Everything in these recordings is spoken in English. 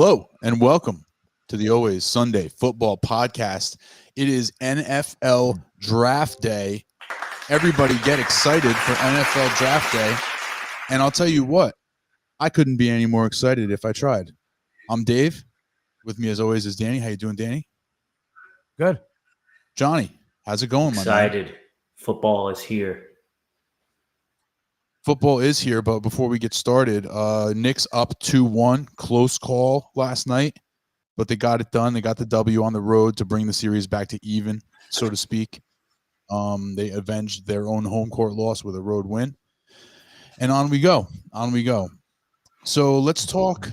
Hello and welcome to the Always Sunday Football Podcast. It is NFL Draft Day. Everybody get excited for NFL Draft Day. And I'll tell you what, I couldn't be any more excited if I tried. I'm Dave. With me as always is Danny. How you doing, Danny? Good. Johnny, how's it going, Excited. my man? Football is here. Football is here, but before we get started, Knicks up 2-1. Close call last night, but they got it done. They got the W on the road to bring the series back to even, so to speak. They avenged their own home court loss with a road win. And on we go. On we go. So let's talk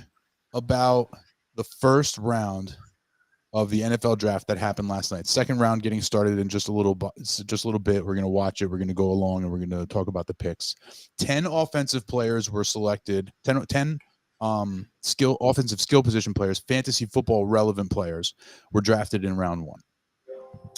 about the first round of the NFL draft that happened last night. Second round getting started in just a little bit. We're going to watch it. We're going to go along and we're going to talk about the picks. 10 offensive players were selected. 10 offensive skill position players, fantasy football relevant players were drafted in round one.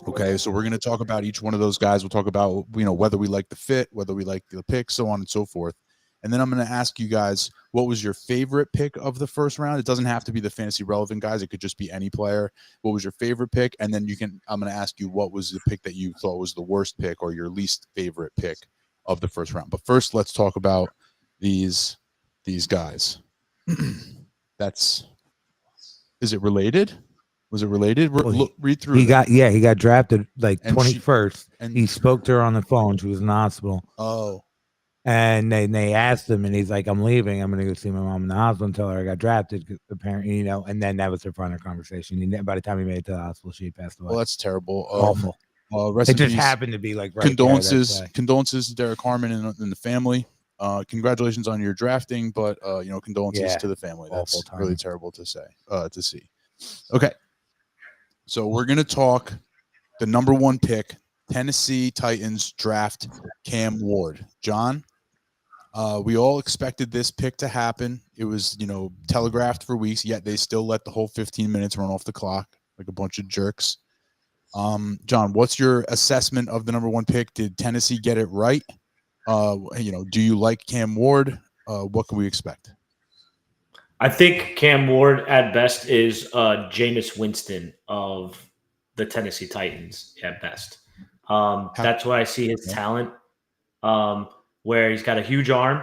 Okay, so we're going to talk about each one of those guys. We'll talk about, whether we like the fit, whether we like the pick, so on and so forth. And then I'm going to ask you guys, what was your favorite pick of the first round? It doesn't have to be the fantasy relevant guys. It could just be any player. What was your favorite pick? And then I'm going to ask you, what was the pick that you thought was the worst pick or your least favorite pick of the first round? But first, let's talk about these guys. Is it related? Was it related? Read through. He got drafted like 21st. And he spoke to her on the phone. She was in the hospital. Oh. And they asked him, and he's like, "I'm leaving. I'm going to go see my mom in the hospital and tell her I got drafted." Apparently, and then that was their final conversation. By the time he made it to the hospital, she passed away. Well, that's terrible. Awful. It just happened to be like right condolences to Derek Harmon and the family. Congratulations on your drafting, but condolences to the family. That's really terrible to see. Okay, so we're going to talk the number one pick. Tennessee Titans draft Cam Ward. John, we all expected this pick to happen. It was, telegraphed for weeks, yet they still let the whole 15 minutes run off the clock like a bunch of jerks. John, what's your assessment of the number one pick? Did Tennessee get it right? Do you like Cam Ward? What can we expect? I think Cam Ward at best is Jameis Winston of the Tennessee Titans at best. That's where I see his talent, where he's got a huge arm.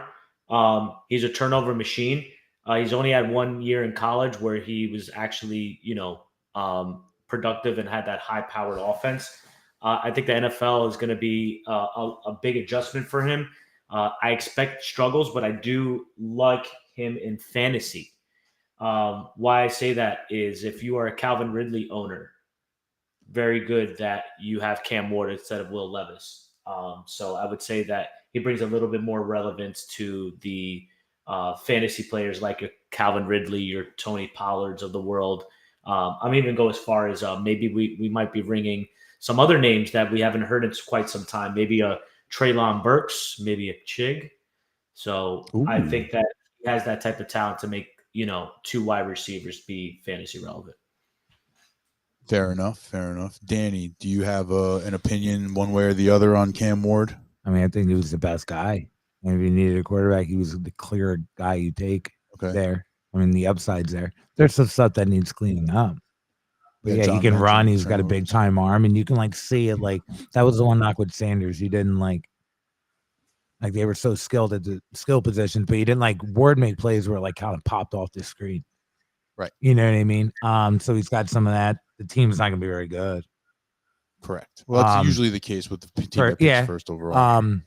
He's a turnover machine. He's only had 1 year in college where he was actually, productive and had that high-powered offense. I think the NFL is going to be a big adjustment for him. I expect struggles, but I do like him in fantasy. Why I say that is if you are a Calvin Ridley owner, very good that you have Cam Ward instead of Will Levis. So I would say that he brings a little bit more relevance to the fantasy players like a Calvin Ridley or Tony Pollards of the world. I'm even go as far as maybe we might be ringing some other names that we haven't heard in quite some time. Maybe a Treylon Burks, maybe a Chig. So I think that he has that type of talent to make, two wide receivers be fantasy relevant. Fair enough. Danny, do you have an opinion one way or the other on Cam Ward? I mean, I think he was the best guy. And if you needed a quarterback, he was the clear guy you take there. I mean, the upside's there. There's some stuff that needs cleaning up. But he can run. He's got a big time arm, and you can see it. Like that was the one knock with Sanders. You didn't like they were so skilled at the skill positions, but you didn't Ward make plays where it kind of popped off the screen. Right. You know what I mean? So he's got some of that. The team's not going to be very good. Correct. Well, that's usually the case with the team that picks first overall.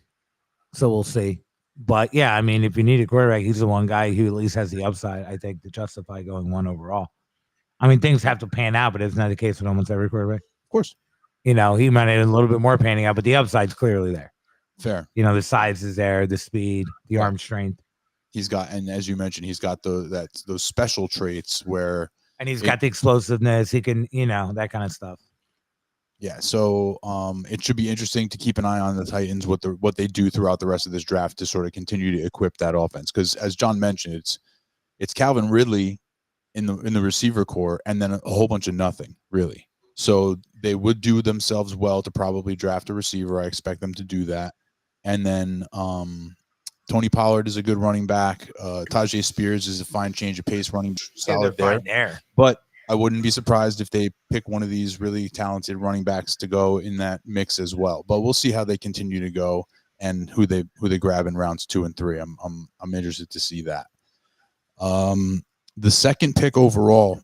So we'll see. But, yeah, I mean, if you need a quarterback, he's the one guy who at least has the upside, I think, to justify going one overall. I mean, things have to pan out, but it's not the case with almost every quarterback. Of course. He might have a little bit more panning out, but the upside's clearly there. Fair. The size is there, the speed, the arm strength. He's got, and as you mentioned, he's got those special traits where, and he's got the explosiveness. He can, that kind of stuff. Yeah, so it should be interesting to keep an eye on the Titans, what they do throughout the rest of this draft to sort of continue to equip that offense. Because as John mentioned, it's Calvin Ridley in the receiver core, and then a whole bunch of nothing really. So they would do themselves well to probably draft a receiver. I expect them to do that, and then Tony Pollard is a good running back. Tajay Spears is a fine change of pace running solid there. But I wouldn't be surprised if they pick one of these really talented running backs to go in that mix as well. But we'll see how they continue to go and who they grab in rounds 2 and 3. I'm interested to see that. The second pick overall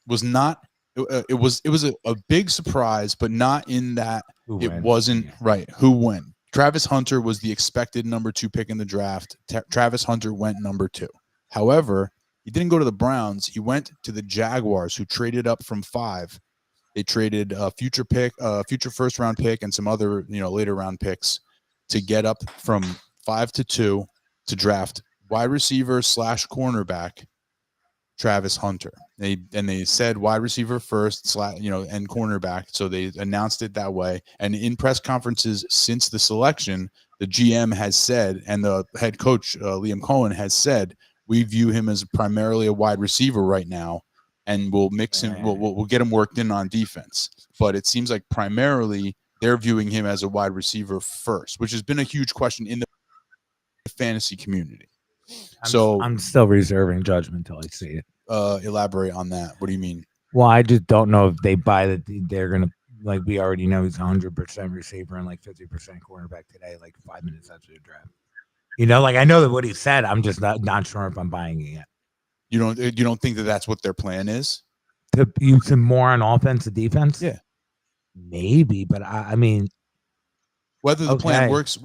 was not. It was a big surprise, but not in that wasn't right. Who went? Travis Hunter was the expected number 2 pick in the draft. Travis Hunter went number 2. However, he didn't go to the Browns. He went to the Jaguars, who traded up from 5. They traded a future first round pick and some other later round picks to get up from 5 to 2 to draft wide receiver / cornerback Travis Hunter. They said wide receiver first / and cornerback. So they announced it that way. And in press conferences since the selection, the GM has said, and the head coach Liam Cohen has said, we view him as primarily a wide receiver right now, and we'll mix him. We'll get him worked in on defense. But it seems like primarily they're viewing him as a wide receiver first, which has been a huge question in the fantasy community. I'm still reserving judgment until I see it. Elaborate on that. What do you mean? Well, I just don't know if they buy that they're gonna, like, we already know he's 100% receiver and like 50% cornerback today, like 5 minutes after the draft. Like, I know that what he said. I'm just not sure if I'm buying it yet. You don't think that that's what their plan is? To use him more on offense and defense? Yeah, maybe, but I mean, whether the plan works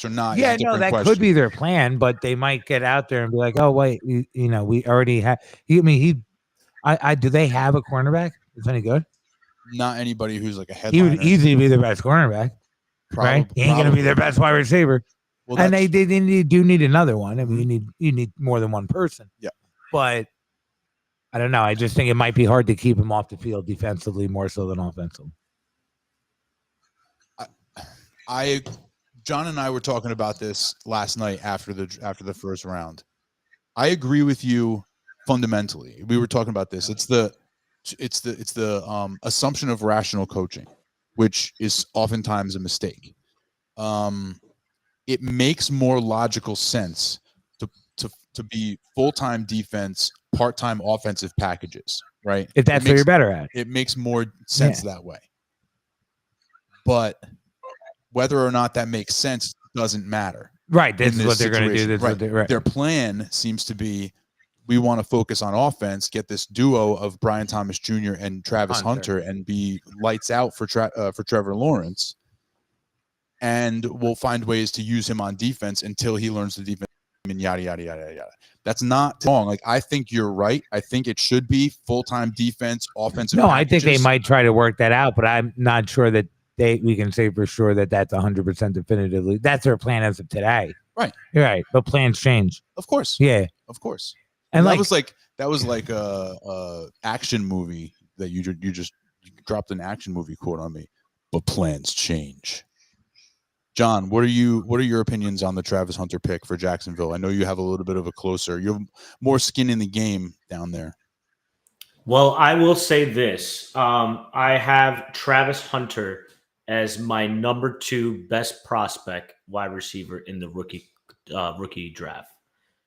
or not. Yeah, no, that could be their plan, but they might get out there and be like, "Oh, wait, we already have." Do they have a cornerback? Is any good? Not anybody who's like a headliner. He would easily be their best cornerback, right? He ain't going to be their best wide receiver. Well, and they do need another one. I mean, you need more than one person. Yeah, but I don't know. I just think it might be hard to keep him off the field defensively more so than offensively. John and I were talking about this last night after the first round. I agree with you fundamentally. We were talking about this. It's the assumption of rational coaching, which is oftentimes a mistake. It makes more logical sense to be full-time defense, part-time offensive packages, right? If that's what you're better at. It makes more sense that way. But whether or not that makes sense doesn't matter. Right. This is what they're going to do. Right. Their plan seems to be, we want to focus on offense, get this duo of Brian Thomas Jr. and Travis Hunter and be lights out for Trevor Lawrence. And we'll find ways to use him on defense until he learns the defense and yada, yada, yada, yada. That's not wrong. Like, I think you're right. I think it should be full-time defense, offensive packages. I think they might try to work that out, but I'm not sure that we can say for sure that that's 100% definitively. That's their plan as of today. Right. Right. But plans change. Of course. Yeah. Of course. And that was like a action movie that you just dropped an action movie quote on me. But plans change. John, what are your opinions on the Travis Hunter pick for Jacksonville? I know you have a little bit of you have more skin in the game down there. Well, I will say this. I have Travis Hunter as my number 2 best prospect wide receiver in the rookie draft,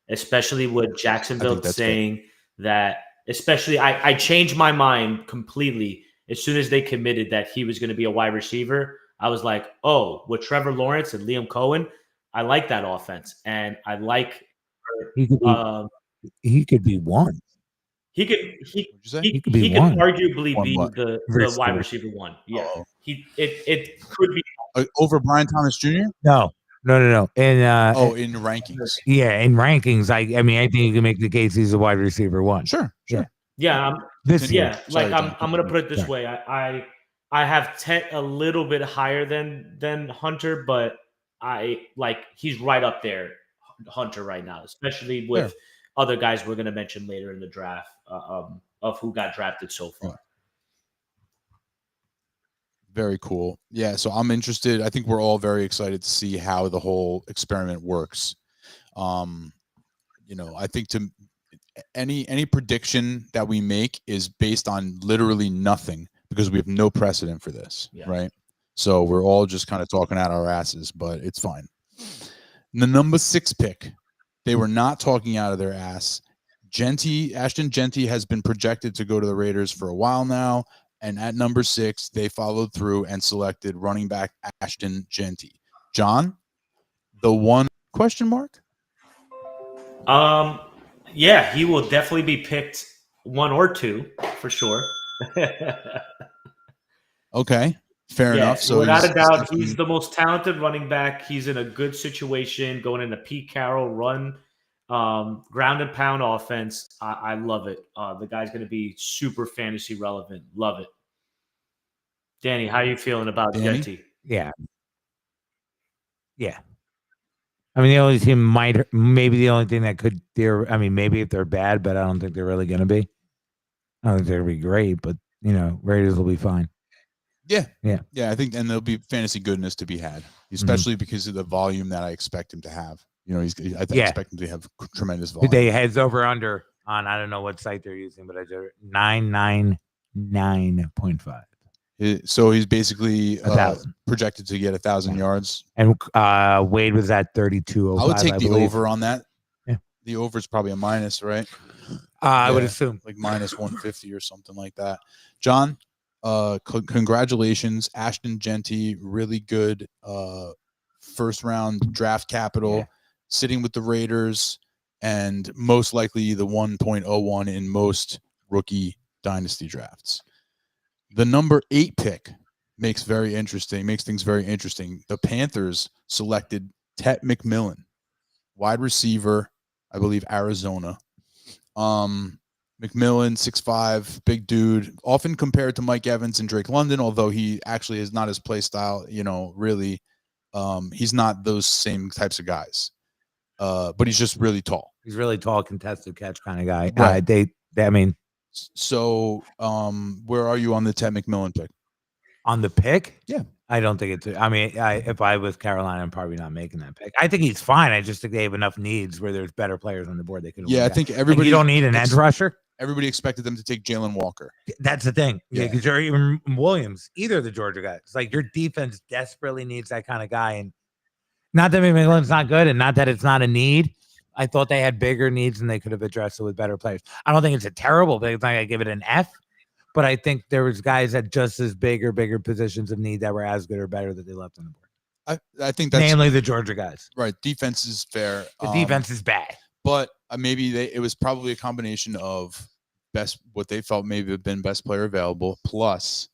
especially with Jacksonville saying that. Especially, I changed my mind completely as soon as they committed that he was going to be a wide receiver. I was like, oh, with Trevor Lawrence and Liam Cohen, I like that offense, and I like. He could be one. He could arguably be the wide receiver 1. Yeah, it could be over Brian Thomas Jr. No. In rankings. Yeah, in rankings, I mean, I think you can make the case he's a wide receiver 1. Sure. Yeah. Sorry, I'm gonna put it this way. I have 10 a little bit higher than Hunter, but he's right up there, Hunter, right now, especially with other guys we're going to mention later in the draft of who got drafted so far. Very cool. Yeah, so I'm interested. I think we're all very excited to see how the whole experiment works. I think any prediction that we make is based on literally nothing because we have no precedent for this, right? So we're all just kind of talking out our asses, but it's fine. The number 6 pick, they were not talking out of their ass. Ashton Genty has been projected to go to the Raiders for a while now, and at number 6, they followed through and selected running back Ashton Genty. John, the one question mark? Yeah, he will definitely be picked 1 or 2 for sure. Okay, fair enough. So without a doubt, he's the most talented running back. He's in a good situation going into Pete Carroll run, ground and pound offense. I love it. The guy's going to be super fantasy relevant. Love it. Danny, how are you feeling about Genty? Yeah. I mean, the only team maybe the only thing that could, maybe if they're bad, but I don't think they're really going to be. I don't think they're going to be great, but, Raiders will be fine. Yeah. I think, and there'll be fantasy goodness to be had, especially because of the volume that I expect him to have. I expect him to have tremendous volume. They heads over under on, I don't know what site they're using, but I do 999.5. So he's basically projected to get 1,000 yards. And Wade was at 32.05. I would take the over on that. Yeah. The over is probably a minus, right? I would assume. Like minus 150 or something like that. John, congratulations. Ashton Genty, really good first round draft capital, sitting with the Raiders, and most likely the 1.01 in most rookie dynasty drafts. The number 8 pick makes things very interesting. The Panthers selected Tet McMillan, wide receiver, I believe Arizona. McMillan, 6'5", big dude, often compared to Mike Evans and Drake London, although he actually is not his play style, really. He's not those same types of guys. But he's just really tall. He's really tall, contested catch kind of guy. Right. So, where are you on the Ted McMillan pick? On the pick? Yeah. I don't think it's. If I was Carolina, I'm probably not making that pick. I think he's fine. I just think they have enough needs where there's better players on the board. They could. Yeah, I think everybody. You don't need an edge rusher. Everybody expected them to take Jalen Walker. That's the thing. Yeah, because you're even Williams, either of the Georgia guys. It's like your defense desperately needs that kind of guy, and not that McMillan's not good, and not that it's not a need. I thought they had bigger needs and they could have addressed it with better players. I don't think it's a terrible big thing. I give it an F, but I think there was guys at just as big or bigger positions of need that were as good or better that they left on the board. I think that's namely the Georgia guys. Right. Defense is fair. The defense is bad. But maybe it was probably a combination of what they felt maybe have been best player available. Plus,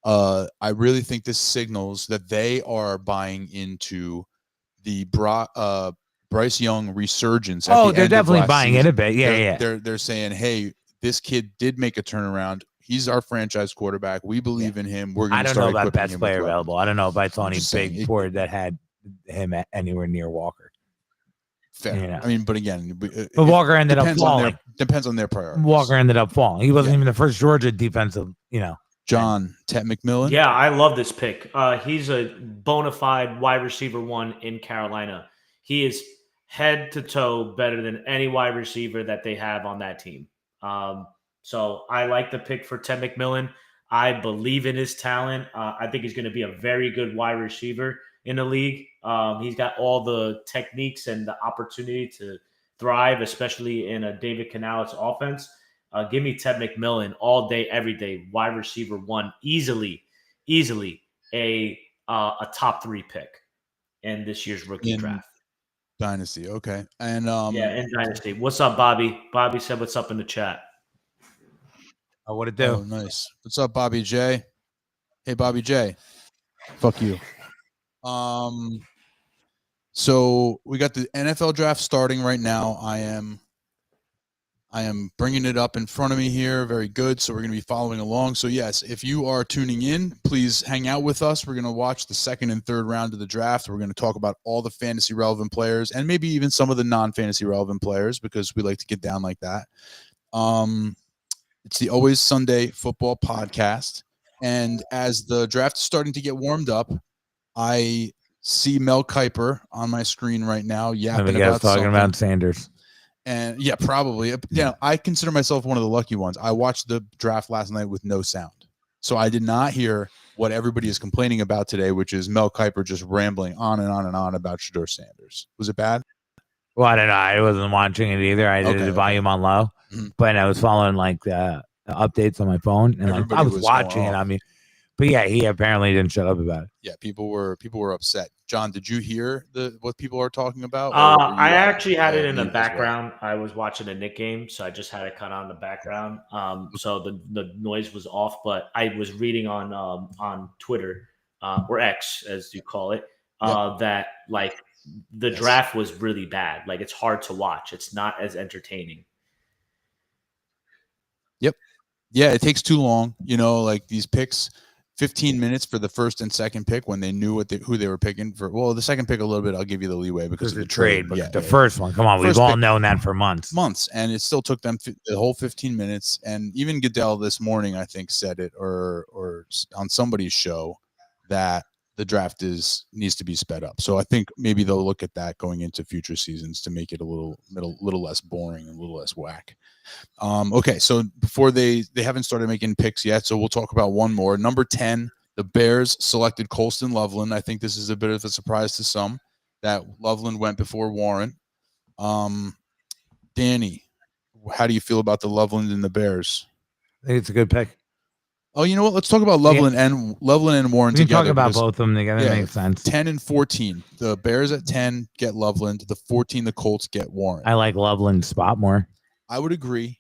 I really think this signals that they are buying into the Bryce Young resurgence. They're definitely buying in a bit. Yeah. They're saying, hey, this kid did make a turnaround. He's our franchise quarterback. We believe in him. We're going to start. I don't know about best player available. I don't know if I saw any big board that had him anywhere near Walker. Fair. But again, but Walker ended up falling. Depends on their priorities. Walker ended up falling. He wasn't even the first Georgia defensive. John, Tet McMillan. Yeah, I love this pick. He's a bona fide wide receiver 1 in Carolina. He is head to toe better than any wide receiver that they have on that team. So I like the pick for Ted McMillan. I believe in his talent. I think he's going to be a very good wide receiver in the league. He's got all the techniques and the opportunity to thrive, especially in a David Canales offense. Give me Ted McMillan all day, every day, wide receiver 1, easily a top 3 pick in this year's rookie draft. Dynasty, okay. And in Dynasty. What's up, Bobby? Bobby said what's up in the chat. Oh, what it do? Oh, nice. What's up, Bobby J? Hey, Bobby J. Fuck you. So we got the NFL draft starting right now. I am bringing it up in front of me here. Very good. So we're going to be following along. So yes, if you are tuning in, please hang out with us. We're going to watch the second and third round of the draft. We're going to talk about all the fantasy relevant players and maybe even some of the non-fantasy relevant players because we like to get down like that. It's the Always Sunday Football Podcast. And as the draft is starting to get warmed up, I see Mel Kiper on my screen right now yapping about talking something. About Sanders. And yeah, probably. Yeah, I consider myself one of the lucky ones. I watched the draft last night with no sound. So I did not hear what everybody is complaining about today, which is Mel Kiper just rambling on and on and on about Shedeur Sanders. Was it bad? Well, I don't know. I wasn't watching it either. I did the volume on low, but I was following like the updates on my phone, and like I was watching it on me. But yeah, he apparently didn't shut up about it. Yeah, people were upset. John, did you hear what people are talking about? I actually had it in the background. Well? I was watching a Knick game, so I just had it kind of on the background. So the noise was off, but I was reading on Twitter or X, as you call it, that like the draft was really bad. Like it's hard to watch. It's not as entertaining. Yep. Yeah, it takes too long. You know, like these picks. 15 minutes for the first and second pick when they knew who they were picking for. Well, the second pick a little bit, I'll give you the leeway because of the trade. But the first one, come on, we've all known that for months. And it still took them the whole 15 minutes. And even Goodell this morning, I think, said it or on somebody's show that the draft needs to be sped up. So I think maybe they'll look at that going into future seasons to make it a little less boring and a little less whack. Okay, so before they haven't started making picks yet, so we'll talk about one more. Number 10, the Bears selected Colston Loveland. I think this is a bit of a surprise to some that Loveland went before Warren. Danny, how do you feel about the Loveland and the Bears? I think it's a good pick. Oh, you know what? Let's talk about Loveland and Warren we can together. Talk about both of them together. Yeah, makes sense. 10 and 14. The Bears at 10 get Loveland. The 14, the Colts get Warren. I like Loveland's spot more. I would agree.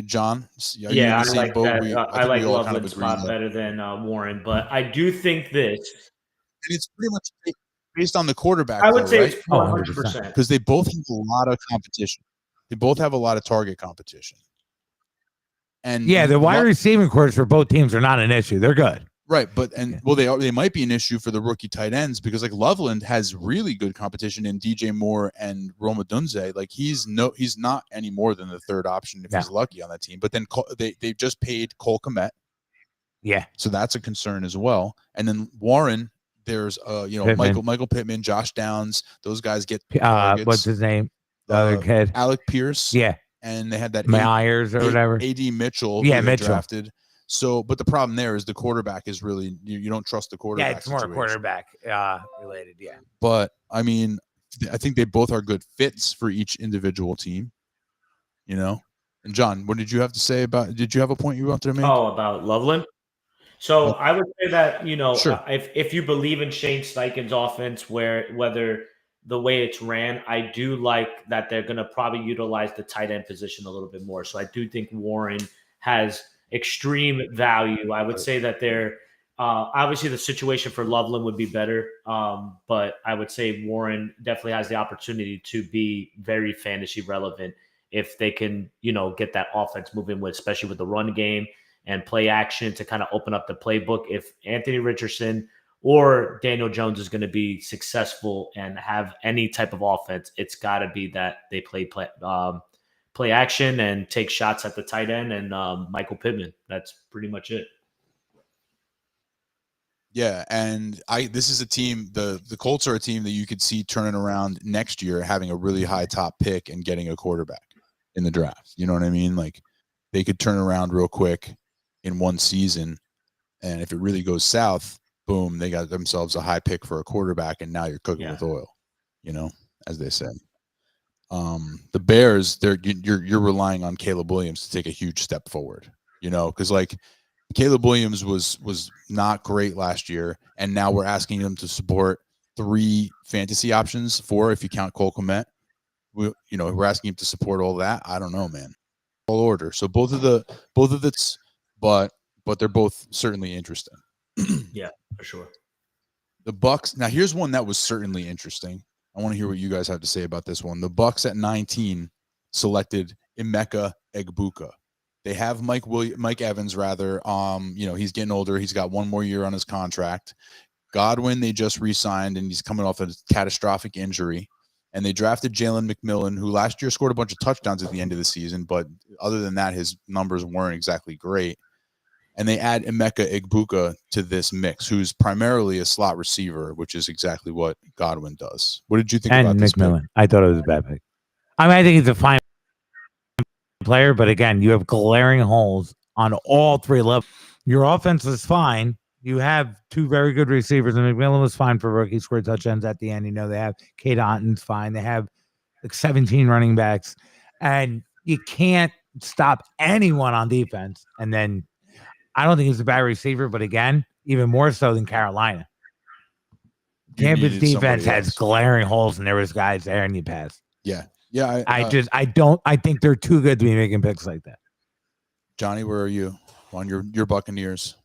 John? Yeah, I like that. I like Loveland's spot better than Warren, but I do think this. And it's pretty much based on the quarterback. I would say right? it's 100%. Because they both have a lot of competition. They both have a lot of target competition. And yeah, the wide receiving cores for both teams are not an issue. They're good. Right, but they might be an issue for the rookie tight ends because like Loveland has really good competition in DJ Moore and Rome Odunze. Like he's not any more than the third option if he's lucky on that team. But then they just paid Cole Kmet. Yeah, so that's a concern as well. And then Warren, there's Pittman. Michael Pittman, Josh Downs. Those guys get what's his name? The other kid, Alec Pierce. Yeah, and they had that Myers or whatever. AD Mitchell. Yeah, Mitchell drafted. So, but the problem there is the quarterback is really you don't trust the quarterback. Yeah, it's more quarterback related. Yeah, but I mean, I think they both are good fits for each individual team. You know, and John, what did you have to say about? Did you have a point you wanted to make? Oh, about Loveland. So I would say that sure. if you believe in Shane Steichen's offense, whether the way it's ran, I do like that they're going to probably utilize the tight end position a little bit more. So I do think Warren has extreme value. I would say that they're obviously the situation for Loveland would be better, but I would say Warren definitely has the opportunity to be very fantasy relevant if they can, get that offense moving especially with the run game and play action to kind of open up the playbook. If Anthony Richardson or Daniel Jones is going to be successful and have any type of offense, it's got to be that they play action and take shots at the tight end and Michael Pittman. That's pretty much it. Yeah, and this is a team, the Colts are a team that you could see turning around next year, having a really high top pick and getting a quarterback in the draft. You know what I mean? Like they could turn around real quick in one season, and if it really goes south, boom, they got themselves a high pick for a quarterback, and now you're cooking with oil, as they say. The Bears, you're relying on Caleb Williams to take a huge step forward, because like Caleb Williams was not great last year, and now we're asking him to support 3 fantasy options, 4 if you count Cole Kmet. We're asking him to support all that. I don't know, man. All order. So both of it's, but they're both certainly interesting. Yeah, for sure. The Bucks. Now here's one that was certainly interesting. I want to hear what you guys have to say about this one. The Bucks at 19 selected Emeka Egbuka. They have Mike Evans rather. He's getting older. He's got 1 more year on his contract. Godwin they just re-signed, and he's coming off a catastrophic injury. And they drafted Jalen McMillan, who last year scored a bunch of touchdowns at the end of the season, but other than that, his numbers weren't exactly great. And they add Emeka Egbuka to this mix, who's primarily a slot receiver, which is exactly what Godwin does. What did you think about this McMillan? pick? I thought it was a bad pick. I think he's a fine player, but again, you have glaring holes on all 3 levels. Your offense is fine. You have two very good receivers, and McMillan was fine for rookie, scored touchdowns at the end. They have Kate Otton's fine. They have like 17 running backs, and you can't stop anyone on defense. And then I don't think he's a bad receiver, but again, even more so than Carolina. Tampa's defense has glaring holes, and there was guys there, and you pass. Yeah. I think they're too good to be making picks like that. Johnny, where are you on your Buccaneers?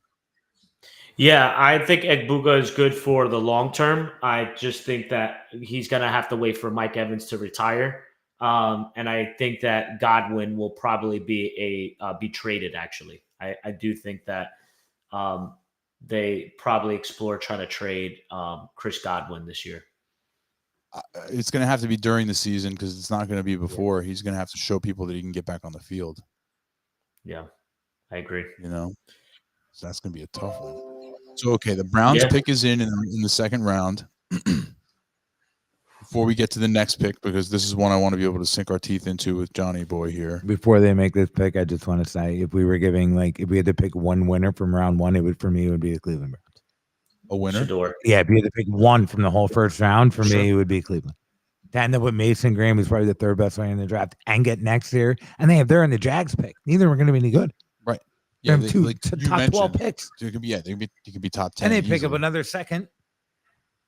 Yeah, I think Egbuka is good for the long term. I just think that he's going to have to wait for Mike Evans to retire. And I think that Godwin will probably be traded, actually. I do think that they probably explore trying to trade Chris Godwin this year. It's going to have to be during the season because it's not going to be before. He's going to have to show people that he can get back on the field. Yeah, I agree. So that's going to be a tough one. So, okay, the Browns pick is in the second round. Before we get to the next pick, because this is one I want to be able to sink our teeth into with Johnny Boy here. Before they make this pick, I just want to say, if we had to pick one winner from round one, it would be the Cleveland Browns. A winner? Shador. Yeah, if you had to pick one from the whole first round, for me, it would be Cleveland. To end up with Mason Graham, who's probably the third best player in the draft, and get next year, and they're in the Jags pick. Neither are going to be any good. Right. Yeah, top 12 picks. They could be top 10. And they pick up another second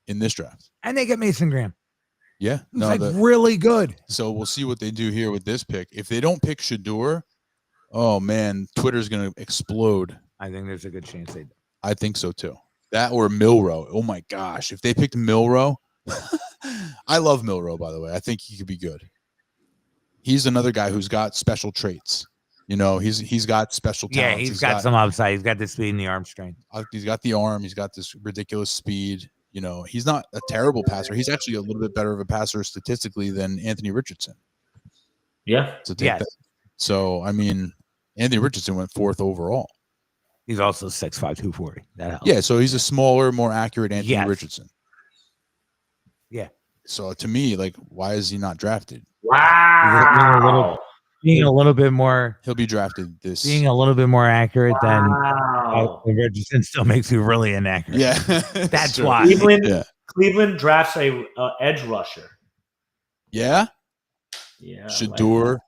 in this draft. And they get Mason Graham. Yeah. It's really good. So we'll see what they do here with this pick. If they don't pick Shador, oh man, Twitter's gonna explode. I think there's a good chance they do. I think so too. That or Milrow. Oh my gosh. If they picked Milrow, I love Milrow, by the way. I think he could be good. He's another guy who's got special traits. He's got special talents. Yeah, he's got some upside. He's got the speed and the arm strength. He's got the arm. He's got this ridiculous speed. He's not a terrible passer. He's actually a little bit better of a passer statistically than Anthony Richardson. Yeah. So, I mean, Anthony Richardson went 4th overall. He's also 6'5", 240. That helps. Yeah, so he's a smaller, more accurate Anthony Richardson. Yeah. So, to me, why is he not drafted? Wow. Being a little bit more, he'll be drafted this. Being a little bit more accurate than Richardson still makes you really inaccurate. Yeah, that's why Cleveland drafts a edge rusher. Yeah, yeah. Shador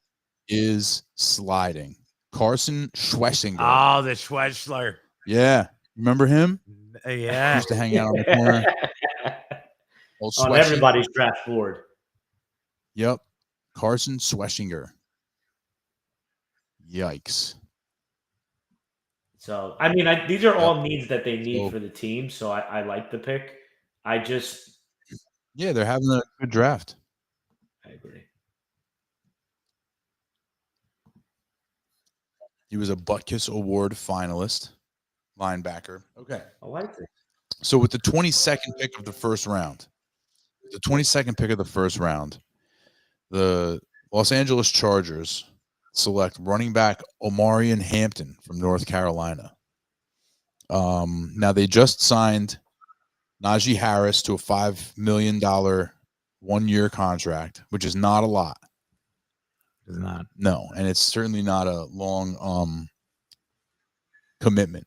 is sliding. Carson Schwessinger. Oh, the Schwessler. Yeah, remember him? Yeah, he used to hang out on the corner. On everybody's draft board. Yep, Carson Schwessinger. Yikes. So, I mean, these are all needs that they need for the team. So I like the pick. Yeah, they're having a good draft. I agree. He was a Butkus Award finalist, linebacker. Okay. I like it. So with the 22nd pick of the first round, the Los Angeles Chargers select running back Omarion Hampton from North Carolina. Now they just signed Najee Harris to a $5 million 1-year contract, which is not a lot. It's not. No, and it's certainly not a long commitment.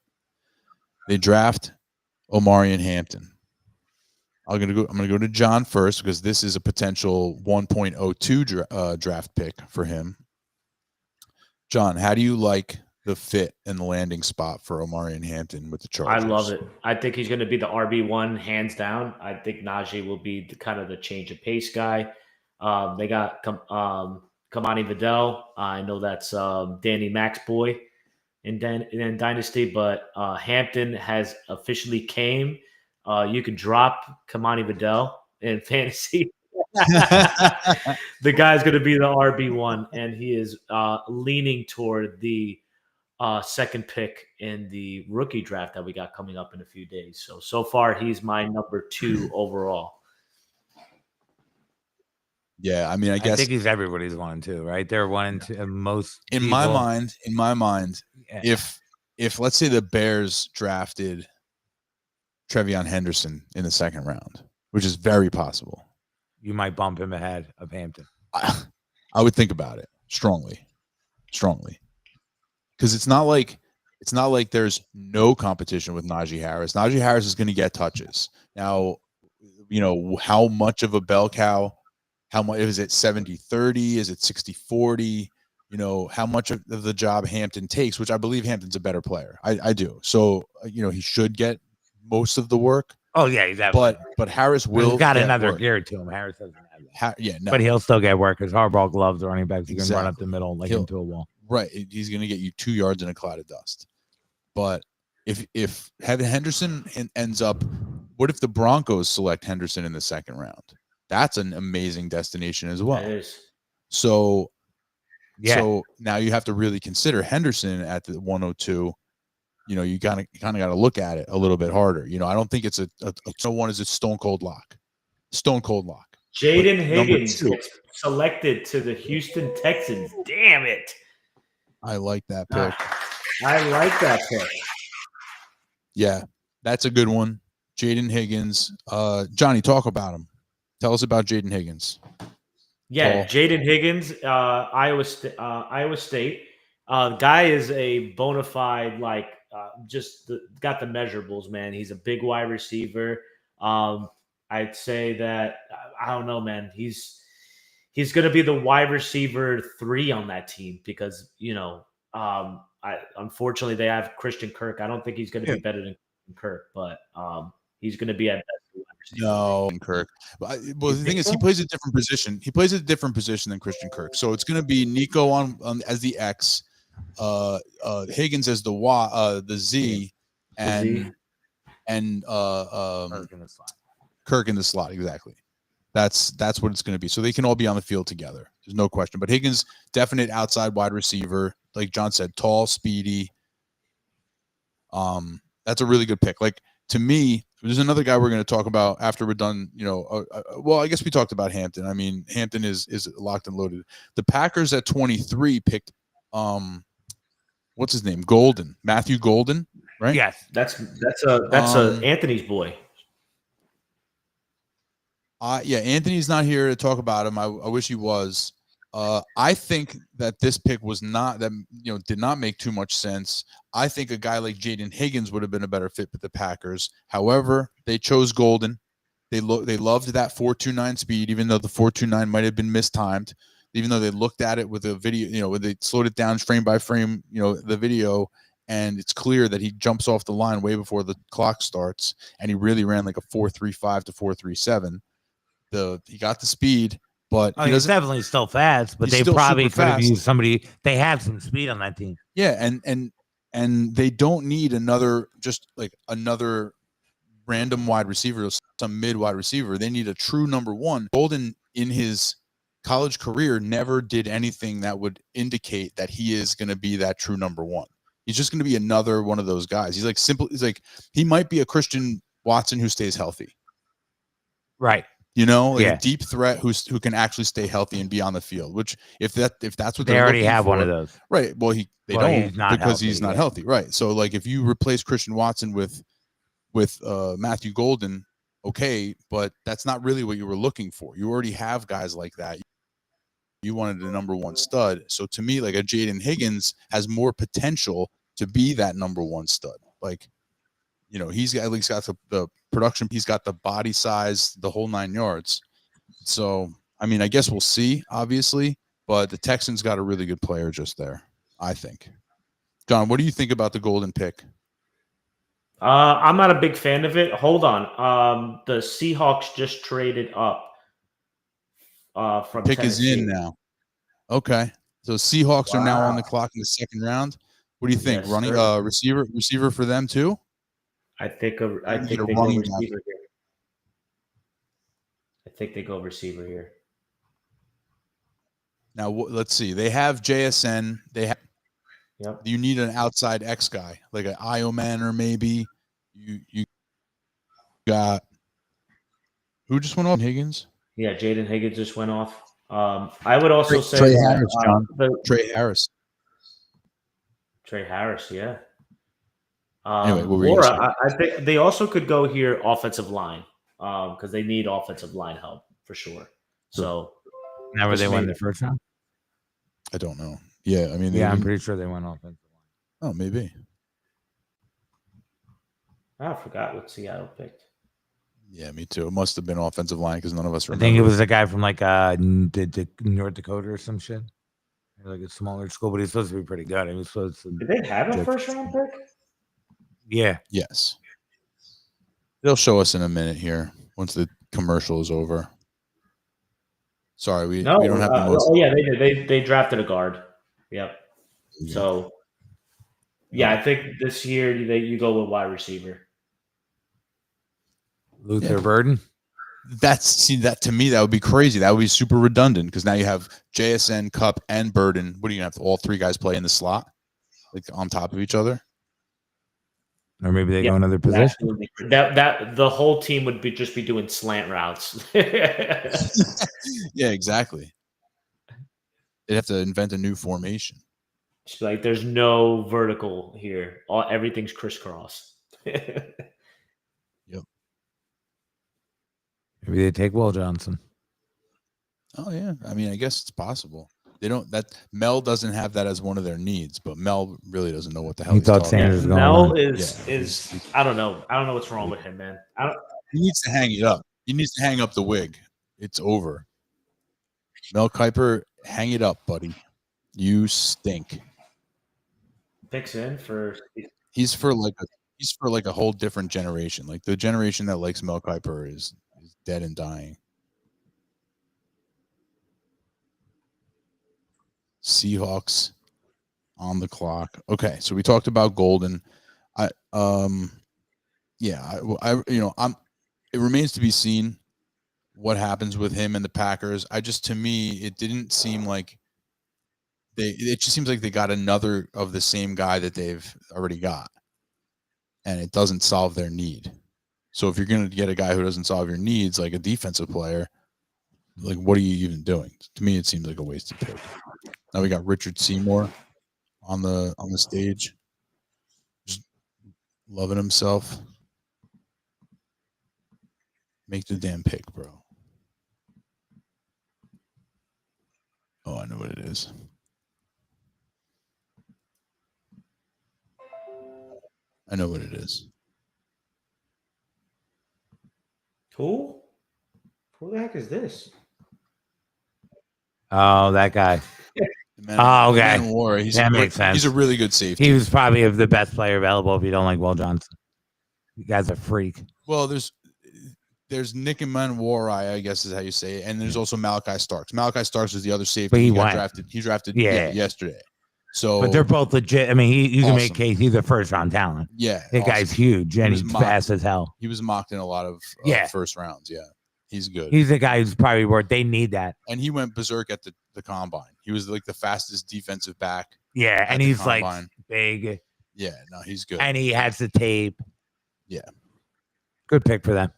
They draft Omarion Hampton. I'm gonna go to John first because this is a potential 1.02 draft pick for him. John, how do you like the fit and the landing spot for Omarion Hampton with the Chargers? I love it. I think he's going to be the RB1 hands down. I think Najee will be the change of pace guy. They got Kamani Vidal. I know that's Danny Mac's boy in Dynasty, but Hampton has officially came. You can drop Kamani Vidal in fantasy. The guy's going to be the RB1, and he is leaning toward the second pick in the rookie draft that we got coming up in a few days. So far, he's my number 2 overall. Yeah, I mean, I guess think he's everybody's 1 and 2, right? They're 1 and 2. Most in my mind, if let's say the Bears drafted Trevion Henderson in the second round, which is very possible, you might bump him ahead of Hampton. I would think about it strongly, because it's not like it's not like there's no competition with Najee Harris. Najee Harris is going to get touches. Now, how much of a bell cow, how much is it 70-30? Is it 60-40? How much of the job Hampton takes, which I believe Hampton's a better player. I do. So, he should get most of the work. Oh, yeah, exactly. But Harris will He's got get another work. gear to him. Harris doesn't have that. No. But he'll still get work because hardball gloves, running backs, he can run up the middle like He'll, into a wall. Right. He's going to get you 2 yards in a cloud of dust. But if Henderson ends up, what if the Broncos select Henderson in the second round? That's an amazing destination as well. It is. So, yeah. So now you have to really consider Henderson at the 102. You kind of got to look at it a little bit harder. I don't think it's a one is a stone cold lock. Stone cold lock. Jaden Higgins gets selected to the Houston Texans. Damn it. I like that pick. I like that pick. Yeah, that's a good one. Jaden Higgins. Johnny, talk about him. Tell us about Jaden Higgins. Yeah, Jaden Higgins, Iowa State. Guy is a bona fide, got the measurables, man. He's a big wide receiver. I'd say that, I don't know, man. He's going to be the wide receiver 3 on that team because, unfortunately they have Christian Kirk. I don't think he's going to be better than Kirk, but he's going to be at best. No, Kirk. Well, the thing is, he plays a different position. He plays a different position than Christian Kirk. So it's going to be Nico on as the X, Higgins as the Y, the Z, and Kirk in the slot. Exactly. That's what it's going to be. So they can all be on the field together. There's no question. But Higgins, definite outside wide receiver, like John said, tall, speedy. That's a really good pick. Like, to me, there's another guy we're going to talk about after we're done. Well, I guess we talked about Hampton. I mean, Hampton is locked and loaded. The Packers at 23 picked, what's his name? Matthew Golden, right? Yes, that's Anthony's boy. Yeah, Anthony's not here to talk about him. I wish he was. I think that this pick was not that did not make too much sense. I think a guy like Jaden Higgins would have been a better fit with the Packers. However, they chose Golden. They loved that 4.29 speed, even though the 4.29 might have been mistimed. Even though they looked at it with a video, when they slowed it down frame by frame, the video, and it's clear that he jumps off the line way before the clock starts, and he really ran like a 4.35 to 4.37. He got the speed. But he's definitely still fast, but they probably could have used somebody. They have some speed on that team. Yeah, and they don't need another random wide receiver, some mid wide receiver. They need a true number one. Golden in his college career never did anything that would indicate that he is going to be that true number one. He's just going to be another one of those guys. He might be a Christian Watson who stays healthy. Right. A deep threat who can actually stay healthy and be on the field. Which if that's what they already have one of those, right? Well, they don't because he's not healthy, right? So like if you replace Christian Watson with Matthew Golden, okay, but that's not really what you were looking for. You already have guys like that. You wanted a number one stud. So to me, like a Jaden Higgins has more potential to be that number one stud. Like, he's at least got the production. He's got the body size, the whole 9 yards. So, I mean, I guess we'll see, obviously, but the Texans got a really good player just there, I think. John, what do you think about the Golden pick? I'm not a big fan of it. Hold on. The Seahawks just traded up from pick Tennessee. Is in now. Okay. So Seahawks are now on the clock in the second round. What do you think? Yes, receiver for them too? I think they go receiver here. I think they go receiver here. Now let's see. They have JSN. Yep. You need an outside X guy, like an Ioman or maybe. You got who just went off? Higgins. Yeah, Jaden Higgins just went off. I would also say Trey Harris, John. Trey Harris. Trey Harris, yeah. Anyway, I think they also could go here offensive line because they need offensive line help for sure. So now, were they won the first round? I don't know. Yeah, I mean, I'm pretty sure they went offensive line. Oh, maybe. I forgot what Seattle picked. Yeah, me too. It must have been offensive line because none of us remember. I think it was a guy from like North Dakota or some shit. Like a smaller school, but he's supposed to be pretty good. He was supposed to. Did they have a first round pick? Yeah. Yes. They'll show us in a minute here once the commercial is over. Sorry, we don't have the most. Oh yeah, they did. They drafted a guard. Yep. So yeah, I think this year you go with wide receiver. Luther Burden. That to me that would be crazy. That would be super redundant because now you have JSN, Cup, and Burden. What are you gonna have all three guys play in the slot, like on top of each other? Or maybe they go another position. That the whole team would just be doing slant routes. Yeah, exactly. They'd have to invent a new formation. It's like there's no vertical here. Everything's crisscross. Yep. Maybe they take Will Johnson. Oh yeah, I mean, I guess it's possible. They don't. Mel doesn't have that as one of their needs, but Mel really doesn't know what the hell he thought Sanders was going on. Mel is I don't know. I don't know what's wrong with him, man. He needs to hang it up. He needs to hang up the wig. It's over. Mel Kiper, hang it up, buddy. You stink. Picks in for. He's for like a whole different generation. Like the generation that likes Mel Kiper is dead and dying. Seahawks on the clock. Okay, so we talked about Golden. It remains to be seen what happens with him and the Packers. To me, it didn't seem like it just seems like they got another of the same guy that they've already got, and it doesn't solve their need. So if you're going to get a guy who doesn't solve your needs, like a defensive player, like what are you even doing? To me, it seems like a wasted pick. Now we got Richard Seymour on the stage, just loving himself. Make the damn pick, bro. Oh, I know what it is. I know what it is. Who the heck is this? Oh, that guy. Okay. That makes sense. He's a really good safety. He was probably the best player available if you don't like Will Johnson. You guys are freak. Well, there's Nick and Manwarai, I guess is how you say it, and there's also Malachi Starks. Malachi Starks is the other safety. But he drafted yesterday. So, but they're both legit. I mean, you can make case he's a first round talent. Yeah, that guy's huge and he's fast as hell. He was mocked in a lot of first rounds. Yeah, he's good. He's the guy who's probably worth. They need that. And he went berserk at the combine. He was like the fastest defensive back. Yeah, and he's like big. Yeah, no, he's good. And he has the tape. Yeah, good pick for them.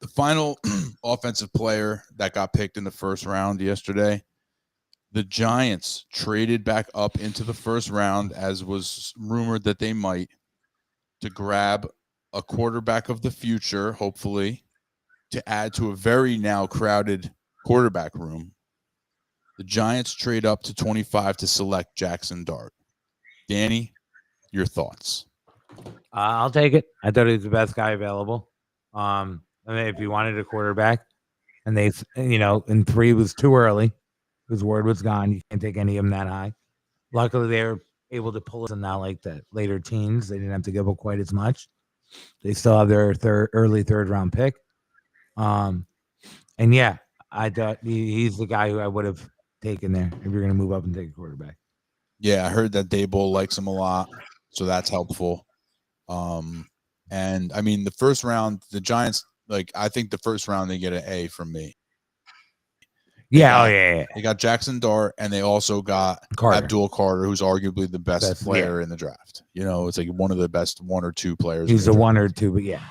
The final offensive player that got picked in the first round yesterday, the Giants traded back up into the first round, as was rumored that they might, to grab a quarterback of the future, hopefully, to add to a very now crowded quarterback room. The Giants trade up to 25 to select Jackson Dart. Danny, your thoughts? I'll take it. I thought he was the best guy available. I mean, if you wanted a quarterback, and they, in 3 was too early. His word was gone. You can't take any of them that high. Luckily, they were able to pull us in now, like the later teens. They didn't have to give up quite as much. They still have their early third round pick. And yeah, I thought he's the guy who I would have taken there if you're going to move up and take a quarterback. Yeah, I heard that Daboll likes him a lot, so that's helpful. And I mean, the first round, the Giants, I think the first round they get an A from me. Yeah, They got Jackson Dart, and they also got Abdul Carter, who's arguably the best player in the draft. It's like one of the best 1 or 2 players. He's a 1 or 2, but yeah.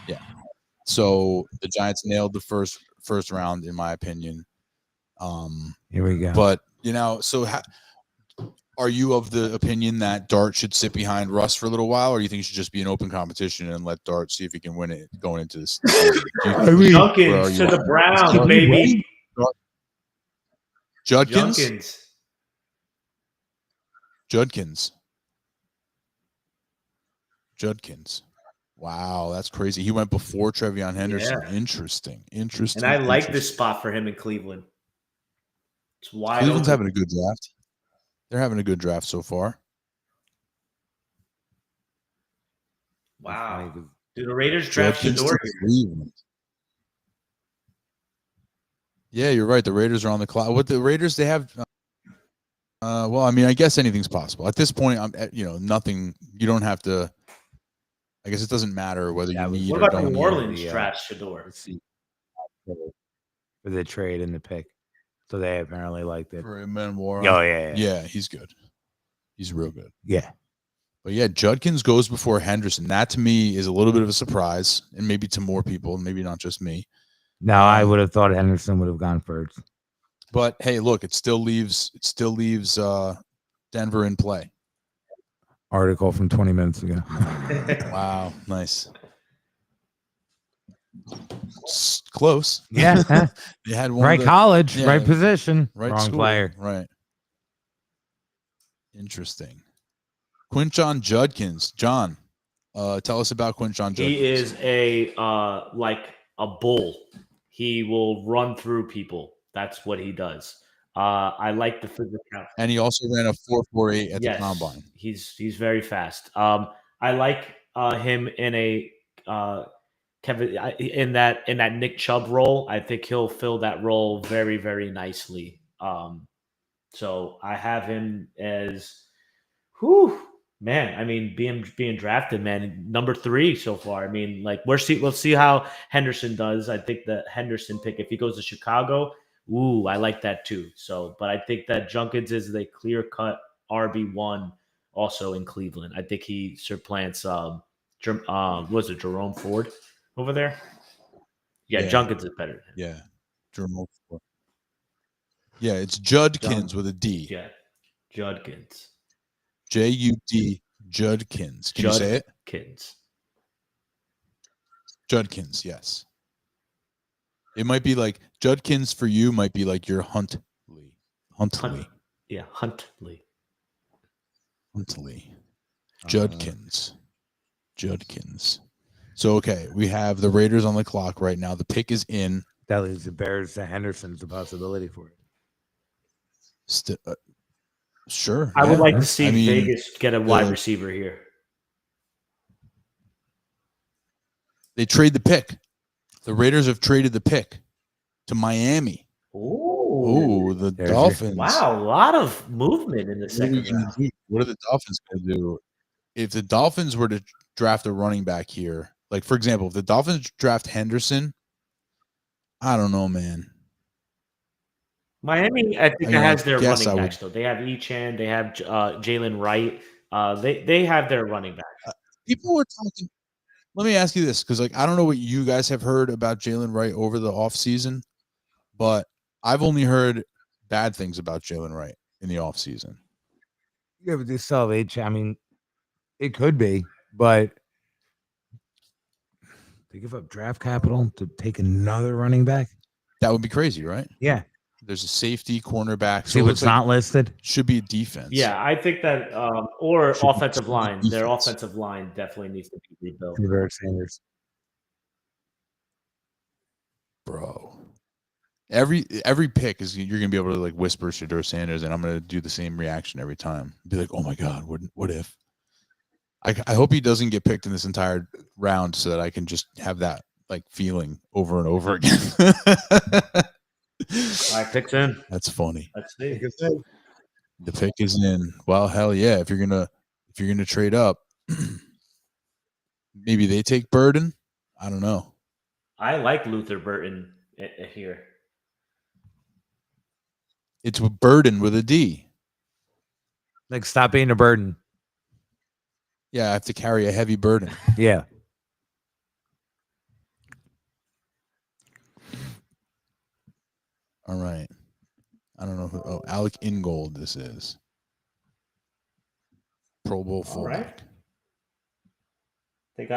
So the Giants nailed the first round, in my opinion. Here we go. But are you of the opinion that Dart should sit behind Russ for a little while, or do you think it should just be an open competition and let Dart see if he can win it going into this? Junkins to the Browns, baby. Judkins. Wow, that's crazy. He went before Trevion Henderson. Yeah. Interesting. And I like this spot for him in Cleveland. It's wide Cleveland's open. having a good draft. They're having a good draft so far. Wow. Do the Raiders draft Shador here? Yeah, you're right. The Raiders are on the clock. What the Raiders, they have well, I mean, I guess anything's possible. At this point, nothing. You don't have to. I guess it doesn't matter whether you need or don't. What about New Orleans draft Shador? For the trade and the pick. So they apparently liked it. For Menwara. Oh, yeah. Yeah, he's good. He's real good. Yeah. But yeah, Judkins goes before Henderson. That to me is a little bit of a surprise, and maybe to more people, maybe not just me. Now I would have thought Henderson would have gone first. But hey, look, it still leaves Denver in play. Article from 20 minutes ago. Wow, nice. It's close. Yeah. They had one right college, right position, right wrong school, player. Right. Interesting. Quinshon Judkins. John, tell us about Quinshon Judkins. He is like a bull. He will run through people. That's what he does. I like the physicality. And he also ran a 4.48 at the combine. He's very fast. I like him in a Kevin in that Nick Chubb role. I think he'll fill that role very, very nicely. So I have him as man. I mean, being drafted, man, number 3 so far. I mean, like we'll see how Henderson does. I think the Henderson pick, if he goes to Chicago, I like that too. So, but I think that Judkins is the clear-cut RB1 also in Cleveland. I think he supplants was it Jerome Ford over there? Yeah, Judkins is better than him. Yeah, Jerome Ford. Yeah, it's Judkins with a D. Yeah, Judkins. Jud Judkins. Can you say it? Judkins, yes. It might be like Judkins for you might be like your Huntley. Yeah, Huntley. Judkins. Judkins. So, okay, we have the Raiders on the clock right now. The pick is in. That leaves the Bears to Henderson's a possibility for it. Sure. I would like to see Vegas get a wide receiver here. They trade the pick. The Raiders have traded the pick to Miami. Oh, the Dolphins. Wow, a lot of movement in the second round. What are the Dolphins going to do? If the Dolphins were to draft a running back here, like, for example, if the Dolphins draft Henderson, I don't know, man. Miami, I think, has their running backs, though. They have Echan. They have Jalen Wright. They have their running backs. People were talking. Let me ask you this, because I don't know what you guys have heard about Jalen Wright over the offseason, but I've only heard bad things about Jalen Wright in the offseason. Yeah, but they still have Echan. I mean, it could be, but they give up draft capital to take another running back. That would be crazy, right? Yeah. There's a safety, cornerback. See what's not listed? Should be a defense. Yeah, I think that or offensive line. Their offensive line definitely needs to be rebuilt. Sanders. Bro. Every pick is you're gonna be able to whisper Shedeur Sanders, and I'm gonna do the same reaction every time. Be like, oh my God, what if? I hope he doesn't get picked in this entire round so that I can just have that feeling over and over again. All right, pick's in. That's funny. Let's see. The pick is in. Well, hell yeah! If you're gonna trade up, maybe they take Burden. I don't know. I like Luther Burton here. It's a Burden with a D. Stop being a burden. Yeah, I have to carry a heavy burden. Yeah. All right. I don't know who. Oh, Alec Ingold. This is Pro Bowl fullback. Right.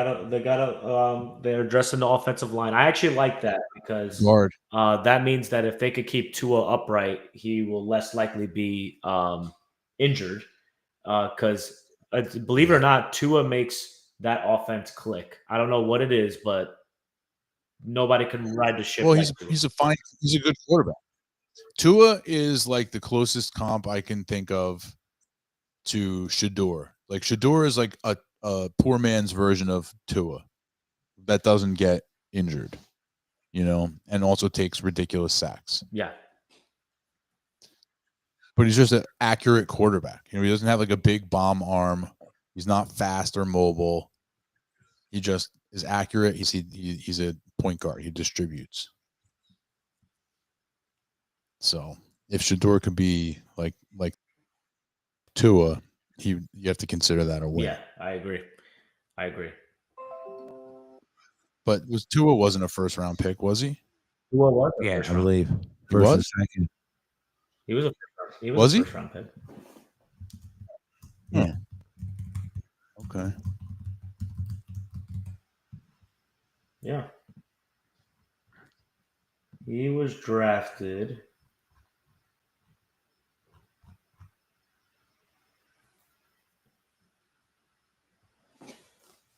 They're addressing the offensive line. I actually like that because that means that if they could keep Tua upright, he will less likely be injured. Because believe it or not, Tua makes that offense click. I don't know what it is, but nobody can ride the ship. Well, he's a good quarterback. Tua is like the closest comp I can think of to Shador. Like Shador is like a poor man's version of Tua that doesn't get injured, and also takes ridiculous sacks. Yeah. But he's just an accurate quarterback. He doesn't have like a big bomb arm. He's not fast or mobile. He just is accurate. He's a point guard. He distributes. So if Shador could be like Tua, you have to consider that a win. Yeah, I agree. But Tua wasn't a first round pick, was he? Tua was. Yeah, I believe. First or second. He was a first round pick. Yeah. Okay. Yeah. He was drafted.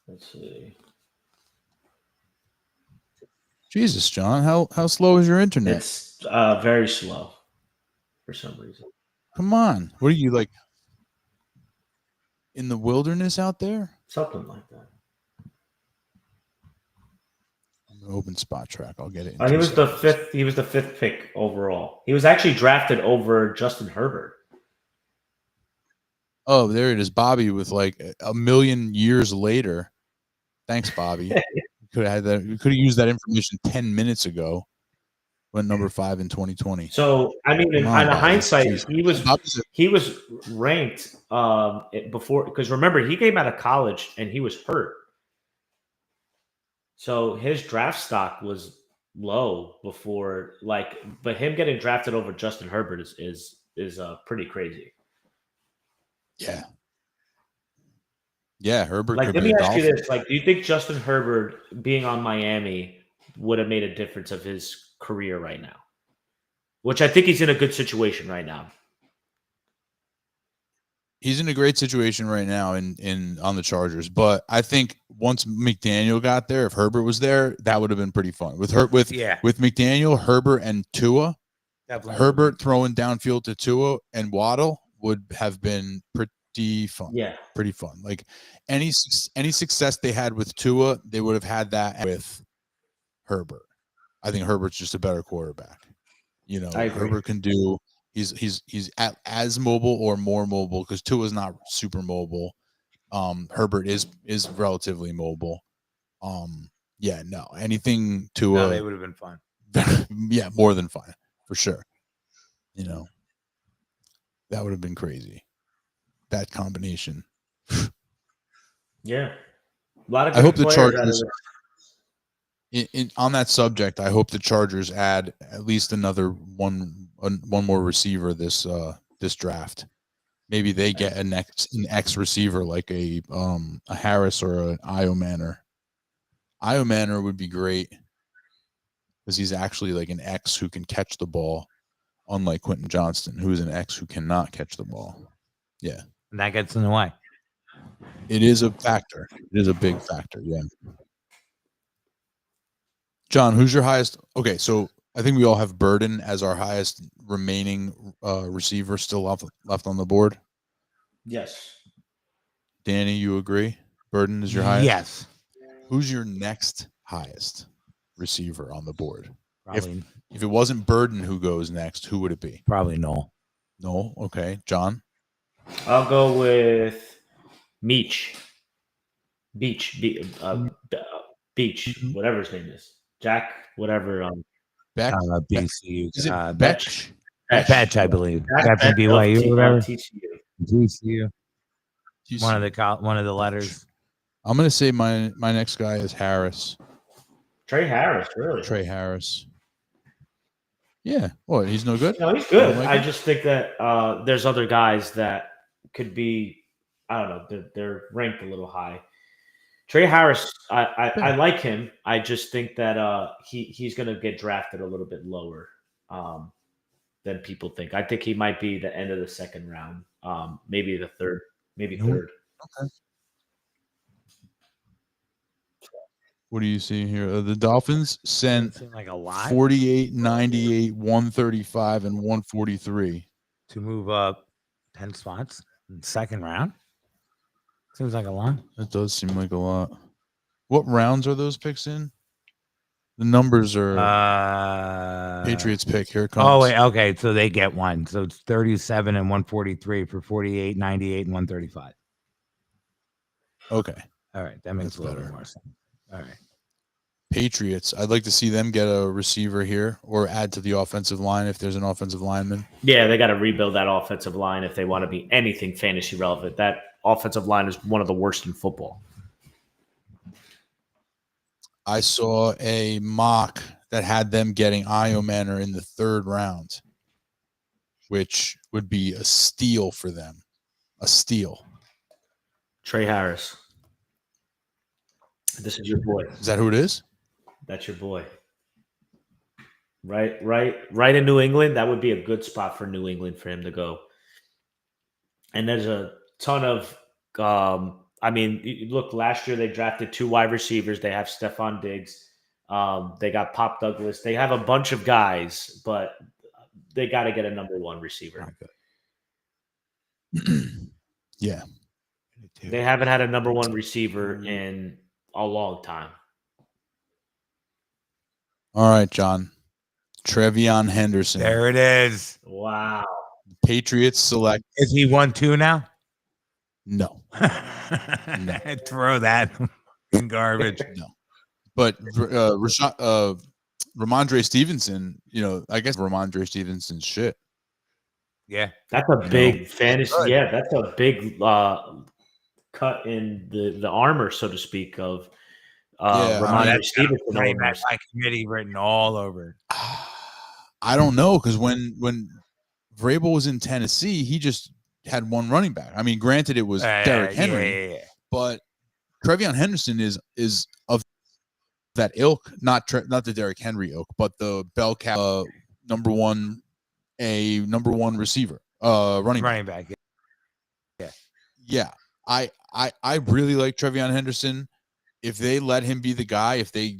Let's see. Jesus, John, how slow is your internet? It's very slow for some reason. Come on. What are you, like, in the wilderness out there? Something like that. I'm gonna open Spot Track. I'll get it. He was the fifth. He was the fifth pick overall. He was actually drafted over Justin Herbert. Oh, there it is, Bobby, with like a million years later. Thanks, Bobby. Could have had that. We could have used that information 10 minutes ago. Went number 5 in 2020. So I mean, in hindsight, Jeez. he was ranked before, because remember, he came out of college and he was hurt. So his draft stock was low before, but him getting drafted over Justin Herbert is pretty crazy. Yeah. Yeah, Herbert. Let me ask you this: do you think Justin Herbert being on Miami would have made a difference of his career right now? Which I think he's in a good situation right now. He's in a great situation right now on the Chargers, but I think once McDaniel got there, if Herbert was there, that would have been pretty fun. With McDaniel, Herbert, and Tua, Herbert throwing downfield to Tua and Waddle would have been pretty fun. Yeah, pretty fun. Like any success they had with Tua, they would have had that with Herbert. I think Herbert's just a better quarterback. Herbert can do. He's as mobile or more mobile, because Tua's not super mobile. Herbert is relatively mobile. Anything Tua, No, they would have been fun. Yeah, more than fun for sure. That would have been crazy. That combination. Yeah, a lot of. I hope the Chargers. On that subject, I hope the Chargers add at least another one more receiver this draft. Maybe they get an X receiver like a Harris or an Io Manor. Io Manor would be great because he's actually like an X who can catch the ball, unlike Quentin Johnston, who is an X who cannot catch the ball. Yeah, and that gets in the way. It is a factor. It is a big factor. Yeah. John, who's your highest? Okay, so I think we all have Burden as our highest remaining receiver still left on the board. Yes. Danny, you agree? Burden is your highest? Yes. Who's your next highest receiver on the board? Probably. If it wasn't Burden who goes next, who would it be? Probably Noel. Noel, okay. John? I'll go with Beach, whatever his name is. Jack, whatever. Beck? BCU. Is it Betch? Betch, I believe. Betch from BYU or whatever. TCU. One of the letters. I'm going to say my next guy is Harris. Trey Harris, really? Trey Harris. Yeah. Well, he's no good? No, he's good. I just think that there's other guys that could be, I don't know, they're ranked a little high. Trey Harris, I like him. I just think that he's going to get drafted a little bit lower than people think. I think he might be the end of the second round, maybe the third, third. Okay. What do you see here? The Dolphins sent like a lot. 48, 98, 135, and 143 to move up 10 spots in the second round. Seems like a lot. That does seem like a lot. What rounds are those picks in? The numbers are Patriots pick. Here it comes. Oh, wait. Okay. So they get one. So it's 37 and 143 for 48, 98, and 135. Okay. All right. That makes a little bit more sense. All right. Patriots. I'd like to see them get a receiver here or add to the offensive line if there's an offensive lineman. Yeah, they got to rebuild that offensive line if they want to be anything fantasy relevant. That offensive line is one of the worst in football. I saw a mock that had them getting Io Manor in the 3rd round, which would be a steal for them. A steal. Trey Harris. This is your boy. Is that who it is? That's your boy. Right in New England. That would be a good spot for New England for him to go. And there's a ton of look, last year they drafted 2 wide receivers. They have Stephon Diggs. They got Pop Douglas. They have a bunch of guys, but they got to get a number 1 receiver. Yeah. They haven't had a number 1 receiver in a long time. All right, John. Trevion Henderson. There it is. Wow. Patriots select. Is he 1-2 now? No. No. Throw that in garbage. No. But Ramondre Stevenson, I guess Ramondre Stevenson's shit. Yeah. That's a big fantasy. Yeah, that's a big cut in the armor, so to speak, of Ramondre Stevenson. My committee written all over. I don't know, because when Vrabel was in Tennessee, he just had 1 running back. I mean, granted, it was Derrick Henry, but Trevion Henderson is of that ilk, not the Derrick Henry ilk, but the bell cap number one receiver, running back. Yeah. I really like Trevion Henderson. If they let him be the guy, if they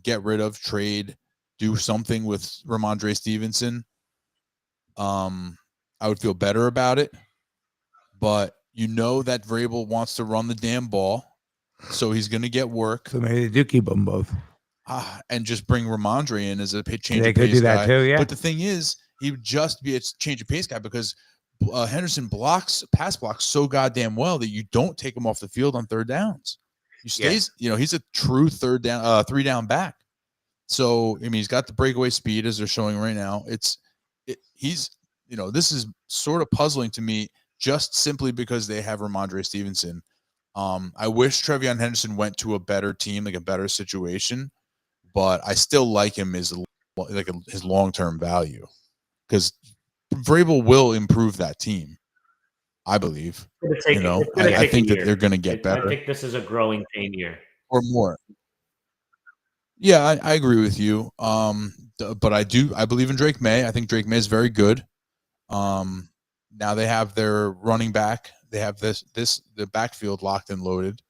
get rid of, trade, do something with Ramondre Stevenson, I would feel better about it. But that Vrabel wants to run the damn ball, so he's going to get work. So maybe they do keep them both. And just bring Ramondre in as a change they of pace could do that guy. too, yeah. But the thing is, he would just be a change of pace guy because Henderson pass blocks so goddamn well that you don't take him off the field on 3rd downs. He stays, he's a true 3 down back. So, he's got the breakaway speed as they're showing right now. He's this is sort of puzzling to me just simply because they have Ramondre Stevenson. I wish Trevion Henderson went to a better team, like a better situation, but I still like him as his long-term value because Vrabel will improve that team. I believe. I think that they're going to get better. I think this is a growing pain year or more. Yeah, I agree with you. But I believe in Drake May. I think Drake May is very good. Now they have their running back. They have the backfield locked and loaded.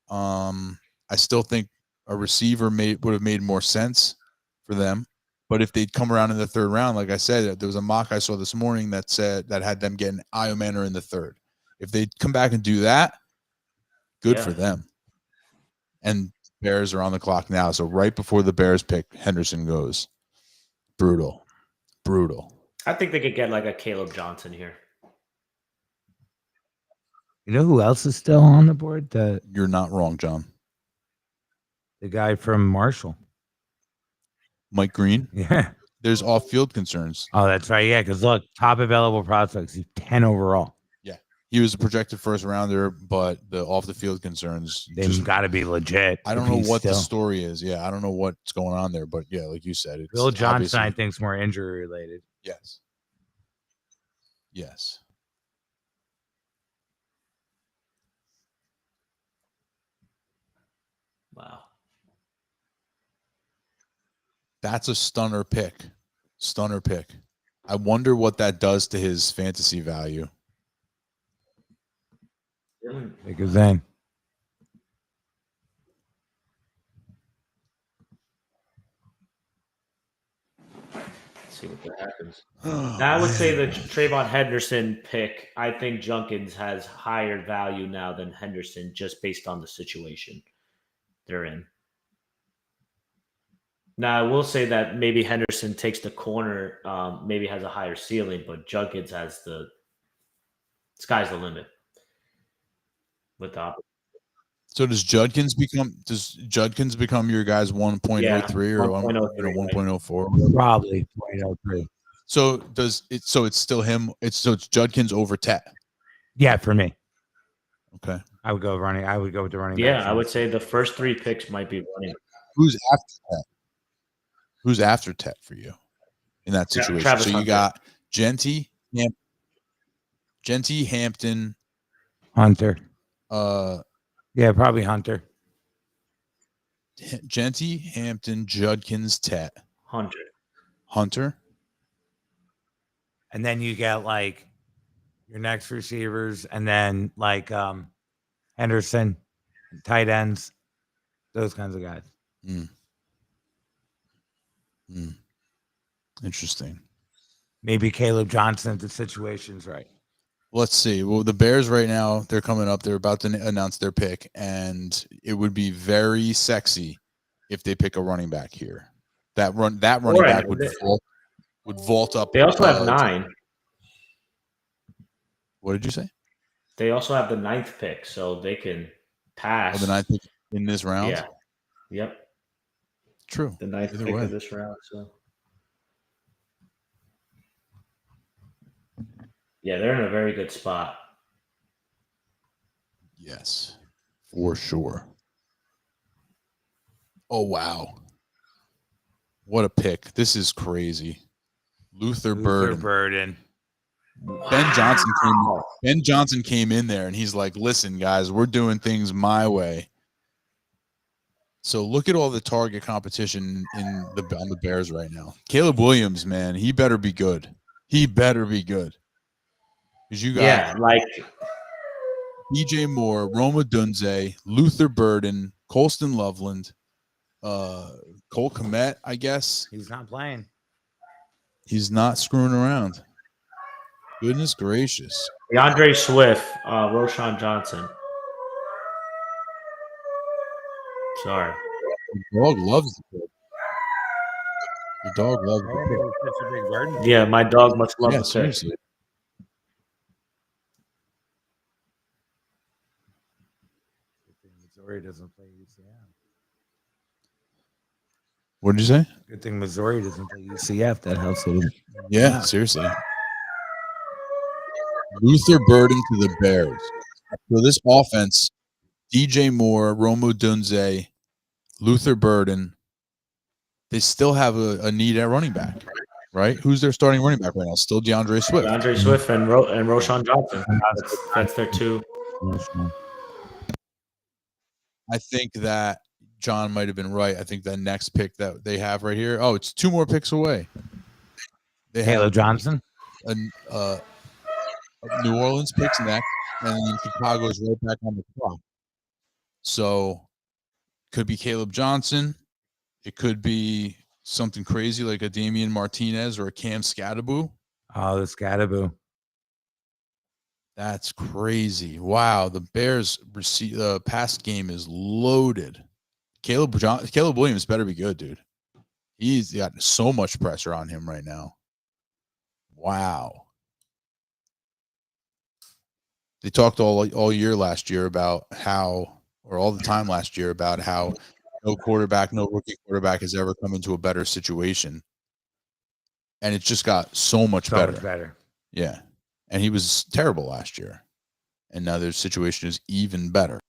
I still think a receiver would have made more sense for them. But if they'd come around in the 3rd round, like I said, there was a mock I saw this morning that had them getting Io Manor in the 3rd. If they'd come back and do that, good for them. And Bears are on the clock now. So right before the Bears pick, Henderson goes. Brutal. I think they could get like a Caleb Johnson here. You know who else is still on the board? You're not wrong, John. The guy from Marshall. Mike Green? Yeah. There's off-field concerns. Oh, that's right. Yeah, because look, top available prospects, he's 10 overall. Yeah. He was a projected 1st rounder, but the off-the-field concerns... They've got to be legit. I don't know what the story is. Yeah, I don't know what's going on there, but yeah, like you said... It's Bill Johnson, I think, is more injury-related. Yes. Wow. That's a stunner pick. I wonder what that does to his fantasy value. Because then see what happens. Now, I would say the Trayvon Henderson pick, I think Junkins has higher value now than Henderson just based on the situation they're in. Now, I will say that maybe Henderson takes the corner, maybe has a higher ceiling, but Junkins has the sky's the limit with the So does Judkins become your guy's 1.03 or 1.04? Probably 0.03. So it's still him. It's Judkins over Tet. Yeah, for me. Okay. I would go with the running. Yeah, I would say the first 3 picks might be running. Who's after Tet? Who's after Tet for you in that situation? Travis so you Hunter. got Genty, Hampton, Hunter. Yeah, probably Hunter. Genty, Hampton, Judkins, Tet. Hunter. And then you get like your next receivers, and then like Henderson, tight ends, those kinds of guys. Interesting. Maybe Caleb Johnson if the situation's right. Let's see. Well, the Bears right now, they're coming up. They're about to announce their pick, and it would be very sexy if they pick a running back here. That running back would vault up. They also have 9. What did you say? They also have the 9th pick, so they can pass. The 9th pick in this round? Yeah. Yep. True. The 9th pick of this round. So yeah, they're in a very good spot. Yes, for sure. Oh, wow. What a pick. This is crazy. Luther Burden. Ben Johnson came in there and he's like, listen, guys, we're doing things my way. So look at all the target competition on the Bears right now. Caleb Williams, man, he better be good. Because you got like DJ Moore, Roma Dunze, Luther Burden, Colston Loveland, Cole Kmet, I guess. He's not playing. He's not screwing around. Goodness gracious. DeAndre Swift, Roshan Johnson. Sorry. The dog loves the pick. The dog loves the pick. Yeah, my dog must love the pick. Seriously. Missouri doesn't play UCF. What did you say? Good thing Missouri doesn't play UCF. That helps a little. Yeah, seriously. Luther Burden to the Bears. So this offense, DJ Moore, Roma Dunze, Luther Burden, they still have a need at running back, right? Who's their starting running back right now? Still DeAndre Swift. DeAndre Swift and Roshan Johnson. That's their 2. I think that John might have been right. I think that next pick that they have right here, it's 2 more picks away. They Caleb Johnson. New Orleans picks next, and then Chicago's right back on the clock. So could be Caleb Johnson. It could be something crazy like a Damian Martinez or a Cam Scadaboo. Oh, the Scadaboo. That's crazy. Wow. The Bears pass game is loaded. Caleb Williams better be good, dude. He's got so much pressure on him right now. Wow. They talked all year last year about how, or all the time last year about how no rookie quarterback has ever come into a better situation. And it's just got so much better. Yeah. And he was terrible last year. And now their situation is even better.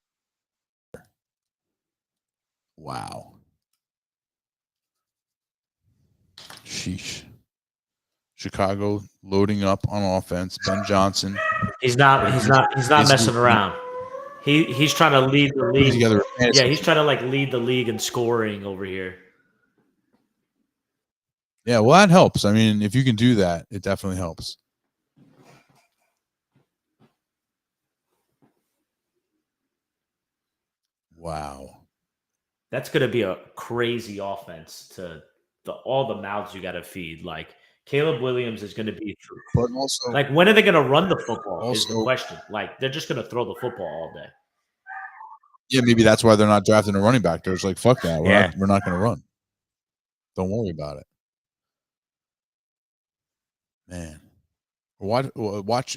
Wow. Sheesh. Chicago loading up on offense. Ben Johnson. He's not messing around. He's trying to lead the league. Yeah, he's trying to lead the league in scoring over here. Yeah, well, that helps. I mean, if you can do that, it definitely helps. Wow. That's going to be a crazy offense to all the mouths you got to feed. Like Caleb Williams is going to be true. But also, like, when are they going to run the football is the also- question. Like, they're just going to throw the football all day. yeah, maybe that's why they're not drafting a running back. They're just like, fuck that. Yeah. We're not going to run. Don't worry about it. Man. Watch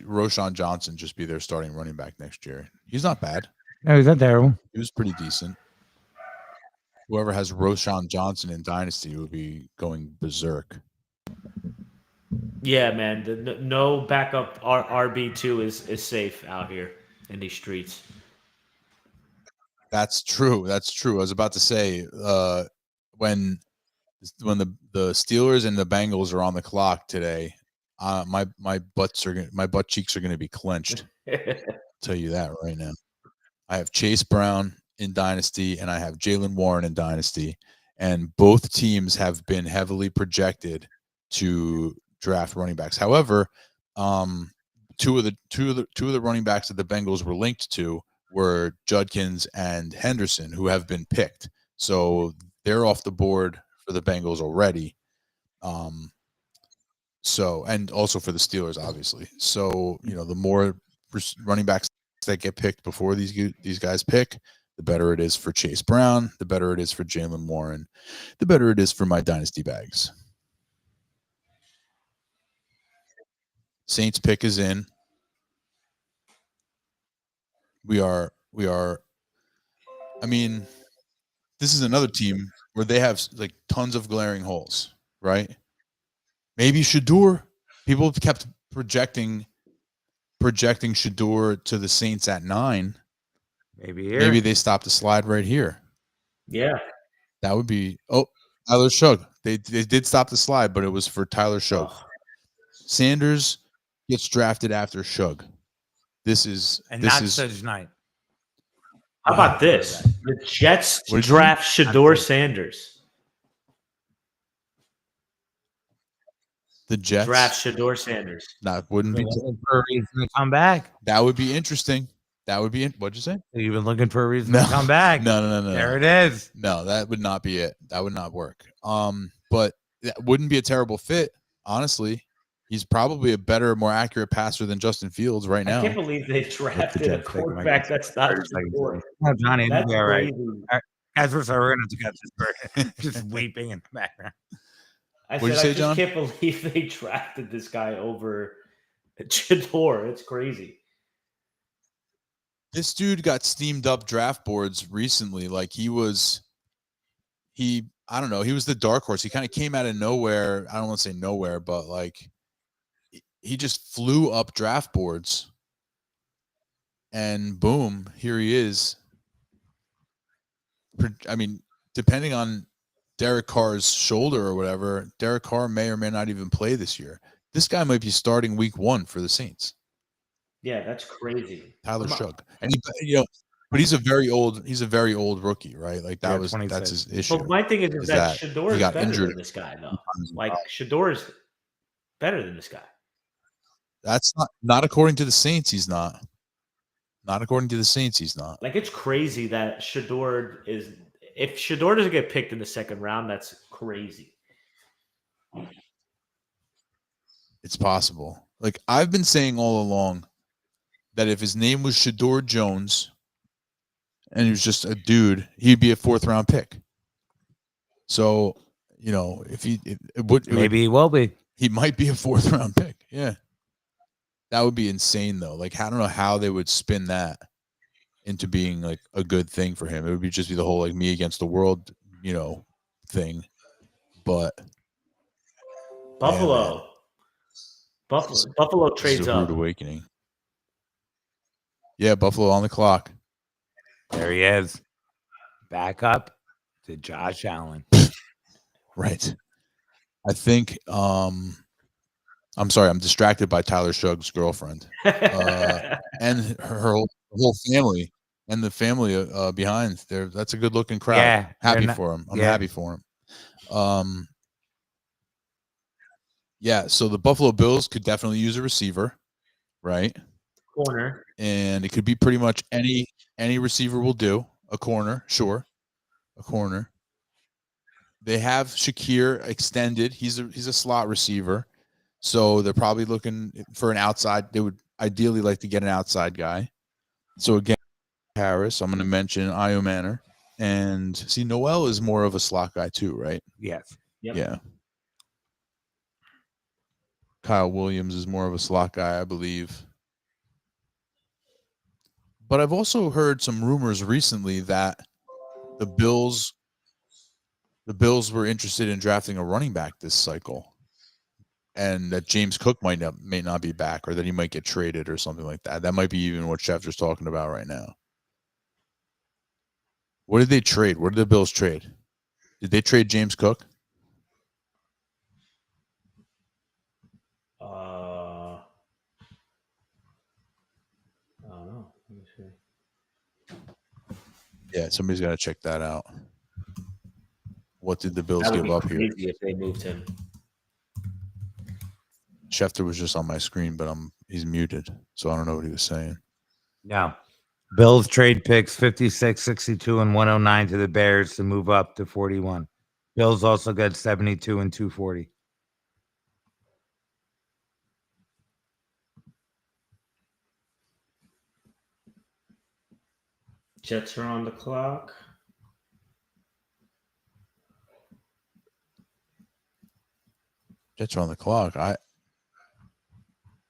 Roschon Johnson just be their starting running back next year. He's not bad. No, he's not terrible. He was pretty decent. Whoever has Roschon Johnson in Dynasty would be going berserk. Yeah, man. No backup RB2 is safe out here in these streets. That's true. That's true. I was about to say, when the Steelers and the Bengals are on the clock today, my butt cheeks are going to be clenched. Tell you that right now. I have Chase Brown in Dynasty and I have Jaylen Warren in Dynasty, and both teams have been heavily projected to draft running backs. However, two of the running backs that the Bengals were linked to were Judkins and Henderson, who have been picked. So they're off the board for the Bengals already. So, and also for the Steelers, obviously. So, the more running backs that get picked before these guys pick, the better it is for Chase Brown, the better it is for Jaylen Warren, the better it is for my Dynasty bags. Saints pick is in. We are. I mean, this is another team where they have like tons of glaring holes, right? Maybe Shedeur. People kept projecting Shedeur to the Saints at 9. Maybe here. Maybe they stopped the slide right here. Yeah. That would be Tyler Shug. They did stop the slide, but it was for Tyler Shug. Oh. Sanders gets drafted after Shug. This is Such night. How about this? The Jets draft Shedeur Sanders. The Jets draft Shedeur Sanders. That wouldn't be for a reason to come back. That would be interesting. That would be what'd you say? You've been looking for a reason to come back. No. There it is. No, that would not be it. That would not work. But that wouldn't be a terrible fit, honestly. He's probably a better, more accurate passer than Justin Fields right now. I can't believe they drafted a quarterback that's not Shedeur. No, Johnny, That's right. crazy. As we're going to get this just weeping in the background. What'd you say, John? I can't believe they drafted this guy over Shedeur. It's crazy. This dude got steamed up draft boards recently. Like I don't know. He was the dark horse. He kind of came out of nowhere. I don't want to say nowhere, but like he just flew up draft boards and boom, here he is. I mean, depending on Derek Carr's shoulder or whatever, Derek Carr may or may not even play this year. This guy might be starting week 1 for the Saints. Yeah, that's crazy. Tyler Shug. And but he's a very old rookie, right? Like that's his issue. But my thing is that Shedeur is better injured than this guy, though. Like Shedeur is better than this guy. That's not according to the Saints. He's not. Not according to the Saints. He's not. Like it's crazy that Shedeur is. If Shedeur doesn't get picked in the second round, that's crazy. It's possible. Like I've been saying all along that if his name was Shedeur Jones and he was just a dude, he'd be a 4th round pick. So, if he he will be. He might be a 4th round pick. Yeah. That would be insane though. Like I don't know how they would spin that into being like a good thing for him. It would just be the whole like me against the world, thing. But Buffalo. Buffalo trades up. Rude awakening. Yeah, Buffalo on the clock. There he is. Back up to Josh Allen. Right. I think I'm sorry, I'm distracted by Tyler Shug's girlfriend. And her whole family and the family behind there. That's a good looking crowd. Yeah, happy for him. I'm happy for him. Yeah, so the Buffalo Bills could definitely use a receiver, right? Corner. And it could be pretty much any receiver will do. A corner, sure. A corner. They have Shakir extended. He's a slot receiver. So they're probably looking for an outside. They would ideally like to get an outside guy. So again, Harris, I'm going to mention Io Manor. And see, Noel is more of a slot guy too, right? Yes. Yep. Yeah. Kyle Williams is more of a slot guy, I believe. But I've also heard some rumors recently that the Bills were interested in drafting a running back this cycle, and that James Cook may not be back, or that he might get traded or something like that. That might be even what Schefter's talking about right now. What did they trade? What did the Bills trade? Did they trade James Cook? I don't know. Let me see. Yeah, somebody's got to check that out. What did the Bills That would give be up crazy here? if they moved him. Schefter was just on my screen, but he's muted, so I don't know what he was saying. No. Bills trade picks 56, 62, and 109 to the Bears to move up to 41. Bills also got 72 and 240. Jets are on the clock. Jets are on the clock. I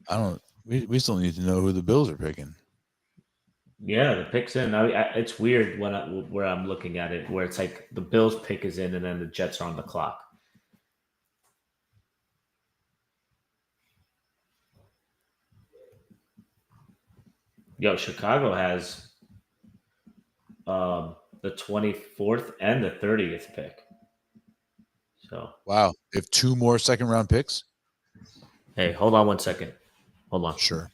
don't. We still need to know who the Bills are picking. Yeah, the pick's in. It's weird where I'm looking at it, where it's like the Bills pick is in, and then the Jets are on the clock. Yo, Chicago has the 24th and the 30th pick. So Wow, they have 2 more second-round picks. Hey, hold on one second. Hold on. Sure.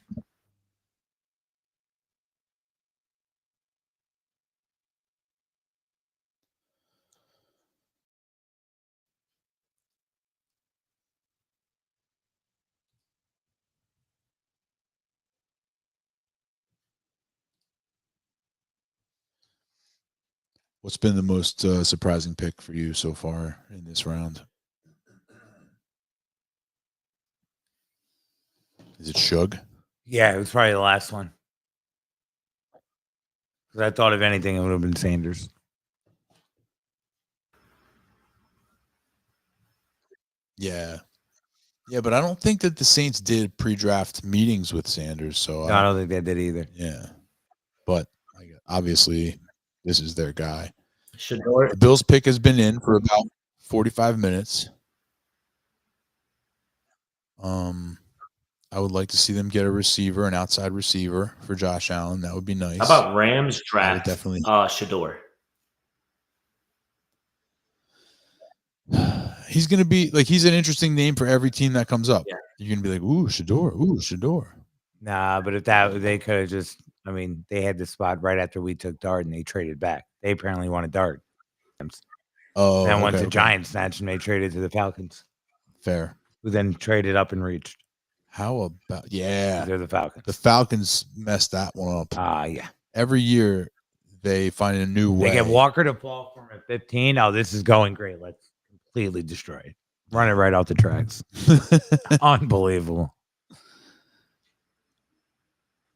What's been the most surprising pick for you so far in this round? Is it Shug? Yeah, it was probably the last one. Because I thought if anything, it would have been Sanders. Yeah. Yeah, but I don't think that the Saints did pre-draft meetings with Sanders. So I don't think they did either. Yeah. But obviously, this is their guy. Shador. The Bills pick has been in for about 45 minutes. I would like to see them get a receiver, an outside receiver for Josh Allen. That would be nice. How about Rams draft definitely Shador? He's going to be he's an interesting name for every team that comes up. Yeah. You're going to be like, ooh, Shador. Nah, but if they could have just, they had the spot right after we took Dart and they traded back. They apparently wanted Dart. Oh, then went to Giants snatch and they traded to the Falcons. Fair. Who then traded up and reached. How about they're the Falcons. The Falcons messed that one up. Yeah. Every year they find a new way. They get Walker to fall from at 15. Oh, this is going great. Let's completely destroy it. Run it right off the tracks. Unbelievable.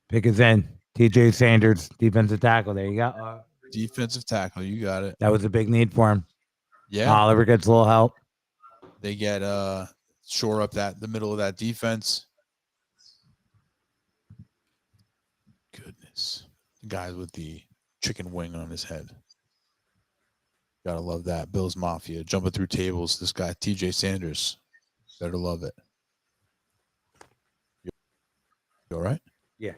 Pick is in. TJ Sanders, defensive tackle. There you go. Defensive tackle. You got it. That was a big need for him. Yeah. Oliver gets a little help. They get shore up the middle of that defense. Goodness. The guy with the chicken wing on his head. Gotta love that. Bills Mafia jumping through tables. This guy, TJ Sanders. Better love it. You all right? Yeah.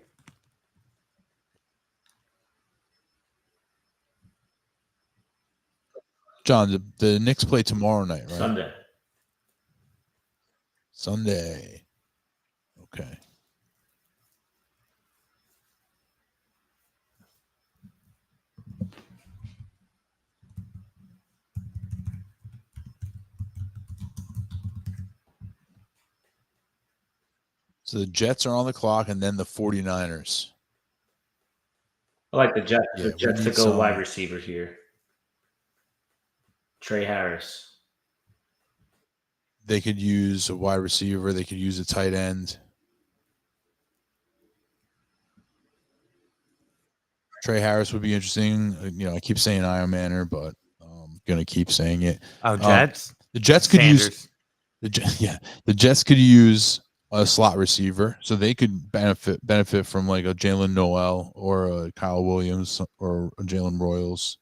John, the Knicks play tomorrow night, right? Sunday. Okay. So the Jets are on the clock and then the 49ers. I like the Jets. Yeah, the Jets to go wide receiver here. Trey Harris. They could use a wide receiver. They could use a tight end. Trey Harris would be interesting. I keep saying Iron Manor, but I'm gonna keep saying it. Oh, Jets. The Jets could Sanders. use the Jets could use a slot receiver, so they could benefit from like a Jalen Noel or a Kyle Williams or a Jalen Royals.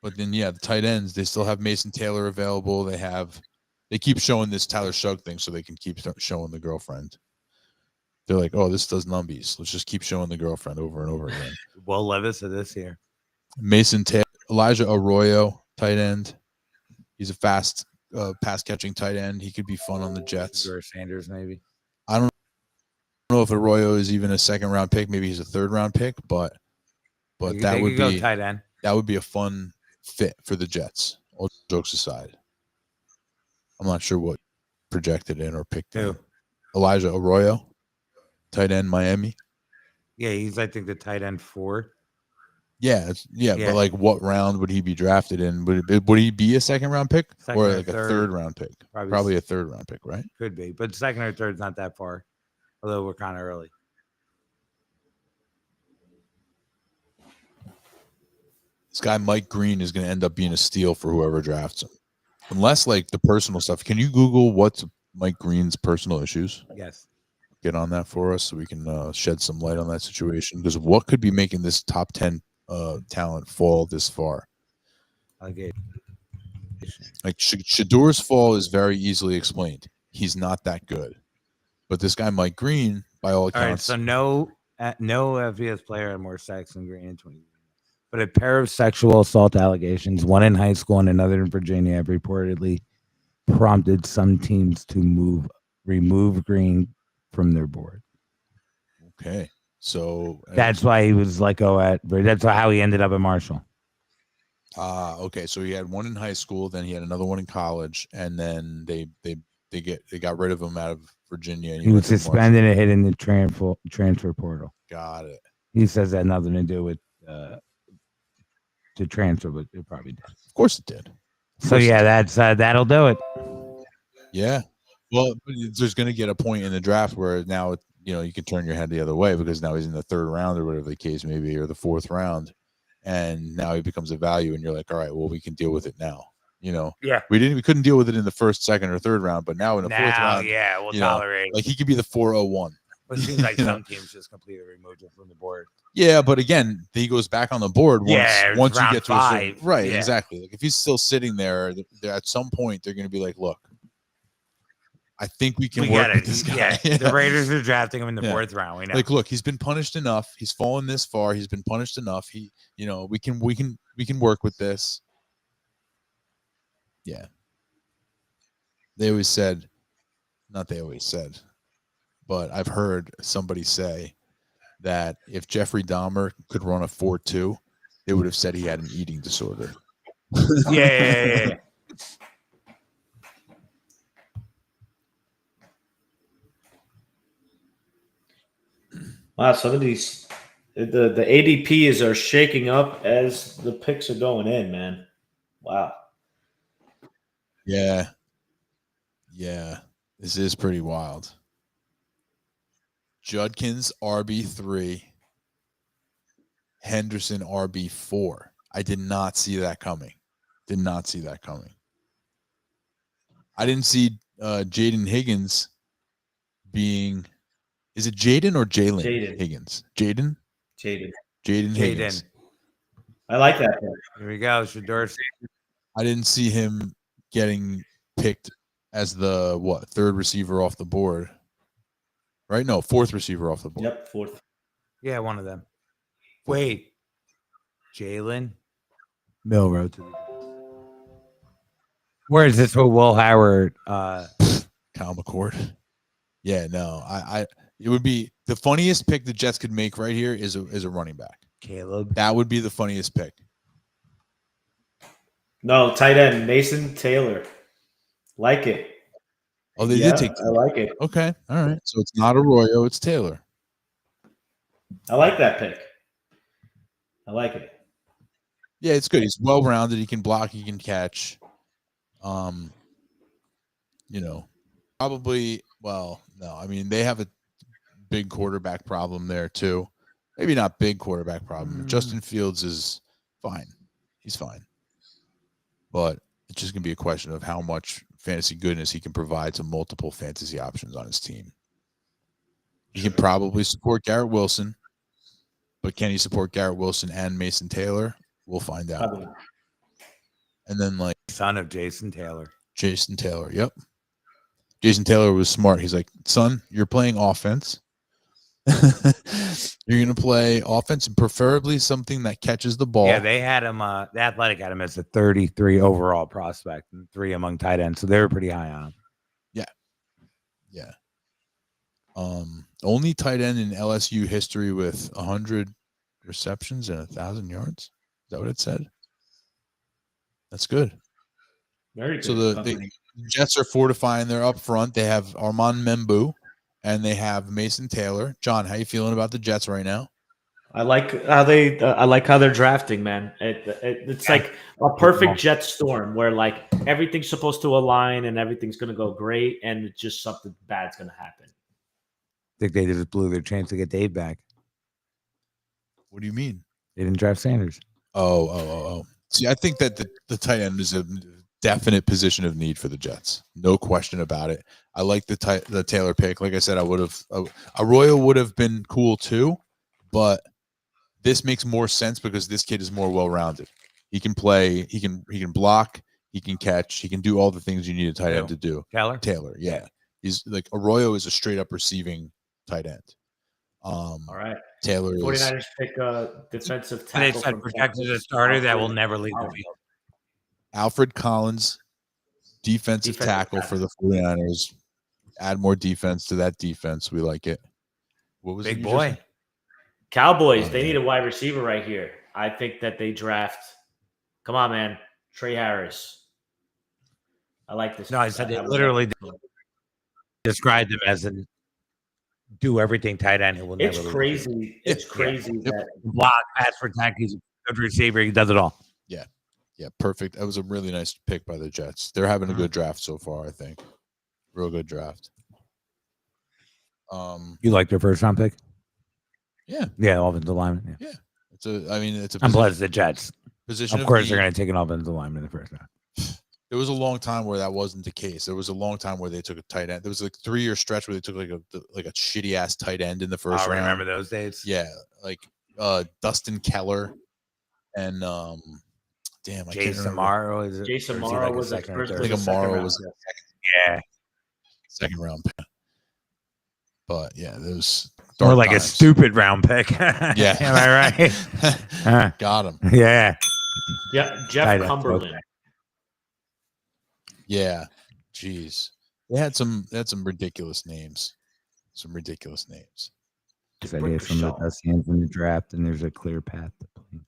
But then the tight ends, they still have Mason Taylor available. They keep showing this Tyler Shug thing so they can keep showing the girlfriend. They're like, oh, this does numbies. Let's just keep showing the girlfriend over and over again. Will Levis of this year. Mason Taylor, Elijah Arroyo, tight end. He's a fast pass catching tight end. He could be fun on the Jets. Or Sanders, maybe. I don't know if Arroyo is even a second round pick. Maybe he's a third round pick, but that would be tight end. That would be a fun fit for the Jets. All jokes aside, I'm not sure what projected in or picked in. Elijah Arroyo, tight end, Miami. Yeah, he's I think the tight end 4. Yeah, but like, what round would he be drafted in? Would he be a second round pick or like a third round pick? Probably a third round pick, right? Could be, but second or third's not that far. Although we're kind of early. This guy Mike Green is going to end up being a steal for whoever drafts him, unless like the personal stuff. Can you Google what's Mike Green's personal issues? Yes. Get on that for us so we can shed some light on that situation, because what could be making this top 10 talent fall this far? Okay. Like Shadur's fall is very easily explained. He's not that good, but this guy Mike Green, by all accounts, all right, so no FBS player had more sacks than Green in 20. But a pair of sexual assault allegations, one in high school and another in Virginia, have reportedly prompted some teams to remove Green from their board. Okay. So that's why he was let go that's how he ended up at Marshall. Okay. So he had one in high school, then he had another one in college, and then they got rid of him out of Virginia. And he was suspended and hit in the transfer portal. Got it. He says that had nothing to do with to transfer, but it probably did. Of course it did. So that's that'll do it. Yeah. Well, there's going to get a point in the draft where now you can turn your head the other way, because now he's in the third round or whatever the case may be, or the fourth round, and now he becomes a value, and you're like, all right, well, we can deal with it now. Yeah. We couldn't deal with it in the first, second, or third round, but now in the fourth round, we'll tolerate. Like he could be the 401. But it seems like some teams just completely removed him from the board. Yeah, but again, he goes back on the board once you get to 5. a certain, right. Yeah. Exactly. Like if he's still sitting there, at some point they're going to be like, look, I think we can work with this guy. Yeah. The Raiders are drafting him in the 4th round. We know. Like, look, he's been punished enough. He's fallen this far. He's been punished enough. We can work with this. Yeah. They always said, but I've heard somebody say that if Jeffrey Dahmer could run a 4.2, they would have said he had an eating disorder. Yeah. Wow, some of these the ADPs are shaking up as the picks are going in, man. Wow. Yeah. This is pretty wild. Judkins RB3, Henderson RB4. I did not see that coming. I didn't see Jaden Higgins being. Is it Jaden or Jalen Higgins? Jaden Higgins. I like that. Here we go. Shador. I didn't see him getting picked as the third receiver off the board. Right? No, fourth receiver off the board. Yep, fourth. Yeah, one of them. Wait. Jalen Milrow to the Where is this with Will Howard? Kyle McCord. Yeah, no. It would be the funniest pick the Jets could make right here is a running back. Caleb. That would be the funniest pick. No, tight end, Mason Taylor. Like it. Oh, they did take I like it. Okay. All right. So it's not Arroyo, it's Taylor. I like that pick. I like it. Yeah, it's good. He's well-rounded. He can block. He can catch. you know, probably. Well, no, I mean they have a big quarterback problem there too. Maybe not big quarterback problem. Justin Fields is fine. He's fine. But it's just going to be a question of how much fantasy goodness he can provide to multiple fantasy options on his team. He can probably support Garrett Wilson, but can he support Garrett Wilson and Mason Taylor? We'll find out. And then like son of Jason Taylor. Jason Taylor, yep. Jason Taylor was smart. He's like, son, you're playing offense. You're going to play offense and preferably something that catches the ball. Yeah, they had him, the Athletic had him as a 33 overall prospect and 3 among tight ends. So they were pretty high on him. Yeah. Yeah. Only tight end in LSU history with 100 receptions and 1,000 yards. Is that what it said? That's good. Very good. So the Jets are fortifying their up front. They have Armand Membu and they have Mason Taylor. John, how you feeling about the Jets right now? I like how they're drafting, man. It's like a perfect Jet storm where like everything's supposed to align and everything's going to go great, and it's just something bad's going to happen. I think they just blew their chance to get Dave back. What do you mean? They didn't draft Sanders. Oh. See, I think that the tight end is a definite position of need for the Jets. No question about it. I like the Taylor pick. Like I said, I would have Arroyo would have been cool too, but this makes more sense because this kid is more well-rounded. He can play. He can block. He can catch. He can do all the things you need a tight end to do. Taylor, yeah. He's like Arroyo is a straight-up receiving tight end. All right. Taylor 49ers pick a defensive tackle. They protected a starter that will never leave the field. Alfred Collins, defensive tackle for the 49ers. Add more defense to that defense. We like it. What was big boy? Cowboys, they need a wide receiver right here. I think that they draft. Come on, man. Trey Harris. I like this. No, I said they literally described him as a do everything tight end who will never leave. Crazy. It's crazy that block, pass, protect. He's a good receiver. He does it all. Yeah, perfect. That was a really nice pick by the Jets. They're having a good draft so far, I think. Real good draft. You like their first round pick? Yeah, offensive lineman. Yeah. It's a I'm glad it's the Jets. Position of course, they're going to take an offensive lineman in the first round. There was a long time where that wasn't the case. There was a long time where they took a tight end. There was like 3-year stretch where they took like a shitty ass tight end in the first round. I remember those days. Yeah, like Dustin Keller and Jason Morrow. Jason Morrow was like first. I think Morrow was second round pick. But yeah, there's more like a stupid round pick. Yeah, am I right? Got him. Yeah. Jeff Cumberland. Yeah, jeez, they had some ridiculous names. Some ridiculous names. Ideas from the best hands in the draft, and there's a clear path to play.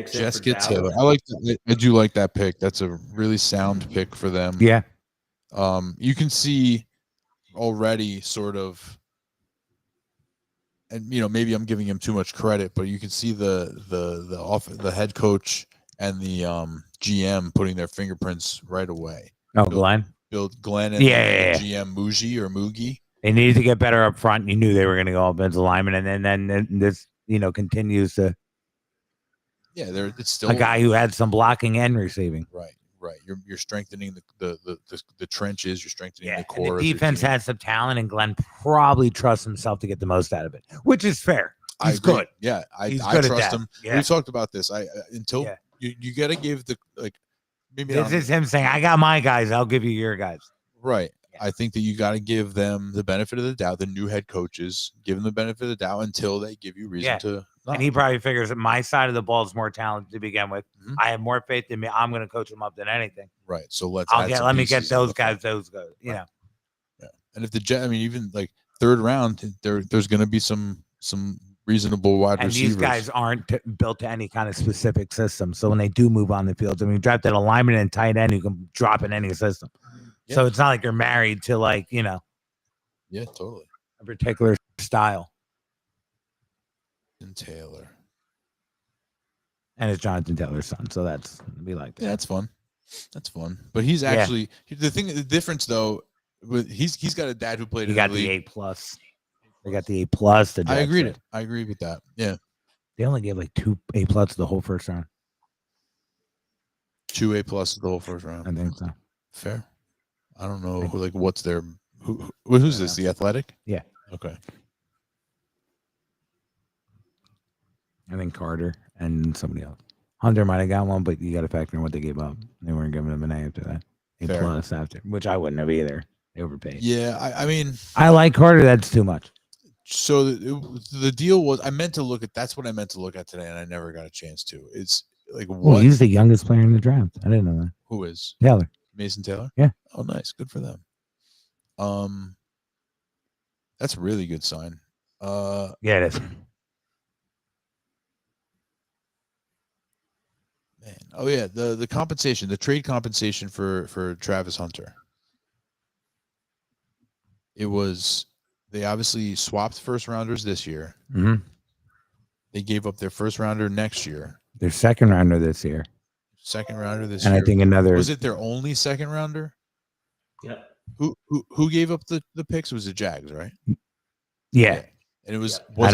Jets get Taylor. I do like that pick. That's a really sound pick for them. Yeah. You can see already sort of, and maybe I'm giving him too much credit, but you can see the head coach and the GM putting their fingerprints right away. Oh, Glenn and GM Moogie. They needed to get better up front. You knew they were going to go offensive lineman, and then this continues to. Yeah, it's still a guy who had some blocking and receiving. Right. You're strengthening the trenches. You're strengthening the core. And the defense has some talent, and Glenn probably trusts himself to get the most out of it, which is fair. He's good. Yeah, I trust him. Yeah. We talked about this. You got to give maybe this is him saying, "I got my guys. I'll give you your guys." Right. I think that you got to give them the benefit of the doubt. The new head coaches, give them the benefit of the doubt until they give you reason to. And he probably figures that my side of the ball is more talented to begin with. Mm-hmm. I have more faith in me. I'm going to coach them up than anything. Right. So let me get those guys. Yeah. And if the Jet, even like third round, there's going to be some reasonable wide receivers. And these guys aren't built to any kind of specific system. So when they do move on the field, drafted a lineman and tight end who can drop in any system. Yeah. So it's not like you're married to Yeah, totally. A particular style. Taylor. And it's Jonathan Taylor's son, so we like that. Yeah, that's fun. That's fun. But he's actually the difference though. He's got a dad who played. He in got the A plus. They got the A+. The I agreed. I agree with that. Yeah. They only gave like 2 A+ the whole first round. 2 A+ the whole first round. I think so. Fair. I don't know who, like, what's their who's this? The Athletic? Yeah. Okay. I think Carter and somebody else. Hunter might have got one, but you got to factor in what they gave up. They weren't giving him an A after that. A+ after, which I wouldn't have either. They overpaid. Yeah, I mean, I like Carter. That's too much. So the deal was, I meant to look at. That's what I meant to look at today, and I never got a chance to. It's like, what? Well, he's the youngest player in the draft. I didn't know that. Who is Taylor? Mason Taylor? Yeah. Oh, nice. Good for them. That's a really good sign. Yeah, it is. Man. Oh yeah, the compensation, the trade compensation for Travis Hunter. It was, they obviously swapped first rounders this year. Mm-hmm. They gave up their first rounder next year. Their second rounder this year. Second rounder this year. And I think another. Was it their only second rounder? Yeah. Who gave up the picks? It was the Jags, right? Yeah. And it was, was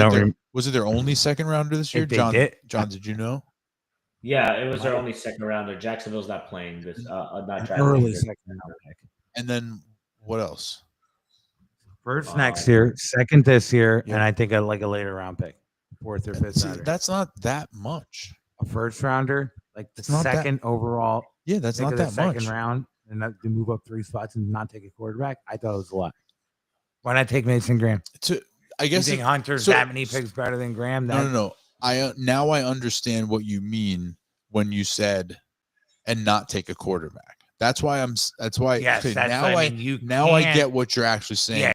it their only second rounder this year? John, did you know? Yeah, it was their only second rounder. Jacksonville's not playing this, not drafting. Early second round pick. And then what else? First next year, second this year, and I think like a later round pick, fourth or fifth rounder. That's not that much. A first rounder, like the second overall. Yeah, that's not that much. Second round, and to move up 3 spots and not take a quarterback, I thought it was a lot. Why not take Mason Graham? I guess you think Hunter's that many picks better than Graham? No. Now I understand what you mean when you said, and not take a quarterback. That's why Yes, okay, that's now what I mean. I get what you're actually saying. Yeah.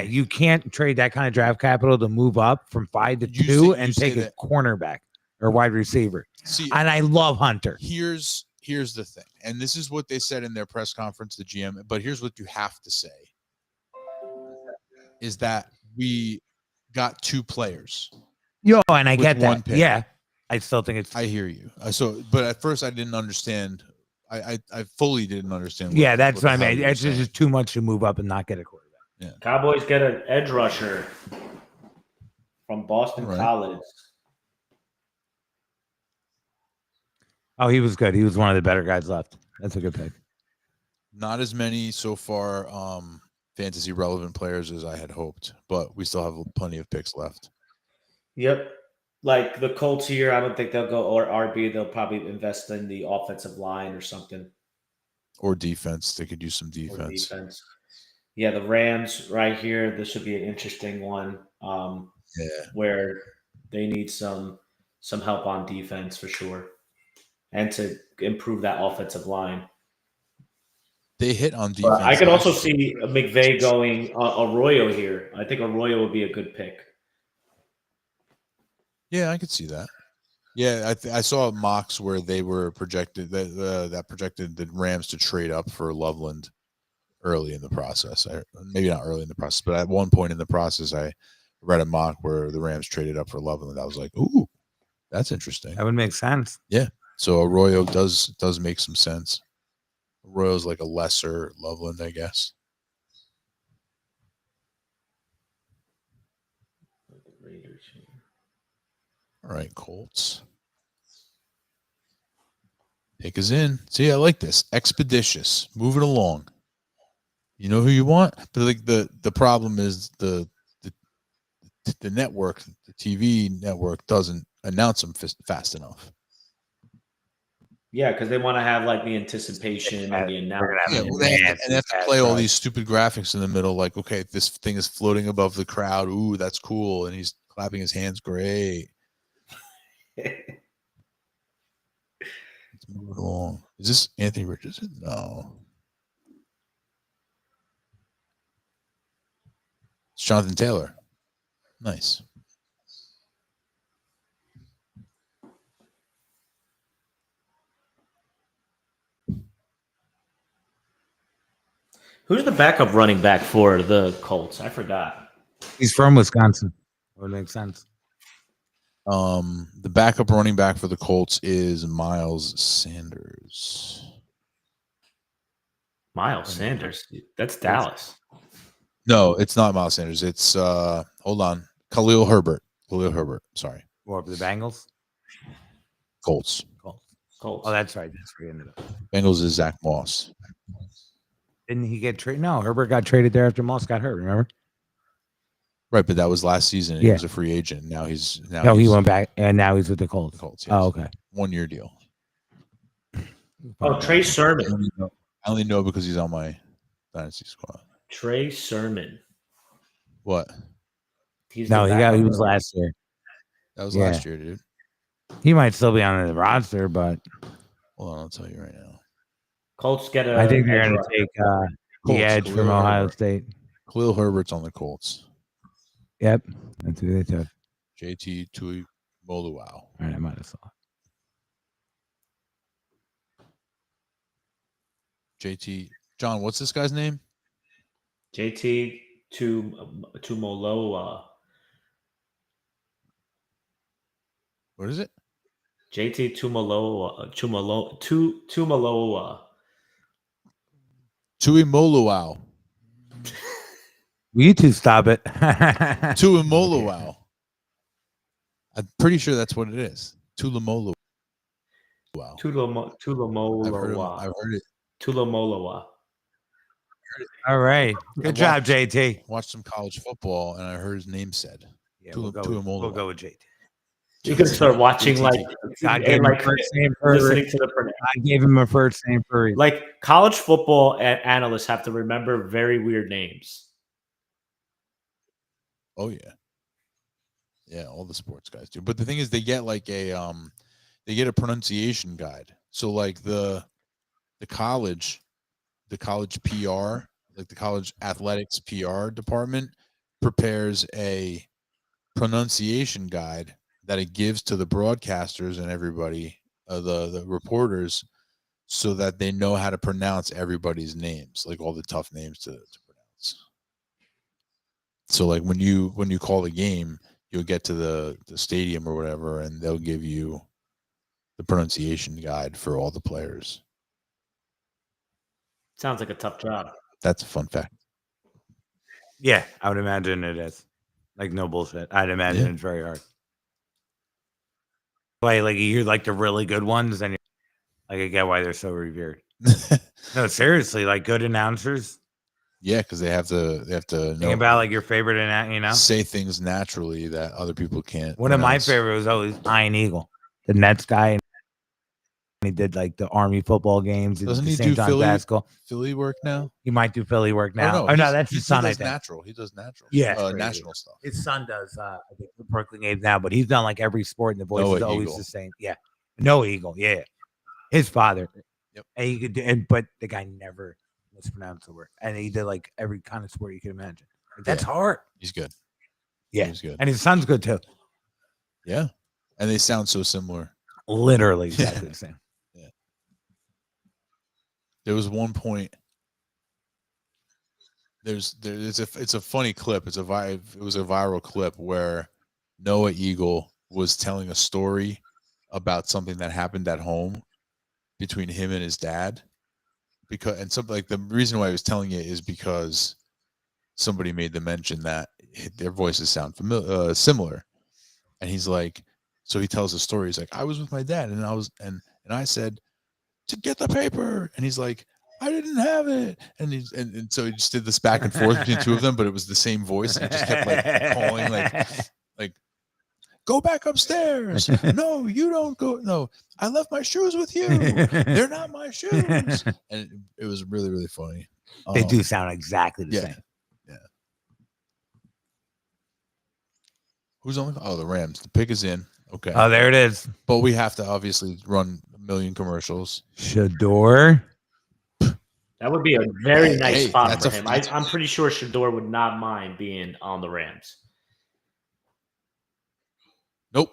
You can't trade that kind of draft capital to move up from 5 to 2 and take a cornerback or wide receiver. See, and I love Hunter. Here's the thing, and this is what they said in their press conference, the GM. But here's what you have to say: is that we got 2 players. Yo, and I get that. Pick. Yeah, I still think it's. I hear you. But at first I didn't understand. I fully didn't understand. That's what I mean. It's just too much to move up and not get a quarterback. Yeah. Cowboys get an edge rusher from Boston College. Oh, he was good. He was one of the better guys left. That's a good pick. Not as many so far fantasy relevant players as I had hoped, but we still have plenty of picks left. Yep. Like the Colts here, I don't think they'll go or RB. They'll probably invest in the offensive line or something. Or defense. They could use some defense. Yeah, the Rams right here. This should be an interesting one. Where they need some help on defense for sure, and to improve that offensive line. They hit on defense. I could also see McVay going Arroyo here. I think Arroyo would be a good pick. Yeah, I could see that. Yeah, I saw mocks where they were projected that projected the Rams to trade up for Loveland early in the process. Maybe not early in the process, but at one point in the process, I read a mock where the Rams traded up for Loveland. I was like, ooh, that's interesting. That would make sense. Yeah. So Arroyo does make some sense. Arroyo's like a lesser Loveland, I guess. All right, Colts. Pick is in. See, I like this. Expeditious. Move it along. You know who you want, but like the problem is the network, the TV network doesn't announce them fast enough. Yeah, because they want to have like the anticipation and the announcement. Yeah, well, they have to play all these stupid graphics in the middle, like, okay, this thing is floating above the crowd. Ooh, that's cool, and he's clapping his hands. Great. Let's move it along. Is this Anthony Richardson? No. It's Jonathan Taylor. Nice. Who's the backup running back for the Colts? I forgot. He's from Wisconsin. That would make sense. The backup running back for the Colts is Miles Sanders. Miles Sanders. That's Dallas. No, it's not Miles Sanders. It's hold on. Khalil Herbert. Sorry. Or the Bengals? Colts. Oh, that's right. That's where he ended up. Bengals is Zach Moss. Didn't he get traded? No, Herbert got traded there after Moss got hurt. Remember? Right, but that was last season. Yeah. He was a free agent. Now he's he went back, and now he's with the Colts. Yes. Oh, okay. 1 year deal. Oh, Trey Sermon. I only know because he's on my dynasty squad. Trey Sermon. What? He was last year. That was last year, dude. He might still be on the roster, but hold on, I'll tell you right now. Colts get I think they're going to take the edge from Ohio State. Khalil Herbert's on the Colts. Yep, that's who they took. JT Tuimoloau. All right, I might have saw it. JT John, what's this guy's name? JT Tuimoloau. What is it? JT Tuimoloau. Tuimoloau. You two stop it. Tuimoloau. I'm pretty sure that's what it is. Tuimoloau. Tuimoloau. I've heard it. Tuimoloau. All right. Good job, JT. Watched some college football, and I heard his name said. Yeah, we'll go with JT. You can start watching I gave him a first name for like college football analysts have to remember very weird names. Oh yeah, all the sports guys do. But the thing is, they get like a pronunciation guide. So like the college PR, like the college athletics PR department, prepares a pronunciation guide that it gives to the broadcasters and everybody, the reporters, so that they know how to pronounce everybody's names, like all the tough names to pronounce. So like when you call the game, you'll get to the stadium or whatever, and they'll give you the pronunciation guide for all the players. Sounds like a tough job. That's a fun fact. Yeah, I would imagine it is. Like no bullshit. I'd imagine it's very hard. Like you hear like the really good ones, and I get why they're so revered. No, seriously, like good announcers. Yeah, because they have to think about like your favorite, say things naturally that other people can't. One of my favorite was always Iron Eagle, the Nets guy. He did like the Army football games. Doesn't he do Philly work now? He might do Philly work now. Oh no, that's his son. He does natural. He does natural. Yeah, national stuff. His son does. I think the Brooklyn games now, but he's done like every sport, and the voice is always the same. Yeah, Noah Eagle. Yeah, his father. Yep. And he could do, but the guy never mispronounced the word, and he did like every kind of sport you can imagine. Like, that's hard. He's good. Yeah, he's good, and his son's good too. Yeah, and they sound so similar. Literally exactly the same. Yeah. There was one point. It's a funny clip. It was a viral clip where Noah Eagle was telling a story about something that happened at home between him and his dad, and something like the reason why he was telling it is because somebody made the mention that their voices sound similar, and he's like, so he tells the story. He's like, I was with my dad, and I said to get the paper, and he's like, I didn't have it, and so he just did this back and forth between the two of them, but it was the same voice. And he just kept like calling, like, go back upstairs. No, you don't go. No, I left my shoes with you. They're not my shoes. And it was really, really funny. They do sound exactly the same. Yeah. Who's on? The Rams. The pick is in. Okay. Oh, there it is. But we have to obviously run a million commercials. Shador. That would be a very nice spot for him. I'm pretty sure Shador would not mind being on the Rams. Nope.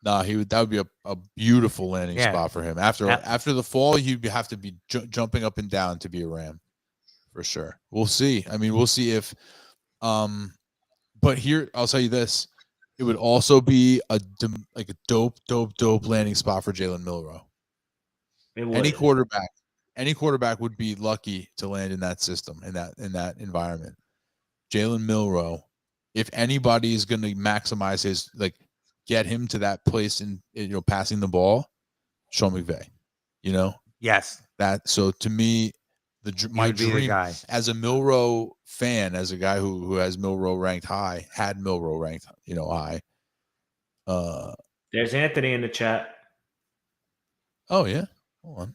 Nah, that would be a beautiful landing spot for him. After the fall, he'd have to be jumping up and down to be a Ram, for sure. We'll see. I mean, we'll see if. But here, I'll tell you this: It would also be a dope landing spot for Jalen Milroe. Any quarterback would be lucky to land in that system, in that environment. Jalen Milroe, if anybody is going to maximize his, get him to that place in, passing the ball, Sean McVay, Yes. So to me, my dream as a Milroe fan, as a guy who has Milroe ranked high, had Milroe ranked, high. There's Anthony in the chat. Oh yeah, hold on.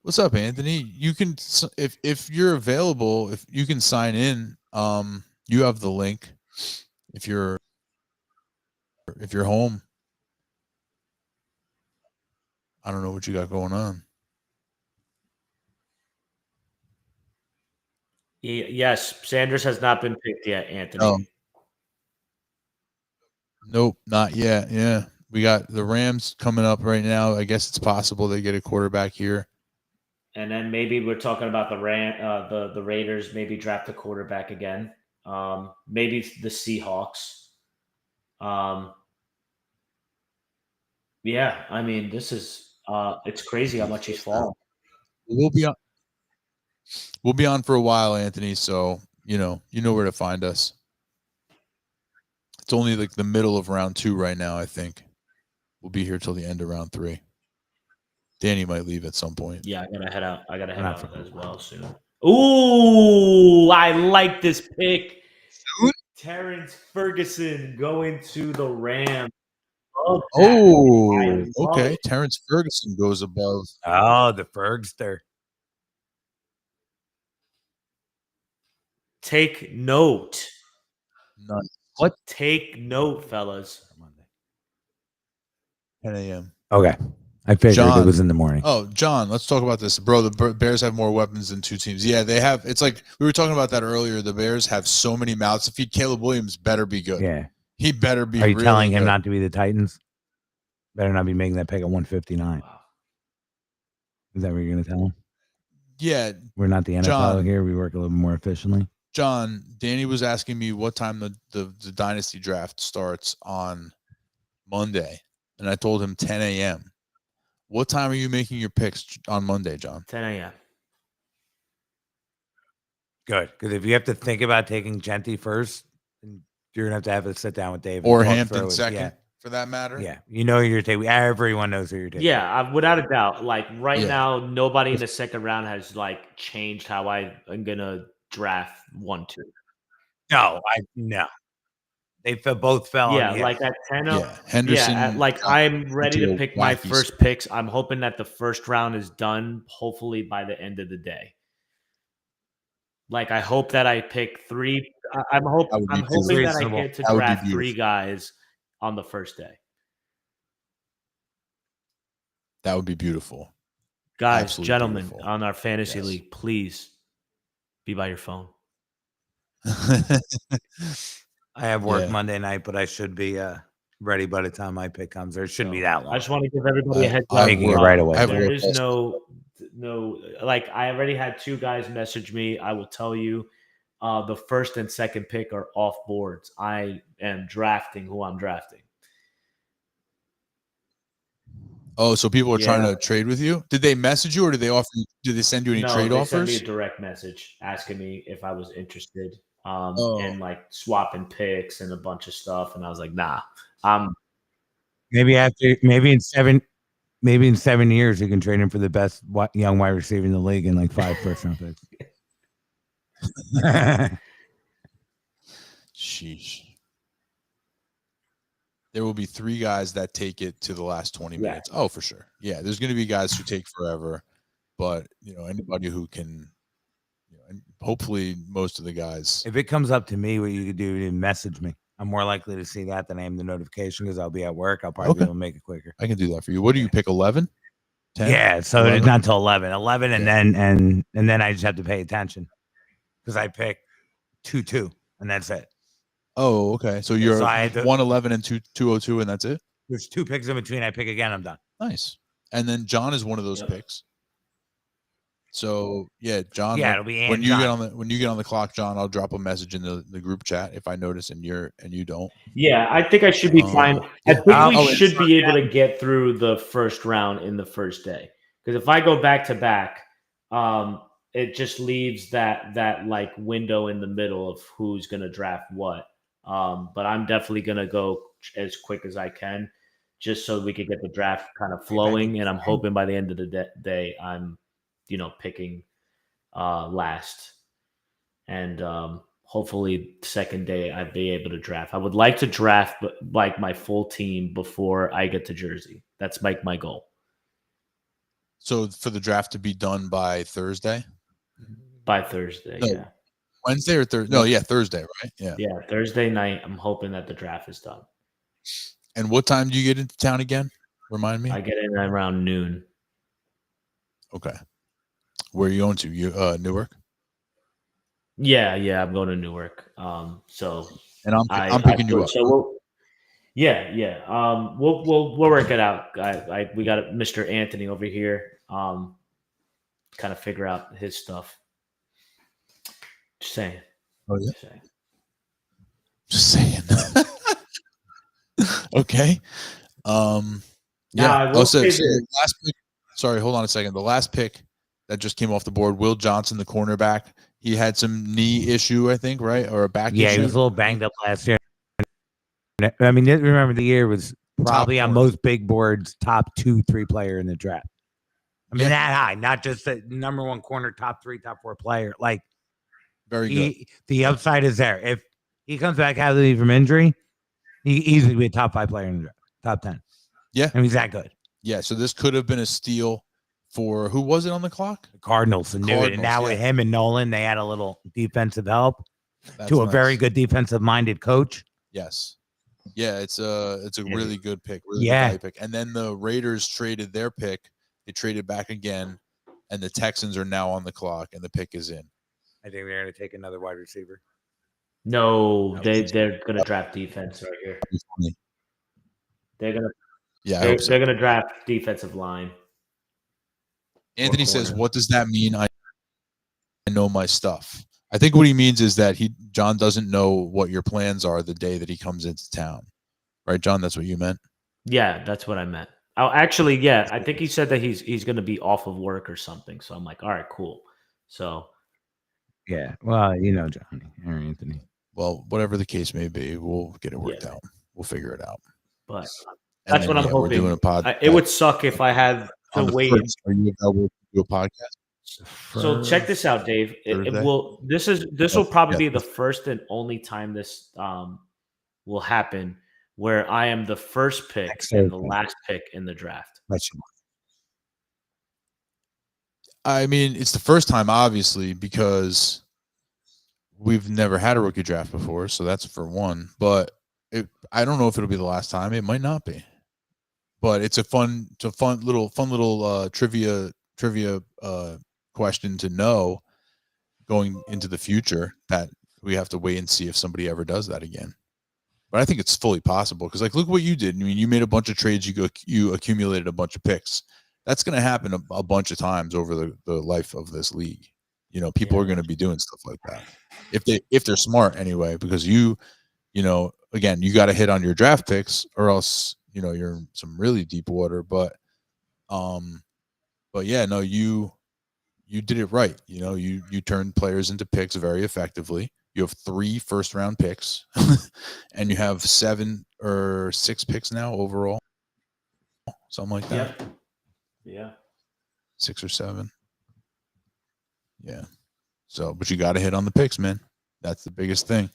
What's up, Anthony? You can, if you're available, if you can sign in. You have the link. If you're home, I don't know what you got going on. Yes, Sanders has not been picked yet, Anthony. Oh. Nope, not yet. Yeah, we got the Rams coming up right now. I guess it's possible they get a quarterback here. And then maybe we're talking about the Raiders maybe draft a quarterback again. Maybe the Seahawks. Yeah, I mean, this is it's crazy how much he's fallen. We'll be on for a while, Anthony. So you know where to find us. It's only the middle of round 2 right now. I think we'll be here till the end of round 3. Danny might leave at some point. Yeah, I gotta head out. As well soon. Ooh, I like this pick. Terrence Ferguson going to the Rams. Oh, okay. Terrence Ferguson goes above. Oh, the Fergster. Take note. Nice. What? Take note, fellas. 10 a.m. Okay. I figured it was in the morning. Oh, John, let's talk about this. Bro, the Bears have more weapons than 2 teams. Yeah, they have. It's like we were talking about that earlier. The Bears have so many mouths to feed. Caleb Williams better be good. Yeah. He better be. Are you really telling him good. not to be the Titans? Better not be making that pick at 159. Wow. Is that what you're going to tell him? Yeah. We're not the NFL John, here. We work a little more efficiently. John, Danny was asking me what time the Dynasty draft starts on Monday. And I told him 10 a.m. What time are you making your picks on Monday, John? 10 a.m. Good. Because if you have to think about taking Genty first, you're going to have a sit down with Dave. Or Hampton second, for that matter. Yeah. You know you're taking. Everyone knows who you're taking. Yeah, without a doubt. Now, nobody in the second round has changed how I'm going to draft 1-2. No. They both fell. Yeah, at 10. Yeah, Henderson. I'm ready to pick my first picks. I'm hoping that the first round is done, hopefully by the end of the day. I hope that I pick 3. I'm hoping that I get to draft 3 guys on the first day. That would be beautiful. Guys, Absolutely gentlemen, beautiful. on our fantasy league, please be by your phone. I have work Monday night, but I should be ready by the time my pick comes. There shouldn't be that long. I just want to give everybody a heads up. I'm making it right away. There is no. I already had 2 guys message me. I will tell you, the first and second pick are off boards. I am drafting who I'm drafting. Oh, so people are trying to trade with you? Did they message you, or did they offer? Did they send you any trade offers? They sent me a direct message asking me if I was interested, and swapping picks and a bunch of stuff. And I was like, nah. Maybe in 7 years you can trade him for the best young wide receiver in the league in 5 first-round picks. Sheesh. There will be 3 guys that take it to the last 20 minutes. Oh, for sure. Yeah, there's going to be guys who take forever, but anybody who can, and hopefully most of the guys. If it comes up to me, what you could do is message me. I'm more likely to see that than I am the notification because I'll be at work. I'll probably be able to make it quicker. I can do that for you. What do you pick? 11? 10? Yeah, so 11? It's not till 11, and then I just have to pay attention because I pick 2-2, and that's it. Oh, okay. So you're 111 and 202, and that's it? There's 2 picks in between. I pick again, I'm done. Nice. And then John is one of those picks. So yeah, John. Yeah, it'll be when you get on the clock, John. I'll drop a message in the group chat if I notice and you don't. Yeah, I think I should be fine. Yeah. I think we should be able to get through the first round in the first day. Because if I go back to back, it just leaves that like window in the middle of who's going to draft what. But I'm definitely going to go as quick as I can, just so we can get the draft kind of flowing. And I'm hoping by the end of the day, I'm, picking last. And hopefully second day I'd be able to draft. I would like to draft like my full team before I get to Jersey. That's like my goal. So for the draft to be done by Thursday? By Thursday, no, yeah. Wednesday or Thursday? No, yeah, Thursday, right? Yeah. Yeah, Thursday night. I'm hoping that the draft is done. And what time do you get into town again? Remind me. I get in around noon. Okay. Where are you going to? Newark? Yeah, I'm going to Newark. So and I'm picking you up. So we'll work it out. We got Mr. Anthony over here. Kind of figure out his stuff. Just saying. Oh yeah. Just saying. Okay. Yeah. So last pick. Sorry, hold on a second. The last pick that just came off the board, Will Johnson, the cornerback. He had some knee issue, I think, right? Or a back issue. Yeah, he was a little banged up last year. I mean, remember the year was probably on most big boards, top 2-3 player in the draft. I mean, that high, not just the number one corner, top 3, top 4 player. Like, very good. The upside is there. If he comes back healthy from injury, he easily be a top 5 player in the draft, top 10. Yeah, and he's that good. Yeah, so this could have been a steal for who was it on the clock? The Cardinals. And now with him and Nolan, they had a little defensive help to a very good defensive-minded coach. Yes. Yeah, it's a really good pick. Really good pick. And then the Raiders traded their pick. They traded back again, and the Texans are now on the clock, and the pick is in. I think they're going to take another wide receiver. No, they're going to draft defense right here. They're going to. Yeah, they're going to draft defensive line. Anthony says, "What does that mean? I know my stuff." I think what he means is that John doesn't know what your plans are the day that he comes into town, right, John? That's what you meant. Yeah, that's what I meant. Oh, actually, yeah, I think he said that he's going to be off of work or something. So I'm like, all right, cool. So, yeah, well, Johnny or Anthony. Well, whatever the case may be, we'll get it worked out. We'll figure it out. But that's what I'm hoping. We're doing a podcast. It would suck if I had to wait. Are you available to do a podcast? So check this out, Dave. This will probably be the first and only time this will happen where I am the first pick and the last pick in the draft. I mean, it's the first time, obviously, because we've never had a rookie draft before, so that's for one. But I don't know if it'll be the last time. It might not be. But it's a fun little trivia question to know going into the future that we have to wait and see if somebody ever does that again. But I think it's fully possible because, like, look what you did. I mean, you made a bunch of trades. You accumulated a bunch of picks. That's going to happen a bunch of times over the life of this league. People are going to be doing stuff like that if they're smart anyway. Because again, you got to hit on your draft picks, or else you're in some really deep water. But yeah, no, you did it right. You turned players into picks very effectively. You have 3 first-round picks, and you have 7 or 6 picks now overall, something like that. Yep. Yeah, 6 or 7. Yeah. So, but you got to hit on the picks, man. That's the biggest thing.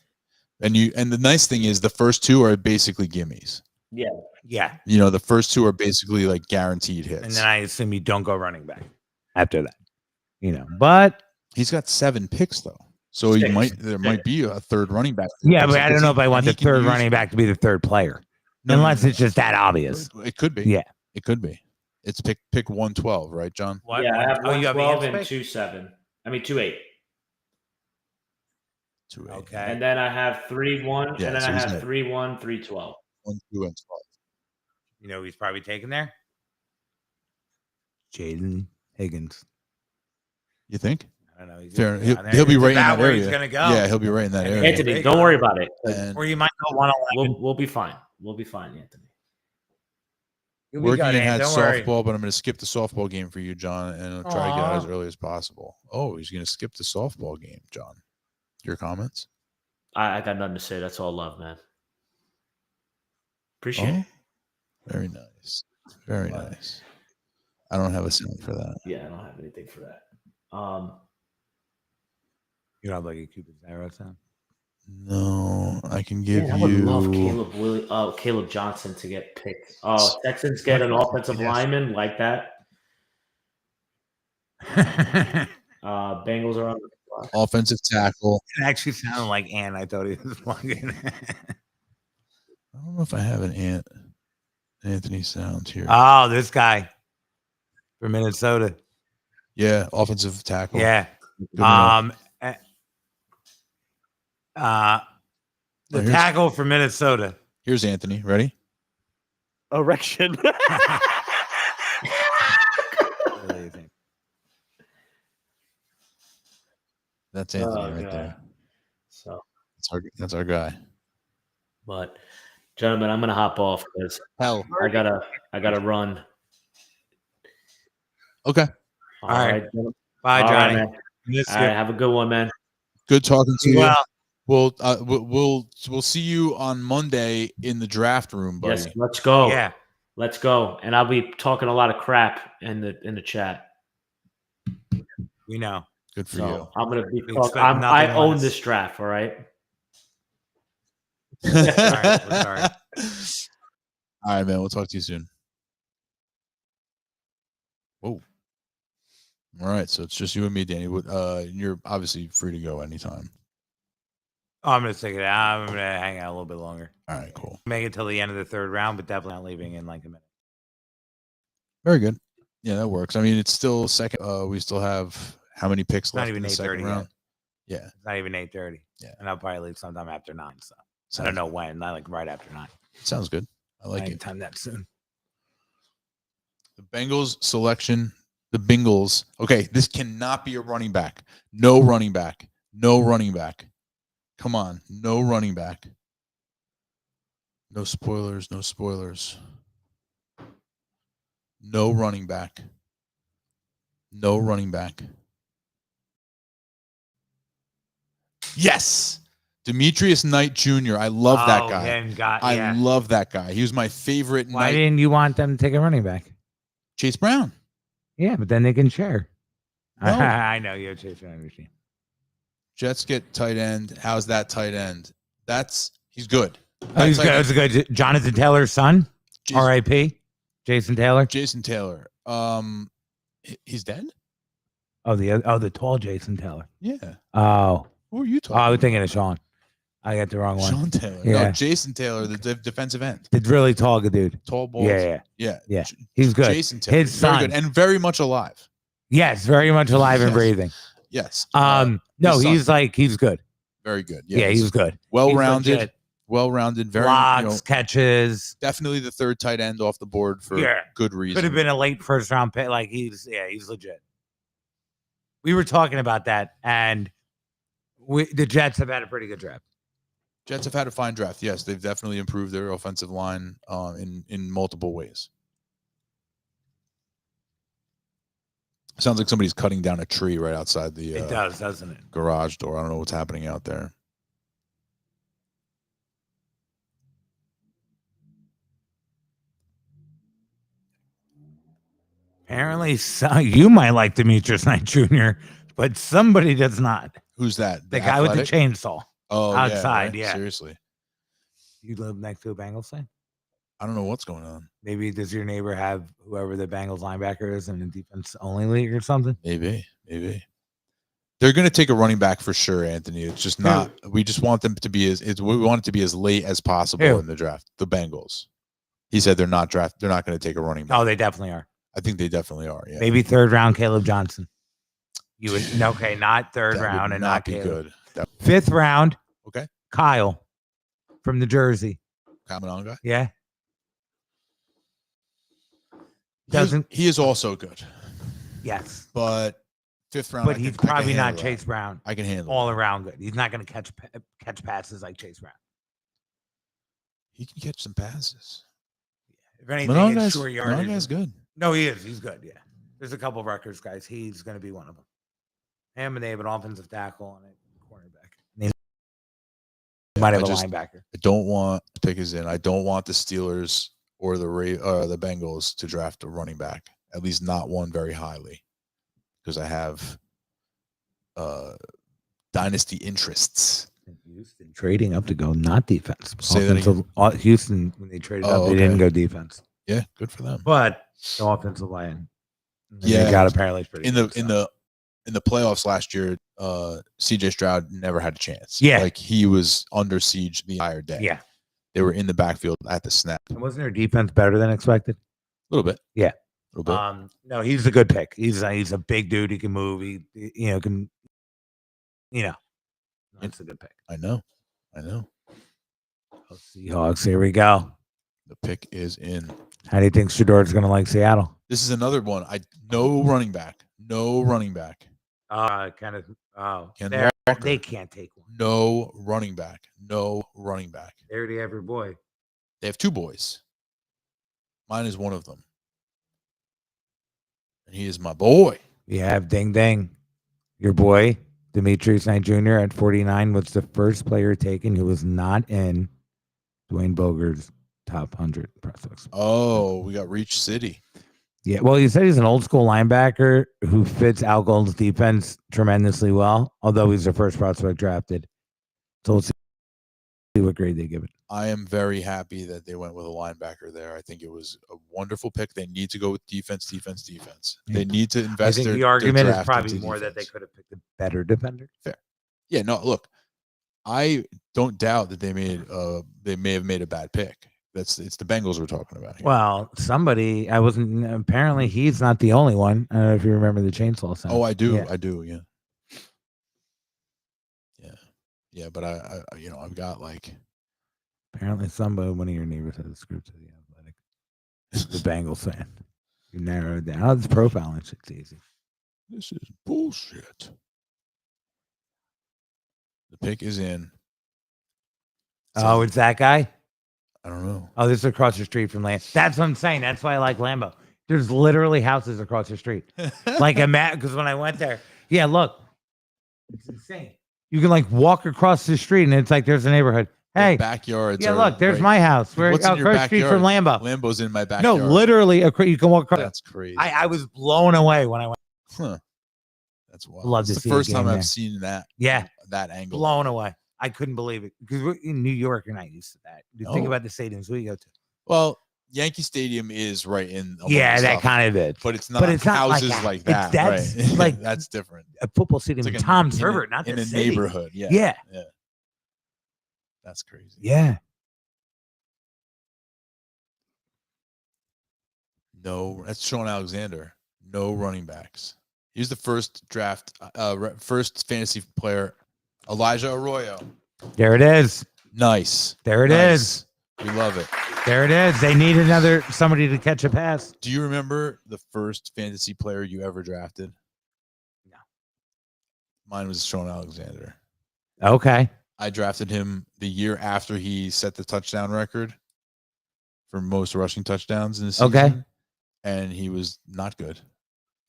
And the nice thing is the first 2 are basically gimmies. Yeah. Yeah. The first 2 are basically like guaranteed hits. And then I assume you don't go running back after that. But he's got 7 picks though. So there might be a third running back. Yeah, but I don't know if I want the third running back to be the third player. Unless it's just that obvious. It could be. Yeah. It could be. It's pick 112, right, John? What? Yeah, I have 112 and 27. I mean 28. 28. Okay. And then I have 3-1, and then I have 3-1, 3-12. 1, 2, and 12. He's probably taken there? Jaden Higgins. You think? I don't know. Fair. He'll be right in that area. He's gonna go. Yeah, he'll be right in that area. Anthony, don't worry about it. Or you might go 111. We'll be fine. We'll be fine, Anthony. Working and had softball, but I'm going to skip the softball game for you, John, and I'll try to get out as early as possible. Oh, he's going to skip the softball game, John. Your comments? I got nothing to say. That's all love, man. Appreciate it. Very nice. Very nice. I don't have a sound for that. Yeah, I don't have anything for that. You don't have like a Cupid's arrow sound? No, I can give you. I would love Caleb Johnson to get picked. Oh, Texans get an offensive lineman like that. Bengals are on the clock. Offensive tackle. It actually sounded like Ant. I thought he was plugging. I don't know if I have an Anthony sound here. Oh, this guy from Minnesota. Yeah, offensive tackle. Yeah. The tackle from Minnesota. Here's Anthony. Ready? Erection. That's Anthony right there. So that's our guy. But gentlemen, I'm gonna hop off because I gotta run. Okay. All right. Bye, Johnny. All right, have a good one, man. Good talking to you. We'll see you on Monday in the draft room, buddy. Yes, let's go. Yeah, let's go. And I'll be talking a lot of crap in the chat. We know. Good for you. I'm gonna be. I own this draft. All right. All right, we're sorry. All right, man. We'll talk to you soon. Whoa. All right, so it's just you and me, Danny. You're obviously free to go anytime. Oh, I'm going to take it out. I'm going to hang out a little bit longer. All right, cool. Make it till the end of the third round, but definitely not leaving in like a minute. Very good. Yeah, that works. I mean, it's still second. We still have how many picks left in the second round? Yeah. It's not even 8:30. Yeah. And I'll probably leave sometime after 9. So I don't know when. Not like right after 9. Sounds good. I like it. Time that soon. The Bengals selection. The Bengals. Okay, this cannot be a running back. No running back. No running back. Come on. No running back. No spoilers. No spoilers. No running back. No running back. Yes. Demetrius Knight Jr. I love that guy. I love that guy. He was my favorite. Why didn't you want them to take a running back? Chase Brown. Yeah, but then they can share. No. I know you have Chase Brown machine. Jets get tight end. How's that tight end? He's good. Oh, he's good. That's good. Jonathan Taylor's son. R.I.P. Jason Taylor. Jason Taylor. He's dead. Oh, the tall Jason Taylor. Yeah. Oh. Who are you talking? I was thinking of Sean. I got the wrong one. Sean Taylor. Yeah. No, Jason Taylor, the defensive end. The really tall dude. Tall, bald. Yeah. He's good. Jason Taylor. His son. Very good and very much alive. Yes, very much alive and breathing. Yes. No, he's good. Very good. Yeah, he's good. Well-rounded. Well-rounded. Very blocks, catches. Definitely the third tight end off the board for good reason. Could have been a late first round pick. Like he's legit. We were talking about that, and the Jets have had a pretty good draft. Jets have had a fine draft. Yes, they've definitely improved their offensive line in multiple ways. Sounds like somebody's cutting down a tree right outside the it does, doesn't it? Garage door. I don't know what's happening out there. Apparently, you might like Demetrius Knight Jr., but somebody does not. Who's that? The guy with the chainsaw. Oh, outside. Yeah. Seriously. You live next to a Bengals fan? I don't know what's going on. Maybe does your neighbor have whoever the Bengals linebacker is in the defense only league or something? Maybe. They're going to take a running back for sure, Anthony. It's just not. We just want them to be we want it to be as late as possible in the draft. The Bengals. He said they're not going to take a running back. Oh, they definitely are. I think they definitely are. Yeah. Maybe third round Caleb Johnson. You would not third round and not be Caleb. good. Fifth round. Okay. Kyle from New Jersey. Coming on guy. Yeah. He is also good. Yes. But 5th round. But he's probably not Chase Brown. I can handle all around good. He's not going to catch passes like Chase Brown. He can catch some passes. If anything, it's short yardage. Guy's good. No, he is. He's good. Yeah. There's a couple of Rutgers guys. He's going to be one of them. Him, and they have an offensive tackle and a cornerback. They might have a linebacker. I don't want pick is in. I don't want the Steelers or the Bengals to draft a running back. At least not one very highly, because I have dynasty interests. Houston trading up to go not defense. Say that again. Houston, when they traded up, they didn't go defense. Yeah, good for them. But the offensive line, they got apparently pretty in the playoffs last year. CJ Stroud never had a chance. Yeah, like he was under siege the entire day. Yeah, they were in the backfield at the snap. And wasn't their defense better than expected? A little bit. Yeah, a little bit. No, he's a good pick. He's a big dude. He can move. He It's a good pick. I know. Oh, Seahawks. Here we go. The pick is in. How do you think Shador's going to like Seattle? This is another one. No running back. No running back. They can't take one. No running back. No running back. They already have your boy. They have 2 boys. Mine is one of them. And he is my boy. You have Ding Dang. Your boy, Demetrius Knight Jr. at 49 was the first player taken who was not in Dwayne Boger's top 100 prospects. Oh, we got Reach City. Yeah, well, you said he's an old school linebacker who fits Al Gold's defense tremendously well, although he's the first prospect drafted. So let's see what grade they give it. I am very happy that they went with a linebacker there. I think it was a wonderful pick. They need to go with defense. They need to invest. I think the argument is probably more that they could have picked a better defender. Fair. Yeah, no, look, I don't doubt that they may have made a bad pick. It's the Bengals we're talking about here. Well, apparently he's not the only one. I don't know if you remember the chainsaw sound. Oh, I do. Yeah. I do. Yeah. Yeah, but I've got like. Apparently one of your neighbors has a script to the Athletic. The Bengals fan. You narrow it down. Oh, it's profiling. Shit's easy. This is bullshit. The pick is in. Oh, it's that guy? I don't know. Oh, this is across the street from Lambeau. That's what I'm saying. That's why I like Lambeau. There's literally houses across the street. Like because when I went there, yeah, look, it's insane. You can like walk across the street and it's like there's a neighborhood. Hey, the backyards. Yeah, look, there's my house. We're across the street from Lambeau. Lambeau's in my backyard. No, literally, you can walk across. That's crazy. I was blown away when I went. Huh. That's wild. Love to it's see the first time I've there. seen that. Yeah, that angle. Blown away. I couldn't believe it because we're in New York. You're not used to that. Think about the stadiums we go to. Well, Yankee Stadium is right in. Yeah, that kind of is. But it's not. But it's houses not like that. That's right? like that's different. A football stadium. Like Tom's River, not in the a city. neighborhood. Yeah. Yeah. That's crazy. Yeah. No, that's Sean Alexander. No running backs. He's the first first fantasy player. Elijah Arroyo. There it is. Nice. There it is. We love it. There it is. They need somebody to catch a pass. Do you remember the first fantasy player you ever drafted? No. Mine was Sean Alexander. Okay. I drafted him the year after he set the touchdown record for most rushing touchdowns in the season. Okay. And he was not good.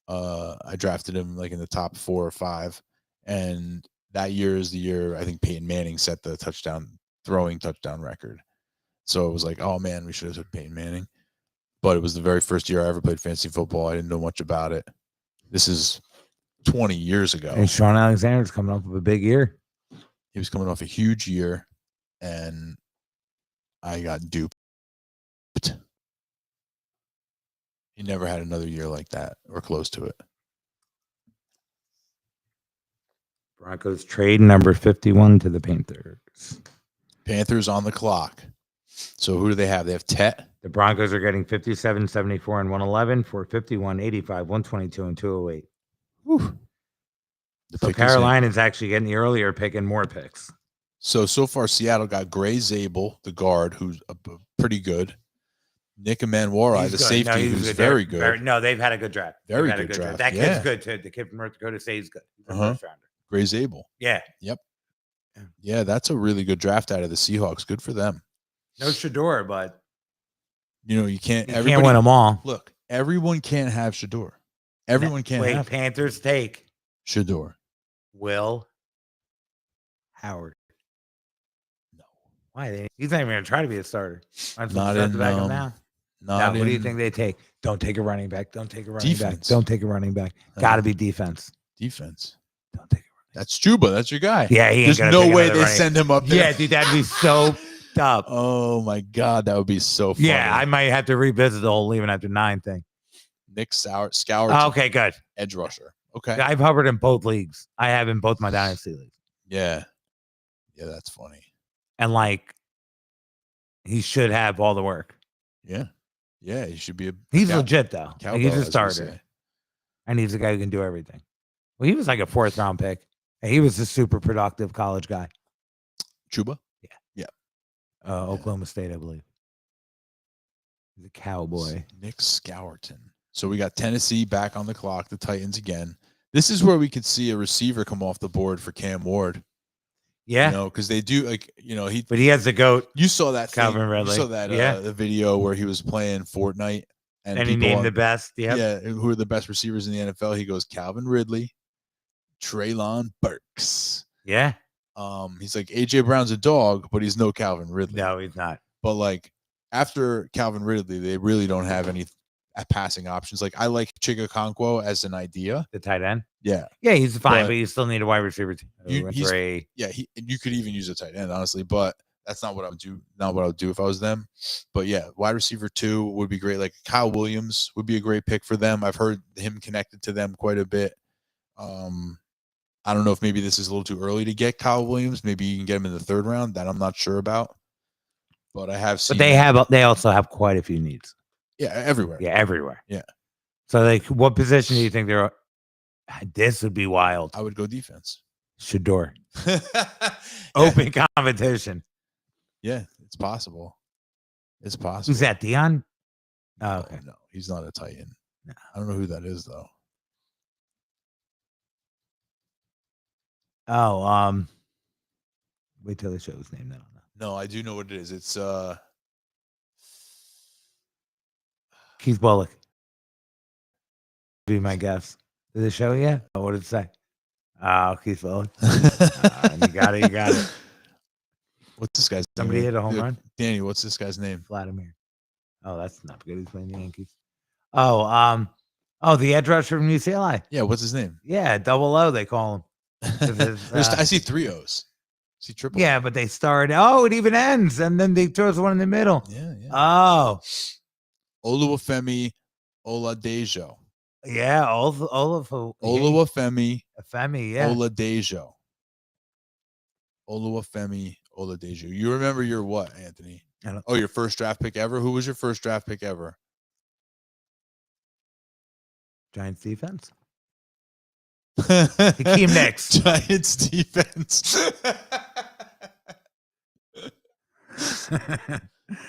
I drafted him like in the top 4 or 5. And that year is the year I think Peyton Manning set the throwing touchdown record. So it was like, oh man, we should have took Peyton Manning. But it was the very first year I ever played fantasy football. I didn't know much about it. This is 20 years ago. And Sean Alexander's coming off of a big year. He was coming off a huge year, and I got duped. He never had another year like that or close to it. Broncos trade number 51 to the Panthers. Panthers on the clock. So who do they have? They have Tet. The Broncos are getting 57, 74, and 111 for 51, 85, 122, and 208. Whew. So Carolina's actually getting the earlier pick and more picks. So far, Seattle got Gray Zabel, the guard, who's pretty good. Nick Manwara, the safety, who's very good. No, they've had a good draft. Very good draft. That kid's good too. The kid from North Dakota State is good. He's a first rounder. Gray Zabel. Yeah. Yep. Yeah, that's a really good draft out of the Seahawks. Good for them. No Shador, but you can't. You can't win them all. Look, everyone can't have Shador. Everyone can't have. Panthers take Shador. Will Howard. No. Why? He's not even going to try to be a starter. Not in the back now. What do you think they take? Don't take a running back. Don't take a running back. Don't take a running back. Got to be defense. Defense. Don't take a running back. That's Chuba. That's your guy. Yeah, there's no way they send him up there. Yeah, dude, that'd be so up. Oh my God, that would be so funny. Yeah, I might have to revisit the whole leaving after 9 thing. Nick Scour. Okay, good. Edge rusher. Okay. I've hovered in both leagues. I have in both my dynasty leagues. Yeah. Yeah, that's funny. And he should have all the work. Yeah. Yeah, he should be he's legit though. He's a starter. And he's a guy who can do everything. Well, he was like a 4th round pick. He was a super productive college guy. Chuba? Yeah. Oklahoma State, I believe. He's a cowboy. Nick Scourton. So we got Tennessee back on the clock, the Titans again. This is where we could see a receiver come off the board for Cam Ward. Yeah. Because they do But he has the GOAT. You saw that Calvin Ridley. You saw that the video where he was playing Fortnite and he named the best. Yeah, who are the best receivers in the NFL? He goes Calvin Ridley, Treylon Burks. Yeah. He's like AJ Brown's a dog, but he's no Calvin Ridley. No, he's not. But after Calvin Ridley, they really don't have any passing options. I like Chigakonkwo as an idea. The tight end. Yeah. Yeah, he's fine, but you still need a wide receiver. You could even use a tight end, honestly, but that's not what I would do. Not what I would do if I was them. But yeah, wide receiver 2 would be great. Kyle Williams would be a great pick for them. I've heard him connected to them quite a bit. I don't know if maybe this is a little too early to get Kyle Williams. Maybe you can get him in the 3rd round. That I'm not sure about. But I have seen. But they also have quite a few needs. Yeah, everywhere. Yeah, everywhere. Yeah. So what position do you think they're? This would be wild. I would go defense. Shador. Open competition. Yeah, it's possible. It's possible. Who's that, Dion? Oh, okay. No, he's not a Titan. No. I don't know who that is though. Oh, wait till they show his name. No, I do know what it is. It's Keith Bullock. Be my guess. Did they show yet? Oh, what did it say? Oh, Keith Bullock. You got it. What's this guy's name? Somebody hit a home run? Danny, what's this guy's name? Vladimir. Oh, that's not good. He's playing the Yankees. Oh, the edge rusher from UCLA. Yeah, what's his name? Yeah, double O, they call him. I see 3 O's. I see triple. Yeah, but they start. Oh, it even ends, and then they throws one in the middle. Yeah. Oh, Oluwafemi Oladejo. Yeah, Oluwafemi. Yeah, Oladejo. Oluwafemi Oladejo. You remember your what, Anthony? Your first draft pick ever? Who was your first draft pick ever? Giants defense. Hakeem Nicks. Giants defense.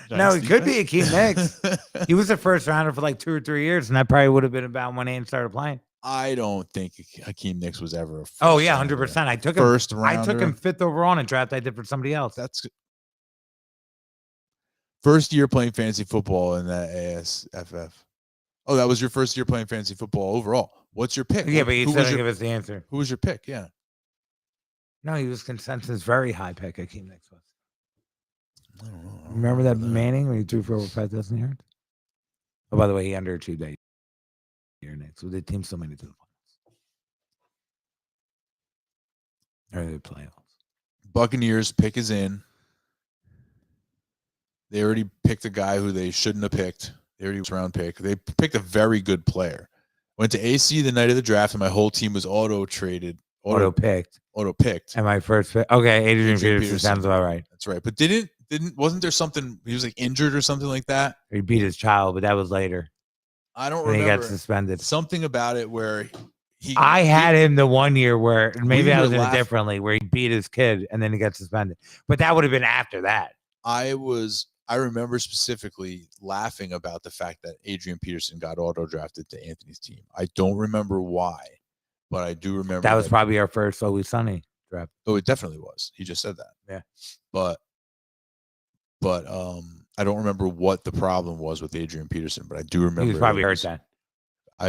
No, it could be Hakeem Nicks. He was a first rounder for 2 or 3 years, and that probably would have been about when Aiden started playing. I don't think Hakeem Nicks was ever a first 100%. I took him first rounder. I took him 5th overall in a draft I did for somebody else. That's first year playing fantasy football in that ASFF. Oh, that was your first year playing fantasy football overall. What's your pick? Yeah, but you said give us the answer. Who was your pick? Yeah. No, he was consensus very high pick. Hakeem Nicks was. I don't know. Remember that Manning when he threw for over 5,000 yards? Oh, by the way, he underachieved that year next. So the team still made it to the finals. Or the playoffs. Buccaneers pick is in. They already picked a guy who they shouldn't have picked. They already was round pick. They picked a very good player. Went to AC the night of the draft, and my whole team was auto picked. And my first pick. Okay, Adrian Peterson sounds about right. That's right. But wasn't there something, he was injured or something like that? He beat his child, but that was later. I don't remember. He got suspended. Something about it where I had him the one year where maybe I was in it differently, where he beat his kid and then he got suspended. But that would have been after that. I I remember specifically laughing about the fact that Adrian Peterson got auto-drafted to Anthony's team. I don't remember why, but I do remember that was probably our first Always Sunny draft. Oh, it definitely was. He just said that. Yeah. But I don't remember what the problem was with Adrian Peterson, but I do remember He was probably hurt then.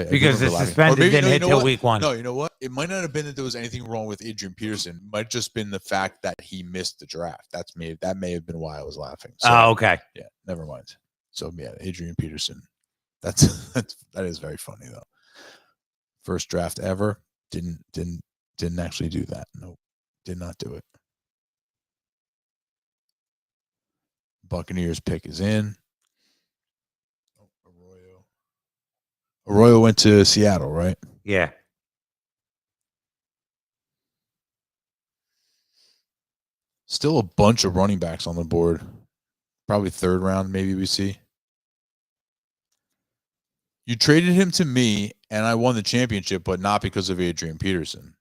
Because the suspended didn't hit till week 1. No, you know what? It might not have been that there was anything wrong with Adrian Peterson. It might have just been the fact that he missed the draft. That may have been why I was laughing. So, okay. Yeah, never mind. So yeah, Adrian Peterson. That is very funny though. First draft ever. Didn't actually do that. Nope. Did not do it. Buccaneers pick is in. Arroyo went to Seattle, right? Yeah. Still a bunch of running backs on the board. Probably 3rd round, maybe we see. You traded him to me, and I won the championship, but not because of Adrian Peterson.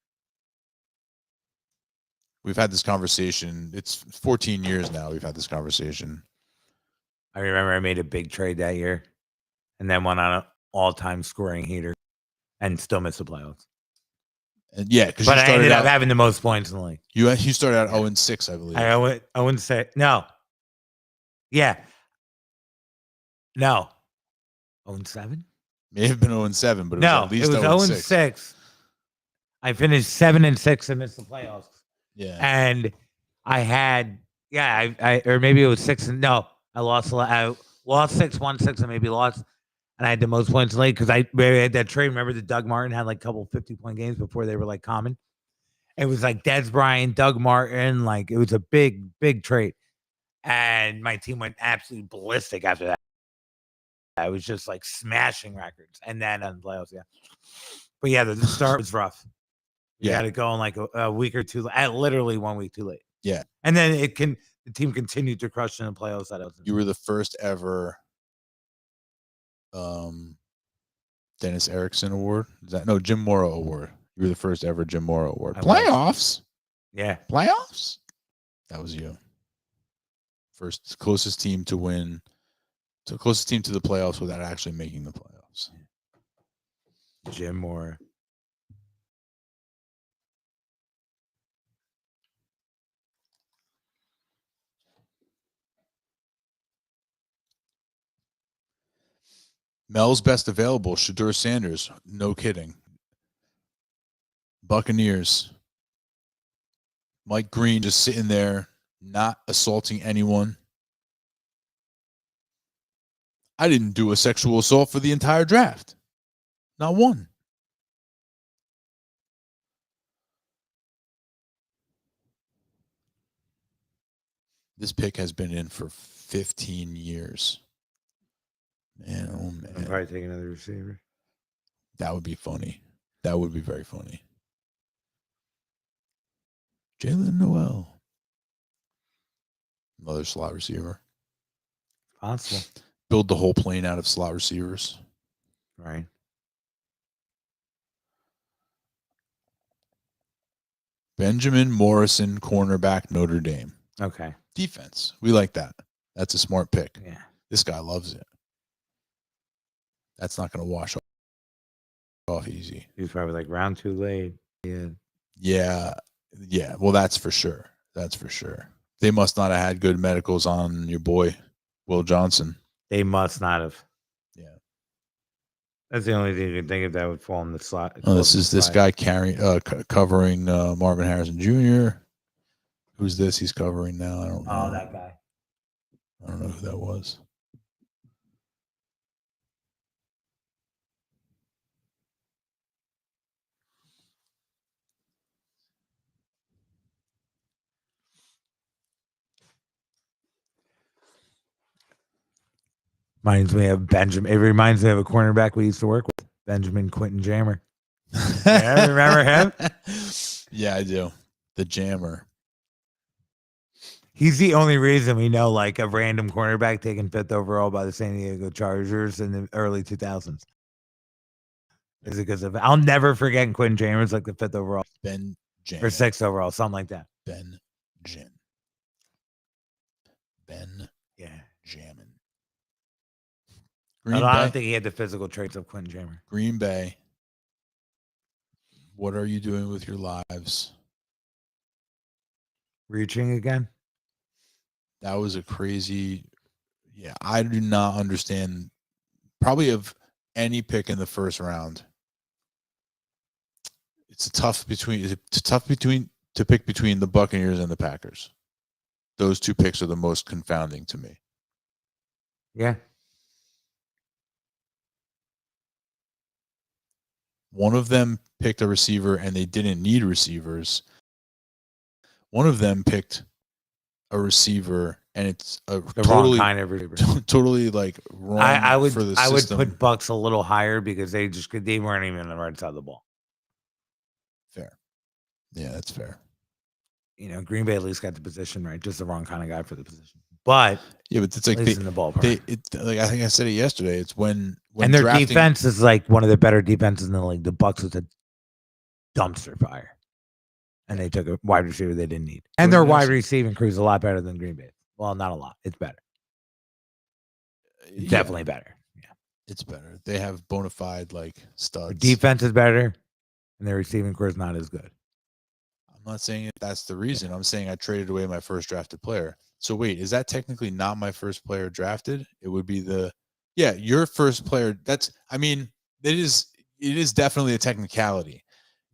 We've had this conversation. It's 14 years now we've had this conversation. I remember I made a big trade that year and then went on an all-time scoring heater and still missed the playoffs. And yeah, because I ended up having the most points in the league. You started out 0-6, I believe. I wouldn't say no. Yeah. No. 0-7? May have been 0-7, but it was at least it was 0-6. I finished 7-6 and missed the playoffs. Yeah. And I had I or maybe it was 6 and no, I lost 6, won 6, and maybe lost. And I had the most points late because I had that trade. Remember that Doug Martin had like a couple 50-point games before they were like common. It was like Des Bryant, Doug Martin, like it was a big, big trade. And my team went absolutely ballistic after that. I was just like smashing records. And then on the playoffs, yeah. But yeah, the start was rough. You had to go in like a week or two, literally 1 week too late. Yeah. And then the team continued to crush in the playoffs. You were the first ever Dennis Erickson award. Jim Morrow award. You were the first ever Jim Morrow award. Playoffs? Yeah. Playoffs? That was you. Closest team to win. So closest team to the playoffs without actually making the playoffs. Jim Morrow. Mel's best available, Shedeur Sanders. No kidding. Buccaneers. Mike Green just sitting there, not assaulting anyone. I didn't do a sexual assault for the entire draft. Not one. This pick has been in for 15 years. Man, oh man. I'll probably take another receiver. That would be funny. That would be very funny. Jalen Noel. Another slot receiver. Possible. Build the whole plane out of slot receivers. Right. Benjamin Morrison, cornerback, Notre Dame. Okay. Defense. We like that. That's a smart pick. Yeah. This guy loves it. That's not going to wash off easy. He's probably like round 2 late. Yeah. Yeah. Well, that's for sure. That's for sure. They must not have had good medicals on your boy, Will Johnson. They must not have. Yeah. That's the only thing you can think of that would fall in the slot. Oh, this guy covering Marvin Harrison Jr. Who's this? He's covering now. I don't know. Oh, that guy. I don't know who that was. Reminds me of Benjamin. It reminds me of a cornerback we used to work with, Benjamin Quentin Jammer. Yeah, remember him? Yeah, I do. The Jammer. He's the only reason we know like a random cornerback taken 5th overall by the San Diego Chargers in the early 2000s. Is it because of? I'll never forget Quentin Jammer's like the 5th overall. Ben Jammer. Or 6th overall, something like that. Ben Jim. Ben. Yeah. jamming. I don't think he had the physical traits of Quentin Jammer. Green Bay. What are you doing with your lives? Reaching again? That was a crazy. Yeah, I do not understand. Probably of any pick in the first round. It's tough to pick between the Buccaneers and the Packers. Those two picks are the most confounding to me. Yeah. One of them picked a receiver and they didn't need receivers. One of them picked a receiver and it's a the wrong kind of receiver. Totally like wrong. I would for the I would system. put Bucks a little higher because they weren't even on the right side of the ball. Fair. Yeah, that's fair. You know, Green Bay at least got the position right, just the wrong kind of guy for the position. But yeah, but it's like in the ballpark. Like I think I said it yesterday. It's when and their drafting, defense is like one of the better defenses in the league. The Bucks was a dumpster fire, and they took a wide receiver they didn't need. And their wide receiving crew is a lot better than Green Bay. Well, not a lot. It's better. Definitely better. Yeah, it's better. They have bona fide like studs. Their defense is better, and their receiving crew is not as good. I'm not saying that's the reason. I'm saying I traded away my first drafted player. So wait, is that technically not my first player drafted? It would be your first player. It is definitely a technicality.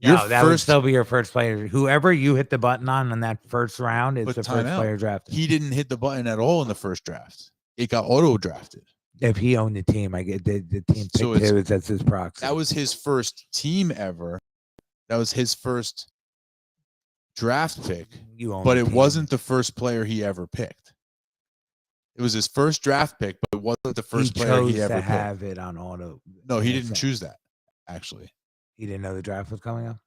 That would still be your first player. Whoever you hit the button on that first round is the first player drafted. He didn't hit the button at all in the first draft. It got auto drafted. If he owned the team, I get the team picked him as his proxy. That was his first team ever. That was his first draft pick, but it wasn't the first player he ever picked. It was his first draft pick, but it wasn't the first player he ever picked. Have it on auto. No, he didn't choose that. Actually, he didn't know the draft was coming up.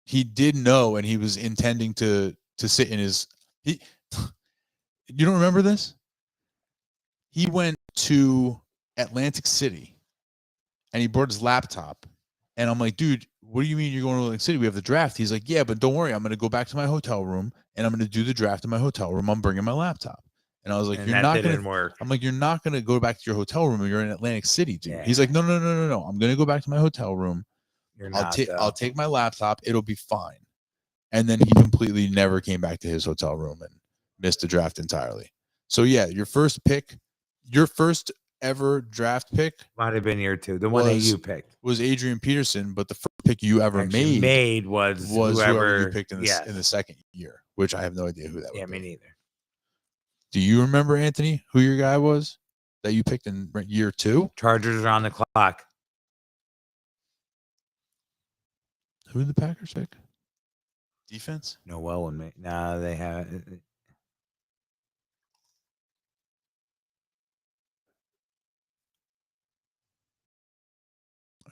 He did know, and he was intending to sit in his. You don't remember this? He went to Atlantic City, and he brought his laptop, and I'm like, dude. What do you mean you're going to Atlantic City? We have the draft. He's like, yeah, but don't worry. I'm going to go back to my hotel room and I'm going to do the draft in my hotel room. I'm bringing my laptop. And I was like, you're not going to work. I'm like, you're not going to go back to your hotel room. You're in Atlantic City, dude. Yeah. He's like, no. I'm going to go back to my hotel room. I'll take my laptop. It'll be fine. And then he completely never came back to his hotel room and missed the draft entirely. So yeah, your first ever draft pick might have been year 2. The one that you picked was Adrian Peterson, but the first pick you ever made was whoever you picked in the second year, which I have no idea who that was. Yeah, me neither. Do you remember, Anthony, who your guy was that you picked in year 2? Chargers are on the clock. Who did the Packers pick? Defense? Noel and me. No, they have.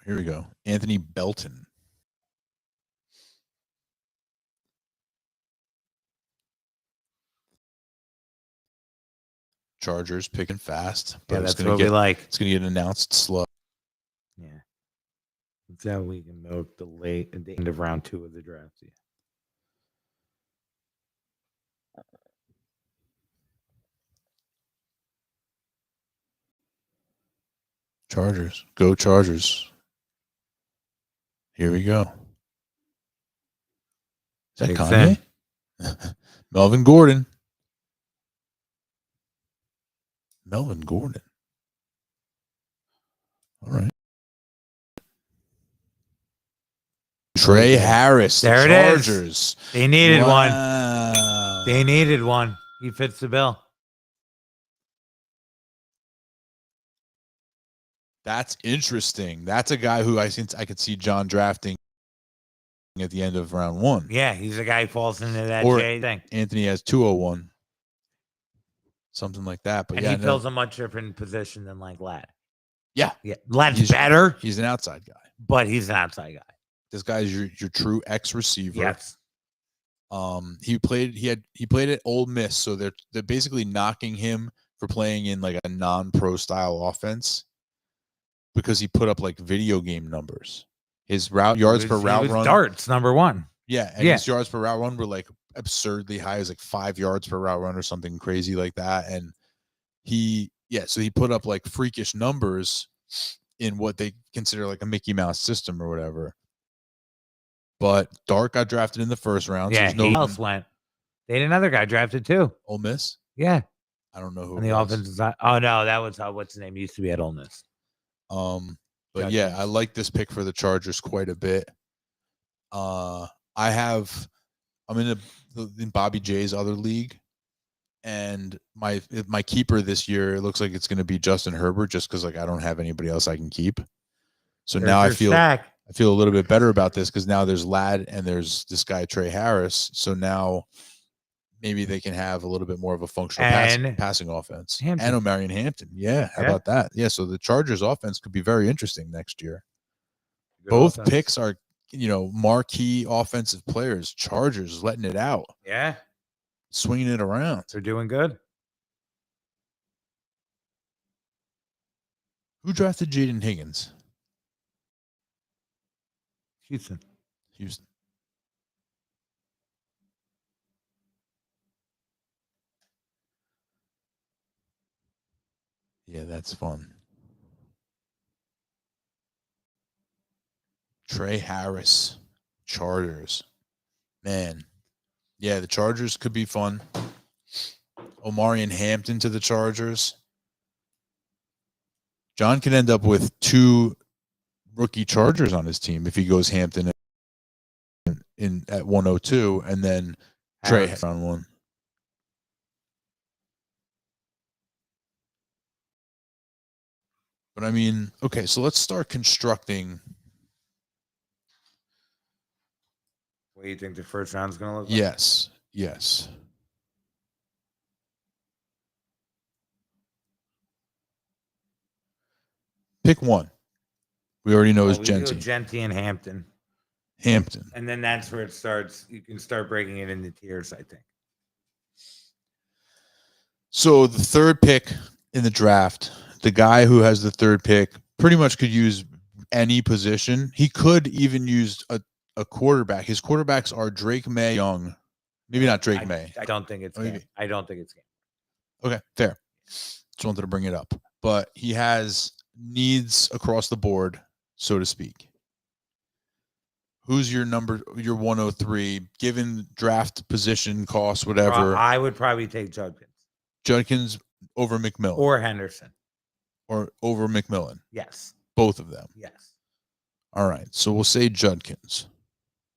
Here we go. Anthony Belton. Chargers picking fast. But that's what we like. It's going to get announced slow. Yeah. That's how we can milk the end of round 2 of the draft. Yeah. Chargers. Go Chargers. Here we go. Is that Kanye? Melvin Gordon. Melvin Gordon. All right. Trey Harris. There Chargers. It is. They needed one. They needed one. He fits the bill. That's interesting. That's a guy who I could see John drafting at the end of round 1. Yeah, he's a guy who falls into that thing. Anthony has 201. Something like that. But he fills a much different position than like Ladd. Yeah. Ladd's better. He's an outside guy. But he's an outside guy. This guy is your true X receiver. Yes. He played at Ole Miss, so they're basically knocking him for playing in like a non-pro style offense because he put up like video game numbers. His yards per route run. Darts number 1. Yeah, and his yards per route run were like absurdly high. It was like 5 yards per route run or something crazy like that. And so he put up like freakish numbers in what they consider like a Mickey Mouse system or whatever. But Dart got drafted in the first round. Yeah, so who else went? They had another guy drafted too. Ole Miss? Yeah. I don't know who on the offensive side. Oh no, that was what's his name used to be at Ole Miss. But yeah, I like this pick for the Chargers quite a bit. I'm in Bobby J's other league, and my keeper this year, it looks like it's going to be Justin Herbert, just because like I don't have anybody else I can keep. So now I feel a little bit better about this because now there's Ladd and there's this guy Trey Harris. So now maybe they can have a little bit more of a functional passing offense. Hampton. And O'Marion Hampton. Yeah, how about that? Yeah, so the Chargers offense could be very interesting next year. Both picks are, marquee offensive players. Chargers letting it out. Yeah. Swinging it around. They're doing good. Who drafted Jaden Higgins? Houston. Yeah, that's fun. Trey Harris, Chargers. Man. Yeah, the Chargers could be fun. O'Marion Hampton to the Chargers. John could end up with 2 rookie Chargers on his team if he goes Hampton in at 102 and then Trey on 1. But I mean, okay, so let's start constructing. What do you think the first round's going to look like? Yes. Pick 1. We already know is Genty. Genty and Hampton. And then that's where it starts. You can start breaking it into tiers, I think. So the third pick in the draft, the guy who has the third pick pretty much could use any position. He could even use a quarterback. His quarterbacks are Drake May, Young. Maybe not Drake May. I don't think it's game. I don't think it's game. Okay, fair. Just wanted to bring it up. But he has needs across the board, so to speak. Who's your 103, given draft position, cost, whatever? I would probably take Judkins. Judkins over McMillan. Or Henderson. Or over McMillan. Yes. Both of them. Yes. All right. So we'll say Judkins.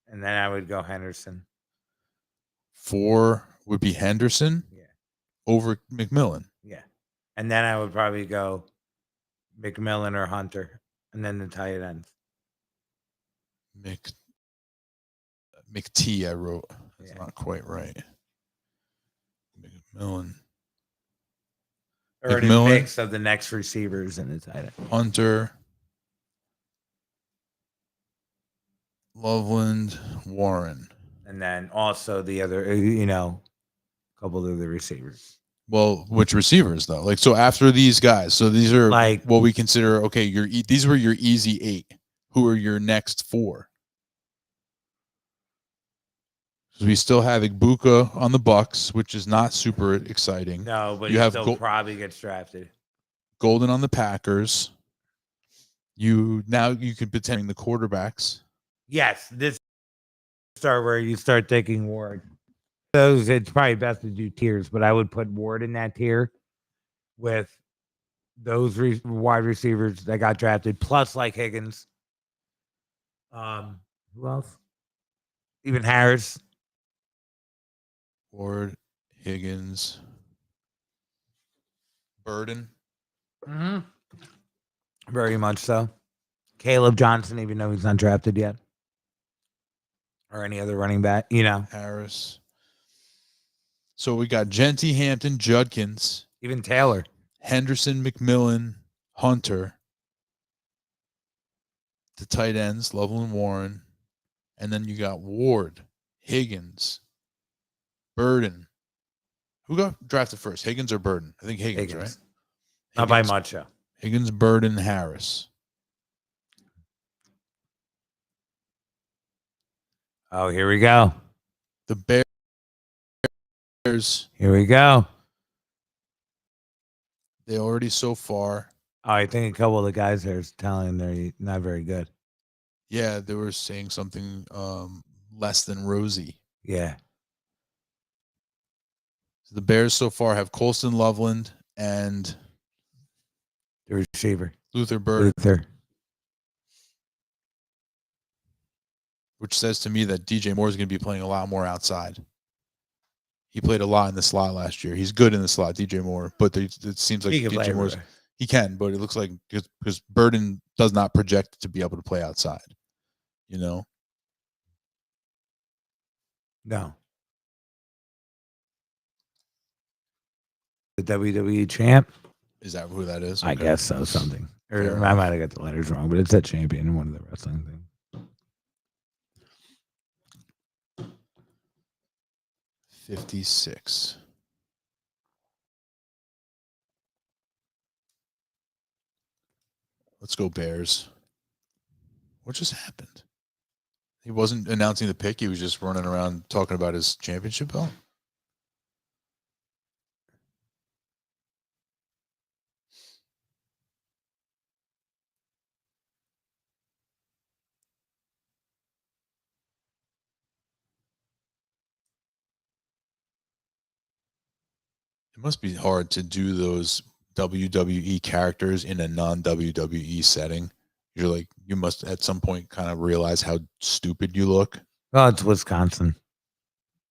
And then I would go Henderson. 4 would be Henderson. Yeah. Over McMillan. Yeah. And then I would probably go McMillan or Hunter. And then the tight ends. McT, I wrote. That's not quite right. McMillan. Or the mix of the next receivers and the tight end. Hunter. Loveland. Warren. And then also the other, couple of the receivers. Well, which receivers though? Like, so after these guys, so these are like what we consider, okay, these were your easy 8. Who are your next 4? So we still have Igbuka on the Bucks, which is not super exciting. No, but he still probably gets drafted. Golden on the Packers. You could potentially the quarterbacks. Yes, this start where you start taking Ward. Those it's probably best to do tiers, but I would put Ward in that tier with those wide receivers that got drafted, plus like Higgins. Who else? Even Harris. Ward, Higgins, Burden. Mm-hmm. Very much so. Caleb Johnson, even though he's not drafted yet. Or any other running back, Harris. So we got Genty, Hampton, Judkins. Even Taylor. Henderson, McMillan, Hunter. The tight ends, Loveland, Warren. And then you got Ward, Higgins, Burden. Who got drafted first, Higgins or Burden? I think Higgins. Right? Higgins. Not by much, though. Higgins, Burden, Harris. Oh, here we go. The Bears. Here we go. They already so far. I think a couple of the guys there is telling they're not very good. Yeah, they were saying something less than rosy. Yeah. The Bears so far have Colston Loveland and the receiver Luther Burden. Luther. Which says to me that DJ Moore is going to be playing a lot more outside. He played a lot in the slot last year. He's good in the slot, DJ Moore, but it seems like DJ Moore's he can, but it looks like because Burden does not project to be able to play outside. You know? No. The WWE champ? Is that who that is? Okay. I guess so, something. Or I might have got the letters wrong, but it's a champion in one of the wrestling things. 56. Let's go Bears. What just happened? He wasn't announcing the pick. He was just running around talking about his championship belt. It must be hard to do those WWE characters in a non-WWE setting. You're like, you must at some point kind of realize how stupid you look. Well, it's Wisconsin.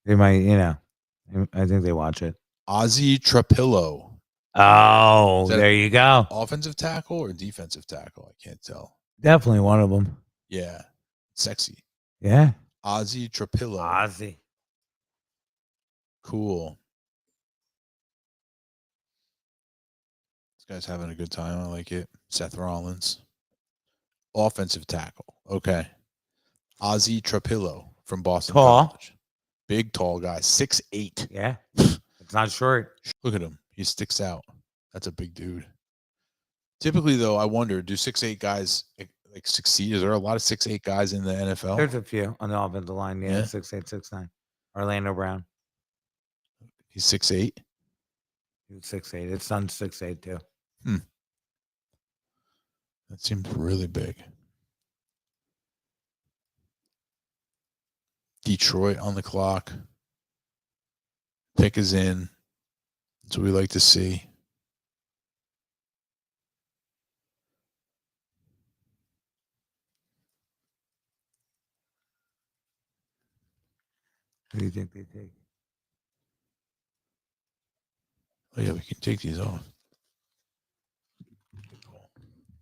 They might, I think they watch it. Ozzy Trapillo. Oh, there you go. Offensive tackle or defensive tackle? I can't tell. Definitely one of them. Yeah. Sexy. Yeah. Ozzy Trapillo. Ozzy. Cool. This guy's having a good time. I like it. Seth Rollins. Offensive tackle. Okay. Ozzy Trapillo from Boston College. Big, tall guy. 6'8". Yeah. It's not short. Look at him. He sticks out. That's a big dude. Typically, though, I wonder, do 6'8" guys like succeed? Is there a lot of 6'8" guys in the NFL? There's a few on the offensive line. Yeah. 6'8", 6'9". Orlando Brown. He's 6'8". He's 6'8". His son's 6'8" too. That seems really big. Detroit on the clock. Pick is in. That's what we like to see. Who do you think they take? Oh, yeah, we can take these off.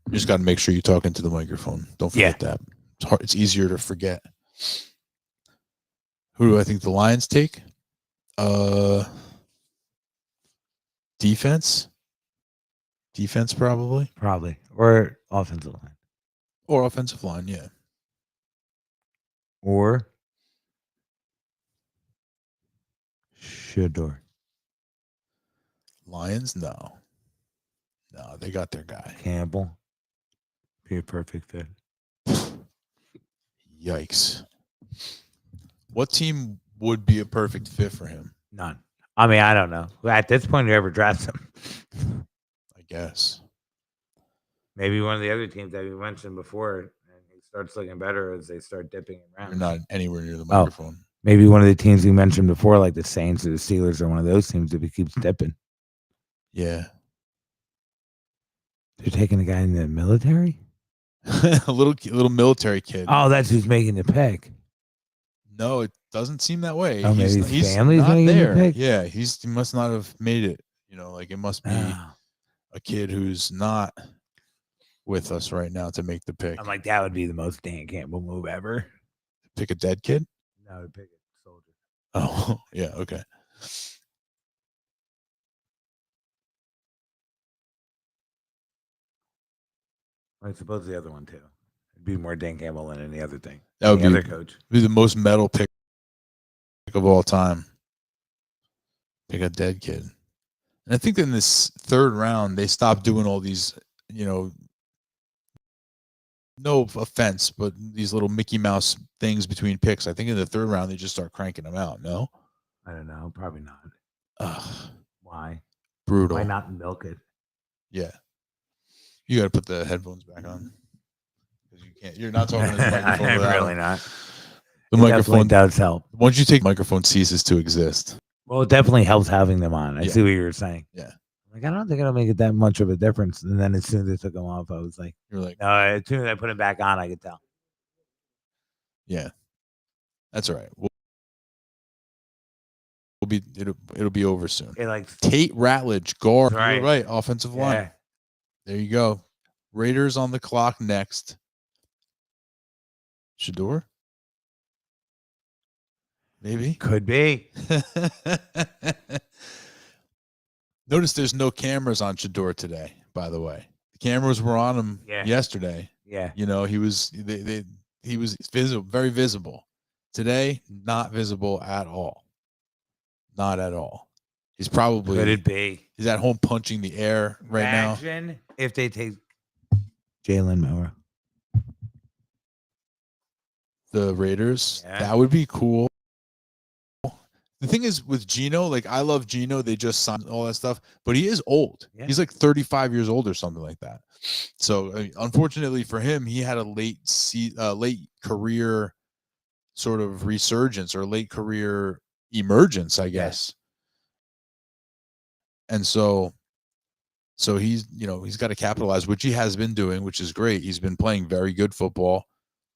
You just got to make sure you're talking to the microphone. Don't forget that. It's hard. It's easier to forget. Who do I think the Lions take? Defense? Defense, probably. Probably. Or offensive line. Or offensive line, yeah. Or Shador. Lions? No. No, they got their guy. Campbell. Be a perfect fit. Yikes. What team would be a perfect fit for him? None. I mean, I don't know. At this point, whoever drafts him. I guess. Maybe one of the other teams that we mentioned before, and he starts looking better as they start dipping around. You're not anywhere near the microphone. Maybe one of the teams we mentioned before, like the Saints or the Steelers, are one of those teams that he keeps dipping. Yeah. They're taking a guy in the military? a little military kid. Oh, that's who's making the pick. No, it doesn't seem that way. Oh, maybe his family's not making there. the pick? Yeah, he must not have made it. Like it must be a kid who's not with us right now to make the pick. I'm like, that would be the most Dan Campbell move ever. Pick a dead kid? No, to pick a soldier. Oh, yeah, okay. I suppose the other one too. It'd be more Dan Campbell than any other thing. That would be other coach. Be the most metal pick of all time. Pick a dead kid. And I think in this third round, they stopped doing all these, no offense, but these little Mickey Mouse things between picks. I think in the third round, they just start cranking them out. No? I don't know. Probably not. Ugh. Why? Brutal. Why not milk it? Yeah. You got to put the headphones back on. Because you can't. You're not talking to the microphone I'm without really them. not. The It microphone definitely does help. Once you take the microphone ceases to exist. Well, it definitely helps having them on. I Yeah. see what you were saying. Yeah. Like, I don't think it'll make it that much of a difference. And then as soon as they took them off, I was like, You're like, no, as soon as I put it back on, I could tell. yeah. That's all right. It'll be over soon. Okay, like Tate Ratledge, guard. Right. You're right. Offensive line. yeah. There you go. Raiders on the clock next. Shador? Maybe. Could be. Notice there's no cameras on Shador today, by the way. The cameras were on him yesterday. Yeah. You know, he was visible, very visible. Today, not visible at all. Not at all. He's probably Could it be? He's at home punching the air right now. Imagine if they take Jalen Miller. The Raiders. Yeah. That would be cool. The thing is with Geno, like I love Geno. They just signed all that stuff, but he is old. Yeah. He's like 35 years old or something like that. So unfortunately for him, he had a late career sort of resurgence or late career emergence, I guess. Yeah. And so he's, he's got to capitalize, which he has been doing, which is great. He's been playing very good football.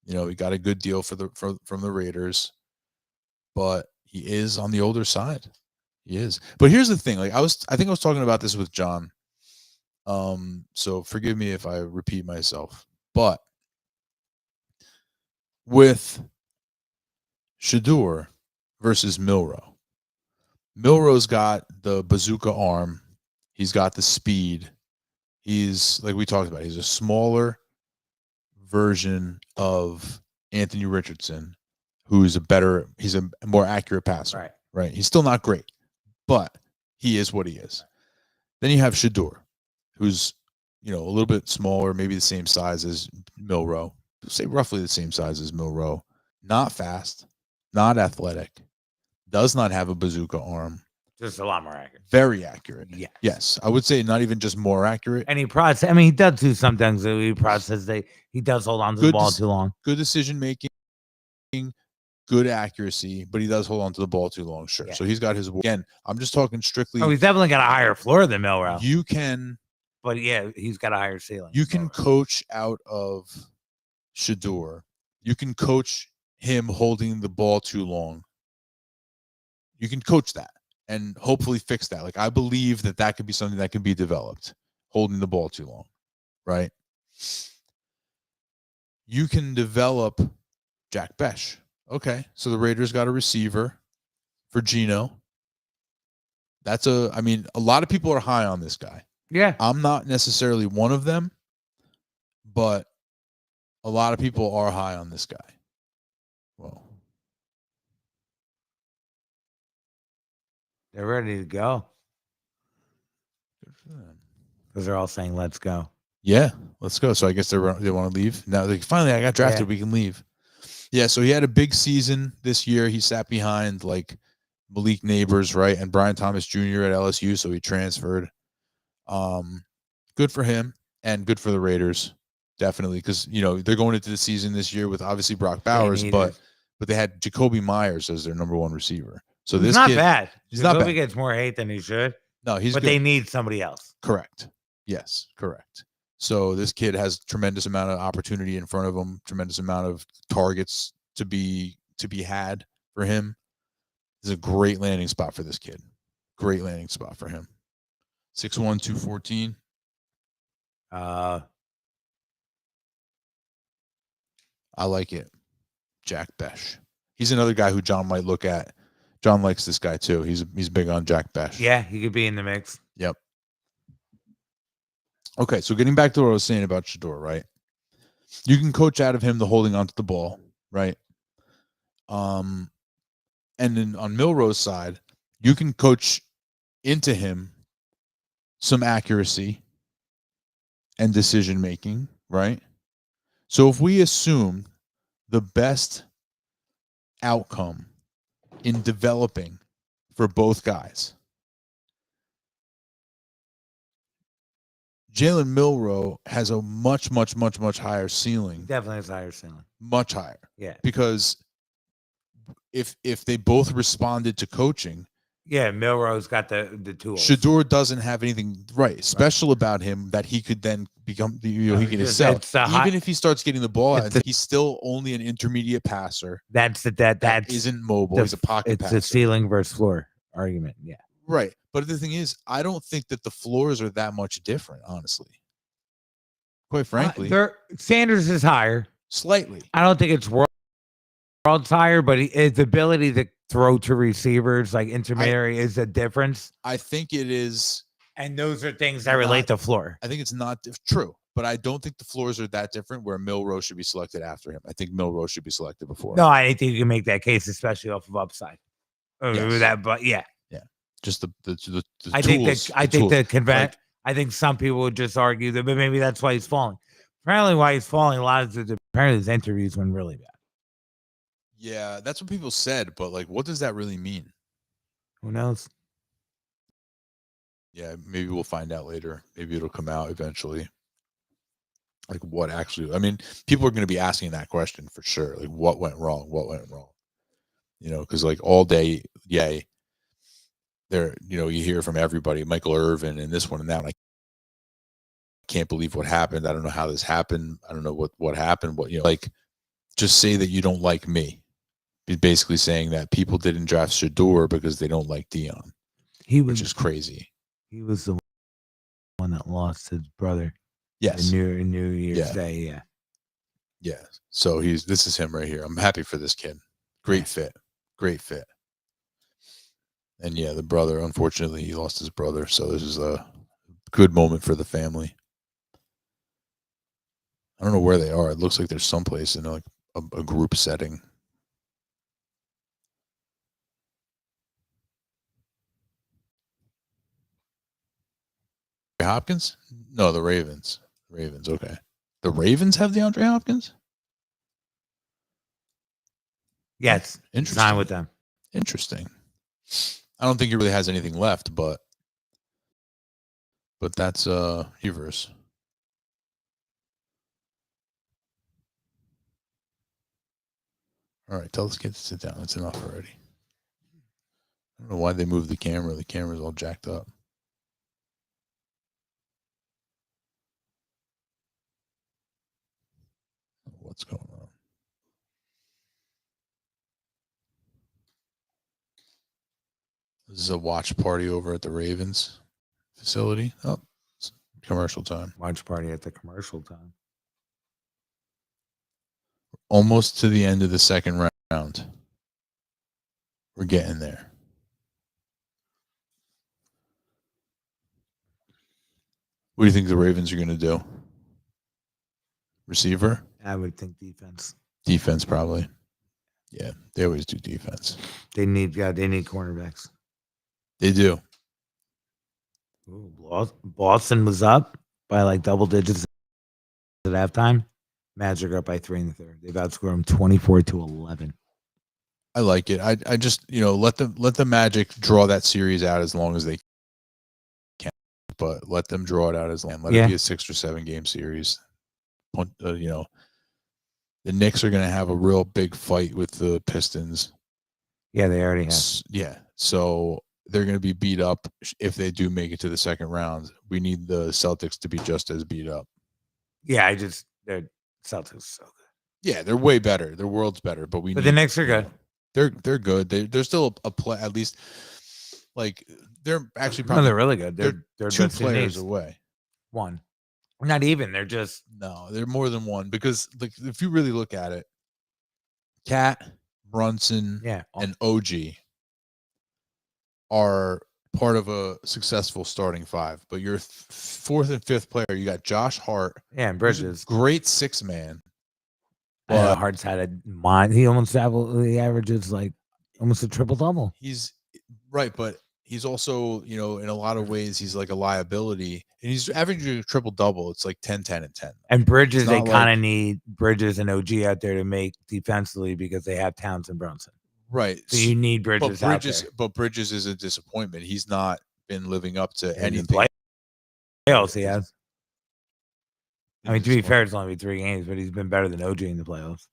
He got a good deal from the Raiders, but he is on the older side. He is. But here's the thing. Like I think I was talking about this with John. So forgive me if I repeat myself. But with Shador versus Milroe. Milroe's got the bazooka arm. He's got the speed. He's, like we talked about, he's a smaller version of Anthony Richardson, who's he's a more accurate passer. Right. He's still not great, but he is what he is. Then you have Shador, who's, a little bit smaller, maybe the same size as Milroe. Say roughly the same size as Milroe. Not fast, not athletic, does not have a bazooka arm. Just a lot more accurate. Very accurate. Yeah. Yes. I would say not even just more accurate. And he he does do some things that he processes. He does hold on to the ball too long. Good decision making, good accuracy, but he does hold on to the ball too long. Sure. Yeah. So he's got his, again, I'm just talking strictly. Oh, he's definitely got a higher floor than Milroe. You can. But yeah, he's got a higher ceiling. You can coach out of Shador. You can coach him holding the ball too long. You can coach that and hopefully fix that. Like I believe that could be something that can be developed, holding the ball too long, right? You can develop Jack Besh. Okay, so the Raiders got a receiver for Geno. A lot of people are high on this guy. Yeah. I'm not necessarily one of them, but a lot of people are high on this guy. Well, they're ready to go. Good for them. Because they're all saying, let's go. Yeah, let's go. So I guess they want to leave. Now, finally, I got drafted. Yeah. We can leave. Yeah, so he had a big season this year. He sat behind, like, Malik Neighbors, right, and Brian Thomas Jr. at LSU, so he transferred. Good for him and good for the Raiders, definitely, because, they're going into the season this year with, obviously, Brock Bowers, but they had Jacoby Myers as their number one receiver. So this not kid, bad. He's not bad. Gets more hate than he should. No, but good. They need somebody else. Correct. Yes, correct. So this kid has tremendous amount of opportunity in front of him, tremendous amount of targets to be had for him. This is a great landing spot for this kid. Great landing spot for him. 6'1", 214. I like it. Jack Besh. He's another guy who John might look at. John likes this guy too. He's big on Jack Besh. Yeah, he could be in the mix. Yep. Okay, so getting back to what I was saying about Shador, right? You can coach out of him the holding onto the ball, right? And then on Milroe's side, you can coach into him some accuracy and decision making, right? So if we assume the best outcome in developing for both guys, Jalen Milroe has a much higher ceiling. Definitely has a higher ceiling. Much higher. Yeah. Because if they both responded to coaching, yeah, Milroe's got the tools. Shedeur doesn't have anything special about him that he could then become. He can excel. Even if he starts getting the ball out, he's still only an intermediate passer. That isn't mobile. He's a pocket passer. It's a ceiling versus floor argument. Yeah. Right. But the thing is, I don't think that the floors are that much different, honestly. Quite frankly. Sanders is higher. Slightly. I don't think it's world's higher, but his ability to throw to receivers, like intermediary, is a difference. I think it is. And those are things that relate to floor. I think it's not true, but I don't think the floors are that different where Milroe should be selected after him. I think Milroe should be selected before him. No, I think you can make that case, especially off of upside. Yes. But yeah. Just the I tools. I think some people would just argue that, but maybe that's why he's falling. Apparently, why he's falling, a lot of apparently his interviews went really bad. Yeah, that's what people said, but like, what does that really mean? Who knows? Yeah, maybe we'll find out later. Maybe it'll come out eventually. Like, what actually? I mean, people are going to be asking that question for sure. Like, what went wrong? What went wrong? You know, because like all day, there, you hear from everybody, Michael Irvin and this one and that. Like, I can't believe what happened. I don't know how this happened. I don't know what happened. Like, just say that you don't like me. He's basically saying that people didn't draft Shedeur because they don't like Dion. Which is crazy. He was the one that lost his brother. Yes. New Year's Day. Yeah. Yeah. So this is him right here. I'm happy for this kid. Great fit. And yeah, the brother, unfortunately, he lost his brother. So this is a good moment for the family. I don't know where they are. It looks like there's someplace in like a group setting. Hopkins? No, the Ravens. Okay. The Ravens have DeAndre Hopkins? Yes. Interesting. Sign with them. Interesting. I don't think he really has anything left, but that's Hevers. All right, tell this kid to sit down. That's enough already. I don't know why they moved the camera. The camera's all jacked up. What's going on? This is a watch party over at the Ravens facility. Oh, it's commercial time. Watch party at the commercial time. Almost to the end of the second round. We're getting there. What do you think the Ravens are going to do? Receiver? I would think defense. Defense, probably. Yeah, they always do defense. They need cornerbacks. They do. Ooh, Boston was up by like double digits at halftime. Magic are up by 3 in the third. They've outscored them 24-11. I like it. I just let the Magic draw that series out as long as they can, but let them draw it out as long. Let it be a 6 or 7 game series. The Knicks are going to have a real big fight with the Pistons. Yeah, they already have. Yeah, so they're going to be beat up if they do make it to the second round. We need the Celtics to be just as beat up. Yeah, their Celtics are so good. Yeah, they're way better. Their world's better, but the Knicks are good. They're good. They're still a play, at least. Like they're actually probably they're really good. They're 2 players away. One, not even. They're just they're more than one because like if you really look at it, Cat, Brunson, and OG are part of a successful starting 5. But your 4th and 5th player, you got Josh Hart, and Bridges, great 6-man. Hart's had a mind. He averages like almost a triple double. He's right, but he's also, in a lot of ways, he's like a liability. And he's averaging a triple double. It's like 10, 10, and 10. And Bridges, they kind of need Bridges and OG out there to make defensively because they have Towns and Brunson. Right. So you need Bridges out there. But Bridges is a disappointment. He's not been living up to anything. Playoffs he has. I mean, to be fair, it's only been 3 games, but he's been better than OJ in the playoffs.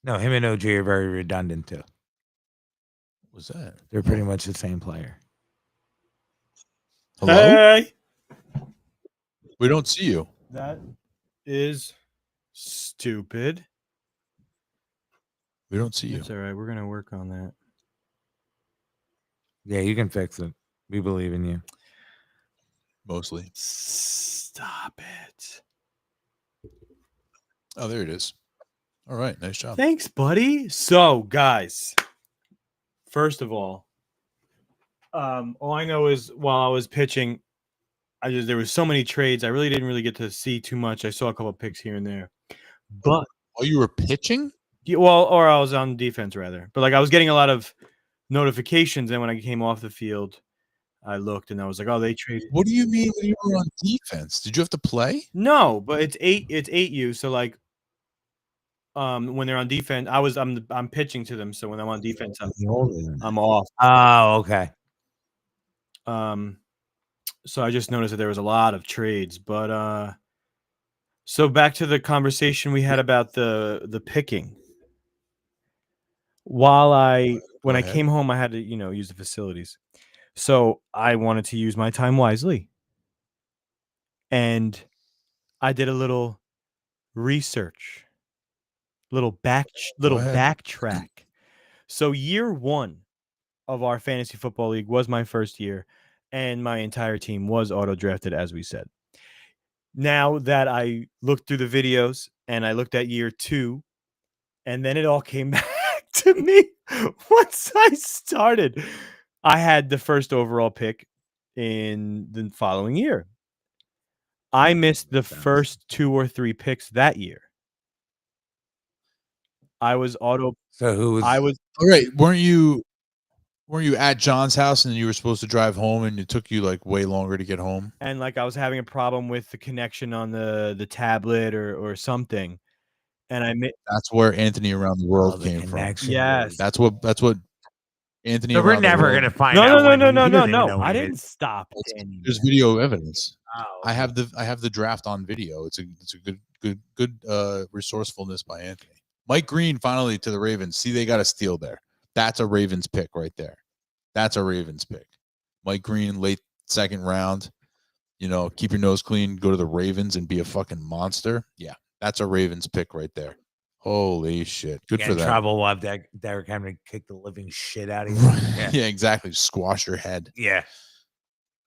No, him and OJ are very redundant too. What was that? They're pretty much the same player. Hello? Hey, We don't see you. that is stupid. We don't see you. It's all right. We're gonna work on that. Yeah, you can fix it. We believe in you. Mostly. Stop it. Oh, there it is. All right. Nice job. Thanks, buddy. So, guys, first of all I know is while I was pitching, there was so many trades. I really didn't get to see too much. I saw a couple picks here and there, but Oh, you were pitching? yeah, well, or I was on defense rather. But like I was getting a lot of notifications, and when I came off the field, I looked and I was like, "Oh, they traded." What do you mean when you were on defense? Did you have to play? No, but it's 8U. So like, when they're on defense, I'm pitching to them. So when I'm on defense, I'm off. Oh, okay. So I just noticed that there was a lot of trades, but so back to the conversation we had about the picking. When I came home, I had to, use the facilities. So I wanted to use my time wisely. And I did a little research, little backtrack. So year 1 of our fantasy football league was my first year, and my entire team was auto drafted, as we said. Now that I looked through the videos and I looked at year 2, and then it all came back to me once I started. I had the first overall pick in the following year. I missed the first 2 or 3 picks that year. I was auto. So who was? I was. All right. Weren't you at John's house and you were supposed to drive home and it took you like way longer to get home? And like I was having a problem with the connection on the tablet or something. And that's where Anthony Around the World came from. Yes. That's what Anthony. So we're never gonna find no, out. No. I didn't stop. There's video evidence. Oh, I have the draft on video. It's a good resourcefulness by Anthony. Mike Green finally to the Ravens. See, they got a steal there. That's a Ravens pick right there. That's a Ravens pick. Mike Green, late 2nd round. Keep your nose clean. Go to the Ravens and be a fucking monster. Yeah, that's a Ravens pick right there. Holy shit. Good for them. Trouble. We'll have Derrick Henry kick the living shit out of you. Yeah, exactly. Squash your head. Yeah.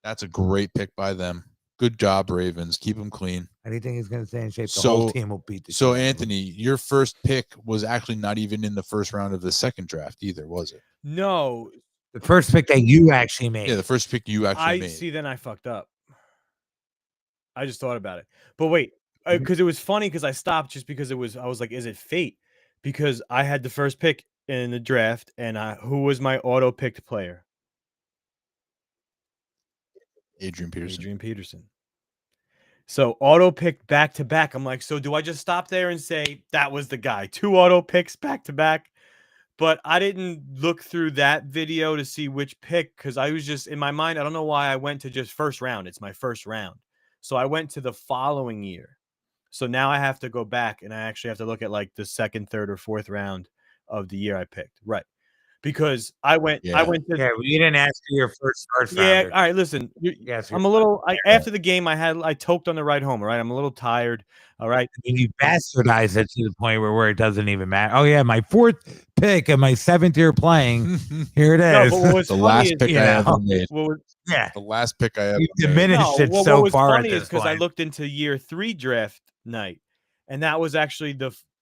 That's a great pick by them. Good job, Ravens. Keep them clean. Anything he's going to stay in shape, the whole team will beat the So, team. Anthony, your first pick was actually not even in the first round of the second draft either, was it? No. The first pick that you actually made. Yeah, the first pick you actually made. See, then I fucked up. I just thought about it. But wait, because it was funny because I stopped just because I was like, is it fate? Because I had the first pick in the draft, and who was my auto picked player? Adrian Peterson. So auto picked back to back. I'm like, so do I just stop there and say that was the guy? 2 auto picks back to back. But I didn't look through that video to see which pick because I was just in my mind. I don't know why I went to just first round. It's my first round. So I went to the following year. So now I have to go back and I actually have to look at like the 2nd, 3rd, or 4th round of the year I picked. Right. Because I went to. Yeah, you didn't ask for your first rounder. Yeah, all right. Listen, I'm a little. After the game, I toked on the ride home. All right, I'm a little tired. All right, and you bastardized it to the point where it doesn't even matter. Oh yeah, my 4th pick and my 7th year playing. Here it is. No, the last pick I ever made. Yeah, the last pick I ever made. Diminished it so far. What was funny is because I looked into year 3 draft night, and that was actually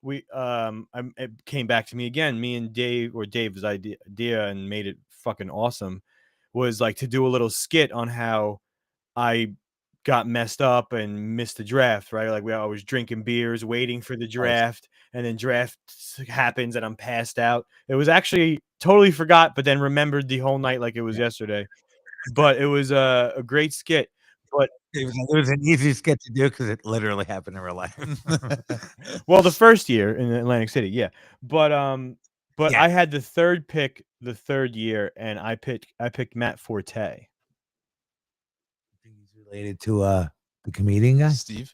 it came back to me again. Me and Dave's idea and made it fucking awesome was like to do a little skit on how I got messed up and missed the draft, right? Like I was drinking beers, waiting for the draft, and then draft happens and I'm passed out. It was actually totally forgot, but then remembered the whole night like it was yesterday. But it was a great skit. But it was an easy skit to do because it literally happened in real life. Well, the first year in Atlantic City, yeah. But I had the 3rd pick the 3rd year, and I picked Matt Forte. I think he's related to The comedian guy? Steve.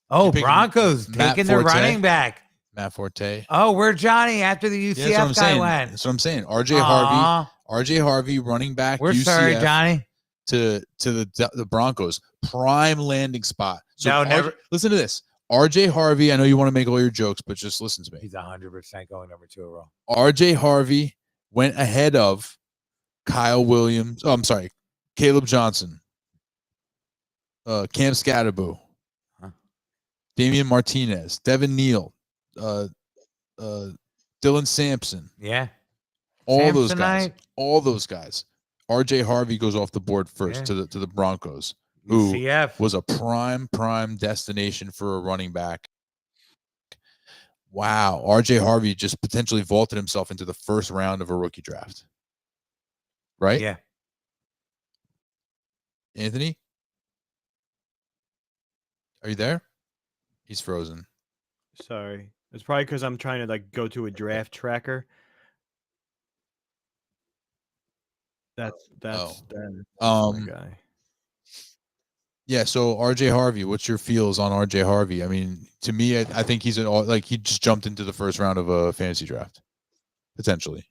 Oh, Broncos taking their running back. Matt Forte. Oh, we're Johnny after the UCF guy went. That's what I'm saying. RJ Harvey running back. We're UCF sorry, Johnny. To the Broncos. Prime landing spot. So no, never. Listen to this. RJ Harvey, I know you want to make all your jokes, but just listen to me. He's 100% going number 2 overall. RJ Harvey went ahead of Kyle Williams. Oh, I'm sorry. Caleb Johnson. Cam Scatterbo. Damian Martinez. Devin Neal. Dylan Sampson. Yeah. All those guys. RJ Harvey goes off the board first to the Broncos. UCF. Who was a prime destination for a running back. Wow. RJ Harvey just potentially vaulted himself into the first round of a rookie draft. Right? Yeah. Anthony? Are you there? He's frozen. Sorry. It's probably because I'm trying to go to a draft tracker. That's my guy. Yeah, so RJ Harvey, what's your feels on RJ Harvey? I mean, to me, I think he's he just jumped into the first round of a fantasy draft, potentially.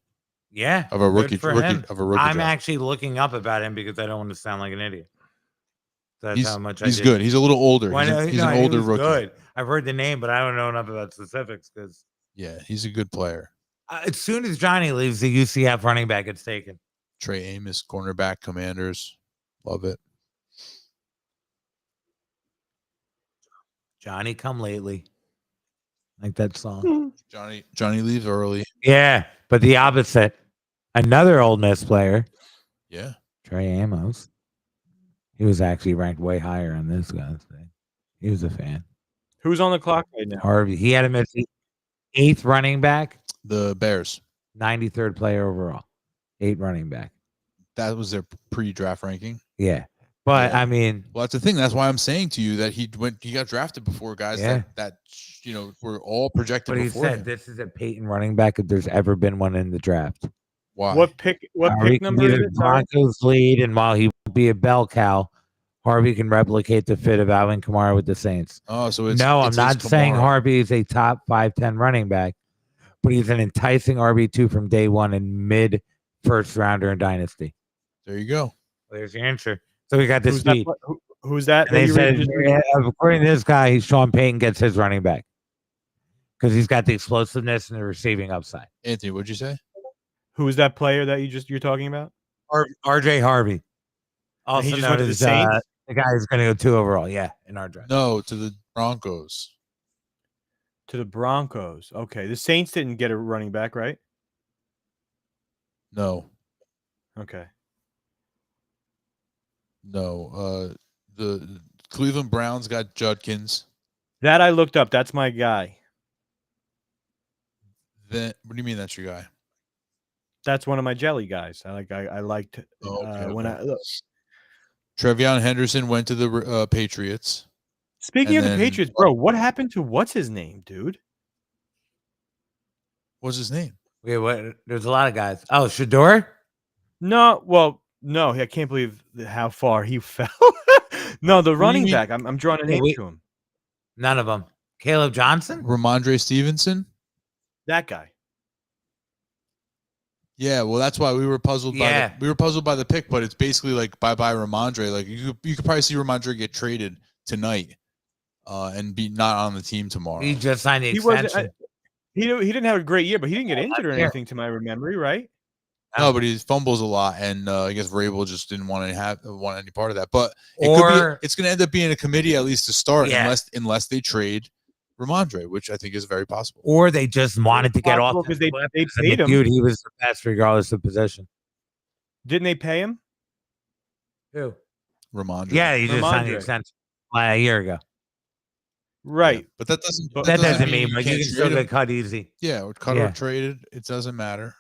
Yeah, of a rookie I'm draft. actually looking up about him because I don't want to sound like an idiot. That's how much he's good. He's a little older. He's an older rookie. Good. I've heard the name, but I don't know enough about specifics because. Yeah, he's a good player. As soon as Johnny leaves, the UCF running back gets taken. Trey Amos, cornerback, Commanders, love it. Johnny come lately, like that song. Johnny leaves early. Yeah, but the opposite. Another Ole Miss player. Yeah, Trey Amos. He was actually ranked way higher on this guy's thing. He was a fan. Who's on the clock right now? Harvey. He had him as the 8th running back. The Bears. 93rd player overall. 8 running back. That was their pre-draft ranking. Yeah. But I mean, well, that's the thing. That's why I'm saying to you that he got drafted before guys that were all projected. But he said this is a Peyton running back if there's ever been one in the draft. Why? What pick number is it? Broncos lead, and while he won't be a bell cow, Harvey can replicate the fit of Alvin Kamara with the Saints. Oh, so I'm not saying Harvey is a top 5-10 running back, but he's an enticing RB2 from day one and mid first rounder in Dynasty. There you go. There's your answer. So we got this speed. Who's that? They said, according to this guy, Sean Payton gets his running back because he's got the explosiveness and the receiving upside. Anthony, what'd you say? Who is that player that you're talking about? RJ Harvey. Also, he just went to the Saints. The guy is going to go 2 overall. Yeah, in our draft. No, to the Broncos. To the Broncos. Okay, the Saints didn't get a running back, right? No. Okay. No, the Cleveland Browns got Judkins. That I looked up. That's my guy. Then what do you mean that's your guy? That's one of my jelly guys. I liked when I look. Trevion Henderson went to the Patriots. Speaking of the Patriots, bro, what happened to what's his name, dude? What's his name? Wait, what? There's a lot of guys. Oh, Shador? No, well. No, I can't believe how far he fell. No, the running back. I'm drawing a name to him. None of them. Caleb Johnson? Ramondre Stevenson? That guy. Yeah, well, that's why we were puzzled by the pick, but it's basically like bye-bye Ramondre. Like you could probably see Ramondre get traded tonight and be not on the team tomorrow. He just signed the extension. He didn't have a great year, but he didn't get injured or anything to my memory, right? No, but he fumbles a lot, and I guess Vrabel just didn't want any part of that. But it's going to end up being a committee at least to start, unless they trade Ramondre, which I think is very possible. Or they just wanted to get off because they paid him. Dude, he was the best regardless of position. Didn't they pay him? Who? Ramondre. Yeah, he just signed the extension a year ago. Right, but that doesn't. That doesn't mean like you can still get cut easy. Yeah, or cut or traded. It doesn't matter,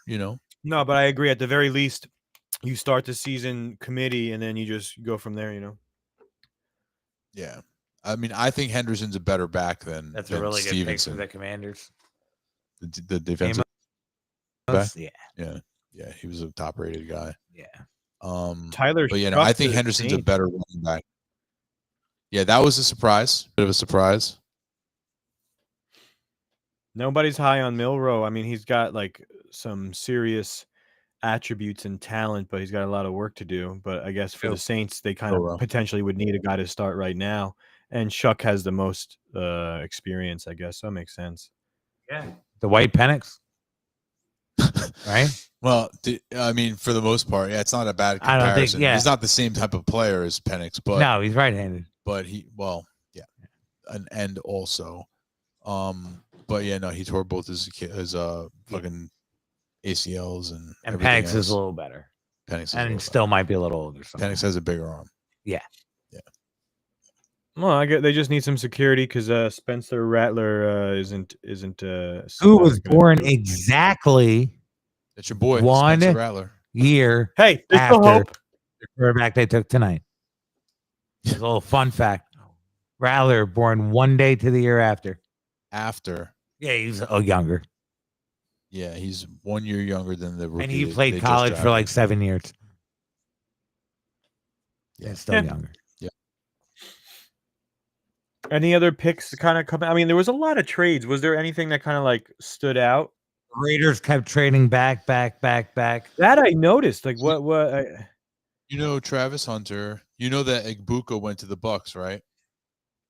No, but I agree. At the very least, you start the season committee, and then you just go from there. Yeah, I mean, I think Henderson's a better back than a really Stevenson. good pick for the Commanders. The defensive back. Yeah, he was a top-rated guy. Yeah. Tyler, but I think Henderson's a better running back. Yeah, that was a surprise. Bit of a surprise. Nobody's high on Milroe. I mean, he's got like some serious attributes and talent, but he's got a lot of work to do. But I guess for the Saints, they kind of potentially would need a guy to start right now. And Shuck has the most experience, I guess. So that makes sense. Yeah. The White Penix. Right? Well, I mean, for the most part, yeah, it's not a bad comparison. I don't think, He's not the same type of player as Penix, but no, he's right-handed. But and also, but yeah, no, he tore both his fucking ACLs and Penix is a little better. Penix and still might be a little older. Penix has a bigger arm. Yeah. Well, I get they just need some security because Spencer Rattler isn't. Who was born exactly? That's your boy, one Spencer Rattler. Year. Hey, there's still hope. The quarterback they took tonight. Just a little fun fact: Rattler born one day to the year after. Yeah, he's younger. Yeah, he's 1 year younger than the rookie. And he played college for like 7 years. Yeah, still younger. Yeah. Any other picks kind of come? I mean, there was a lot of trades. Was there anything that kind of like stood out? Raiders kept trading back. That I noticed. Like what? You know Travis Hunter. You know that Igbuka went to the Bucks, right?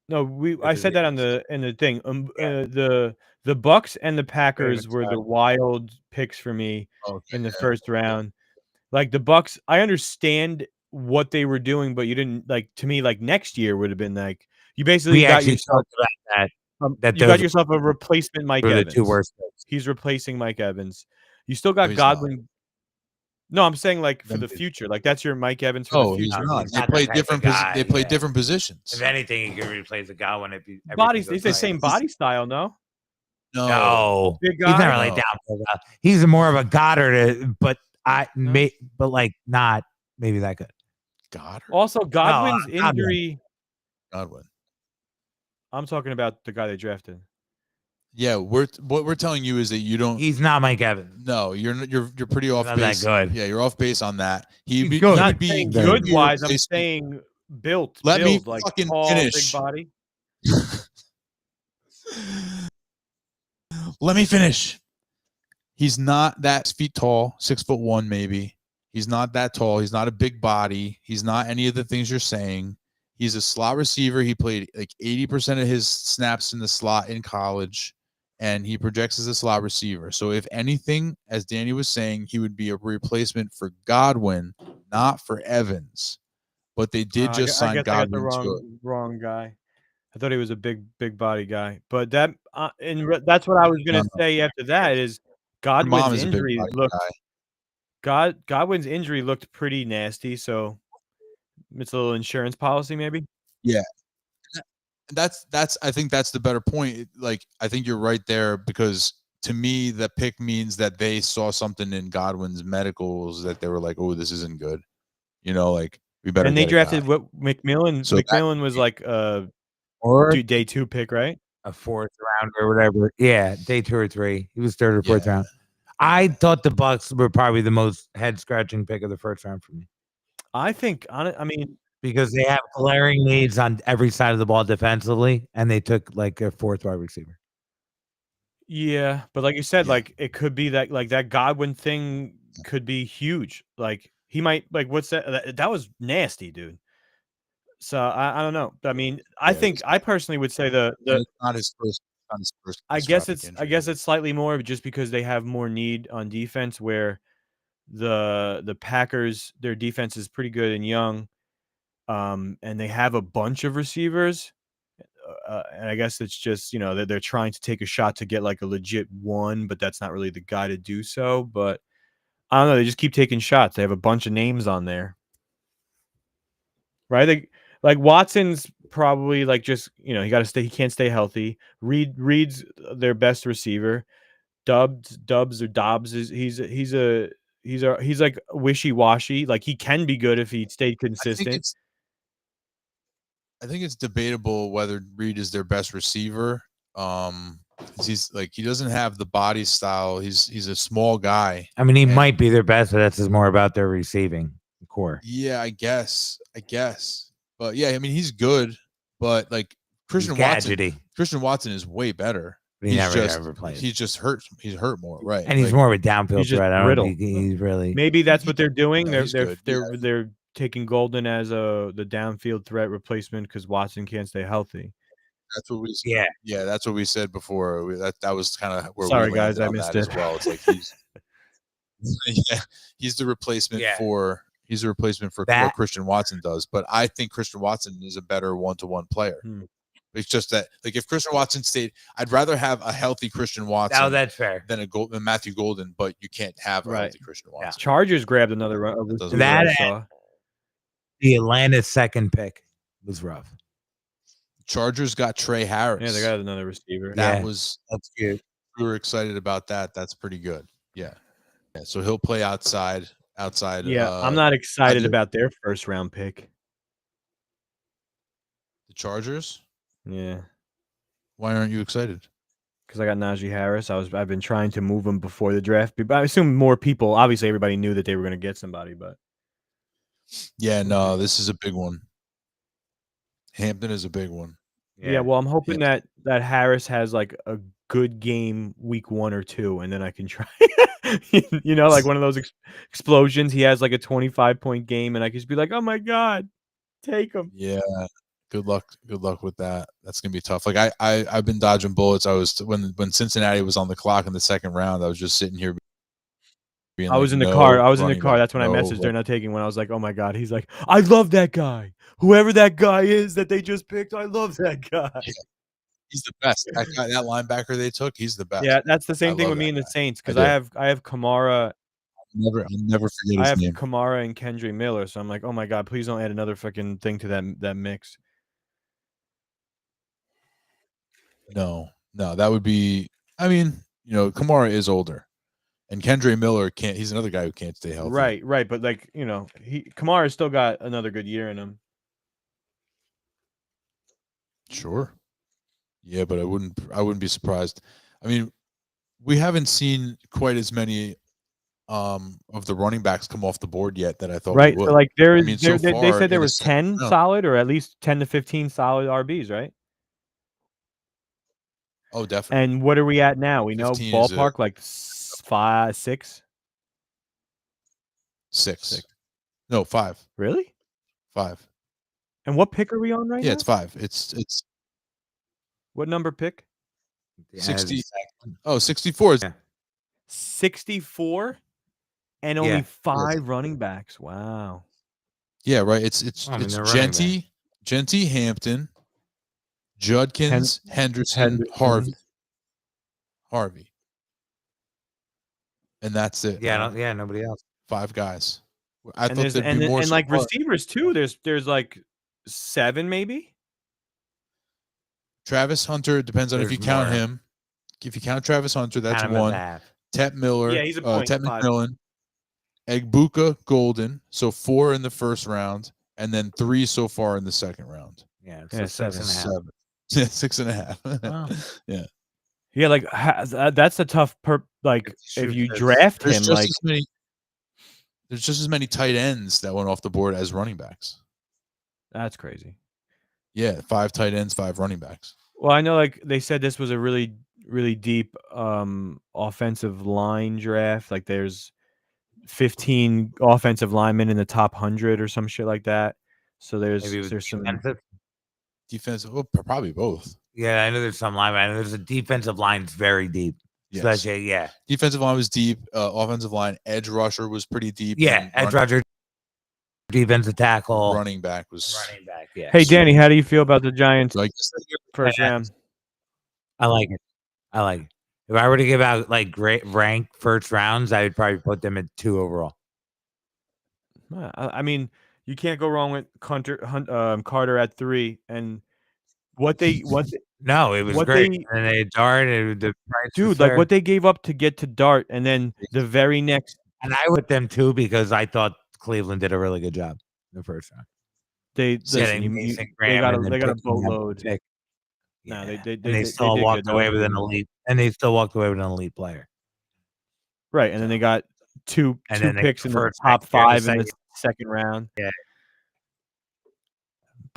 No, I said that in the thing. The Bucks and the Packers were the wild picks for me in the first round. Like the Bucks, I understand what they were doing, but you didn't like. To me, like next year would have been like you basically got yourself you got yourself a replacement Mike Evans. The two worst picks. He's replacing Mike Evans. You still got Godwin. No, I'm saying like for the future. Like that's your Mike Evans for the future. They play different. They play different positions. If anything, you can replace a Godwin if you bodies. It's the same body style, no. No, big guy. He's not really down. He's more of a Goddard, but but like not maybe that good. Goddard. Also, Godwin's injury. Godwin. I'm talking about the guy they drafted. Yeah, what we're telling you is that you don't. He's not Mike Evans. No, you're pretty off base. That good. Yeah, you're off base on that. He's good. Not saying good wise. I'm saying built. Let me like fucking tall, finish. Big body. Let me finish. He's not that feet tall, 6'1" maybe. He's not that tall. He's not a big body. He's not any of the things you're saying. He's a slot receiver. He played like 80% of his snaps in the slot in college, and he projects as a slot receiver. So if anything, as Danny was saying, he would be a replacement for Godwin, not for Evans. But they did just sign Godwin. I got the wrong guy. I thought he was a big body guy. But that that's what I was going to say after that is Godwin's injury looked Godwin's injury looked pretty nasty, so it's a little insurance policy maybe. Yeah. I think that's the better point. Like I think you're right there because to me the pick means that they saw something in Godwin's medicals that they were like, "Oh, this isn't good." You know, like we better. And they drafted what McMillan. So McMillan was like or day 2 pick, right? A 4th round or whatever. Yeah, day 2 or 3. He was 3rd or 4th round. I thought the Bucks were probably the most head-scratching pick of the first round for me. I think because they have glaring needs on every side of the ball defensively, and they took like a 4th wide receiver. Yeah, but like you said, like it could be that like that Godwin thing could be huge. Like he might like what's that? That was nasty, dude. So I don't know. I mean, I think I personally would say the not his first. I guess it's slightly more just because they have more need on defense. Where the Packers, their defense is pretty good and young, and they have a bunch of receivers. And I guess it's just they're trying to take a shot to get like a legit one, but that's not really the guy to do so. But I don't know. They just keep taking shots. They have a bunch of names on there, right? Like Watson's probably like just he got to stay. He can't stay healthy. Reed's their best receiver. Dobbs is he's like wishy washy. Like he can be good if he stayed consistent. I think it's debatable whether Reed is their best receiver. He's like he doesn't have the body style. He's a small guy. I mean, he might be their best, but that's just more about their receiving core. Yeah, I guess. But yeah, I mean, he's good. but like Christian Watson is way better. But He's just hurt. He's hurt more, right? And he's more of a downfield threat. I don't think he's really. Maybe that's what they're doing. They're taking Golden as the downfield threat replacement because Watson can't stay healthy. That's what we said. Yeah, that's what we said before. That was kind of where. Sorry, guys, I missed it as well. It's like he's the replacement for. He's a replacement for what Christian Watson does, but I think Christian Watson is a better one-to-one player. It's just that, like, if Christian Watson stayed, I'd rather have a healthy Christian Watson. Oh, that's fair. Than Matthew Golden, but you can't have a healthy Christian Watson. Yeah. Chargers grabbed another the Atlanta's second pick was rough. Chargers got Trey Harris. Yeah, they got another receiver. That's good. We were excited about that. That's pretty good. Yeah. So he'll play outside. Yeah, I'm not excited about their first round pick. The Chargers? Yeah. Why aren't you excited? Because I got Najee Harris. I've been trying to move him before the draft. But I assume more people. Obviously, everybody knew that they were going to get somebody, but yeah, no, this is a big one. Hampton is a big one. Yeah, well, I'm hoping that Harris has like a good game week 1 or 2, and then I can try. Like one of those explosions. He has like a 25-point game, and I can just be like, "Oh my god, take him!" Yeah, good luck with that. That's gonna be tough. Like I've been dodging bullets. I was when Cincinnati was on the clock in the second round. I was just sitting here. I was in the car. That's when I messaged they're not taking one. I was like, "Oh my god!" He's like, "I love that guy. Whoever that guy is that they just picked, I love that guy." Yeah. He's the best. That linebacker they took, he's the best. Yeah, that's the same thing with me and the Saints because I have Kamara. I'll never forget his name. Kamara and Kendre Miller, so I'm like, oh my god, please don't add another fucking thing to that mix. No, that would be. I mean, Kamara is older, and Kendre Miller can't. He's another guy who can't stay healthy. Right, but like Kamara's still got another good year in him. Sure. Yeah, but I wouldn't be surprised. I mean, we haven't seen quite as many of the running backs come off the board yet that I thought we would. So like they said there was 10 solid or at least 10 to 15 solid RBs, right? Oh, definitely. And what are we at now? We know ballpark like 5, 6. 6. No, 5. Really? 5. And what pick are we on right now? Yeah, it's 5. It's what number pick? 60. Oh, 64. Yeah. 64 and only 5 running backs. Wow. Yeah, right. It's Genty, Hampton, Judkins, Henderson, Harvey. And that's it. Yeah, nobody else. 5 guys. I thought there'd be more. And like receivers too. There's like 7 maybe. Travis Hunter, depends on if you count him. If you count Travis Hunter, that's 1. Tep Miller, he's a point. Tep McMillan, Egbuka, Golden. So 4 in the first round, and then 3 so far in the second round. Yeah, so 6.5. Yeah, 6.5. Wow. Yeah. Yeah, like that's a tough if you draft him, like there's just as many tight ends that went off the board as running backs. That's crazy. Yeah, 5 tight ends, 5 running backs. Well, I know like they said this was a really, really deep offensive line draft. Like there's 15 offensive linemen in the top 100 or some shit like that. So there's some defensive, well, probably both. Yeah, I know there's some linemen. I know there's a defensive line that's very deep. Yes. So yeah. Defensive line was deep. Offensive line, edge rusher was pretty deep. Yeah, edge rusher, defensive tackle. Running back was. Yeah. Hey, Danny, how do you feel about the Giants first round? I like it. If I were to give out like great ranked first rounds, I would probably put them at 2 overall. I mean, you can't go wrong with Carter at 3, and what no, it was great. And they darted the price. Dude, like what they gave up to get to Dart, and then the very next. And I with them too because I thought Cleveland did a really good job in the first round. They got a boatload. Yeah. No, they still walked away with an elite, and they still walked away with an elite player. Right, and then they got two picks in the top 5 in the second round. Yeah.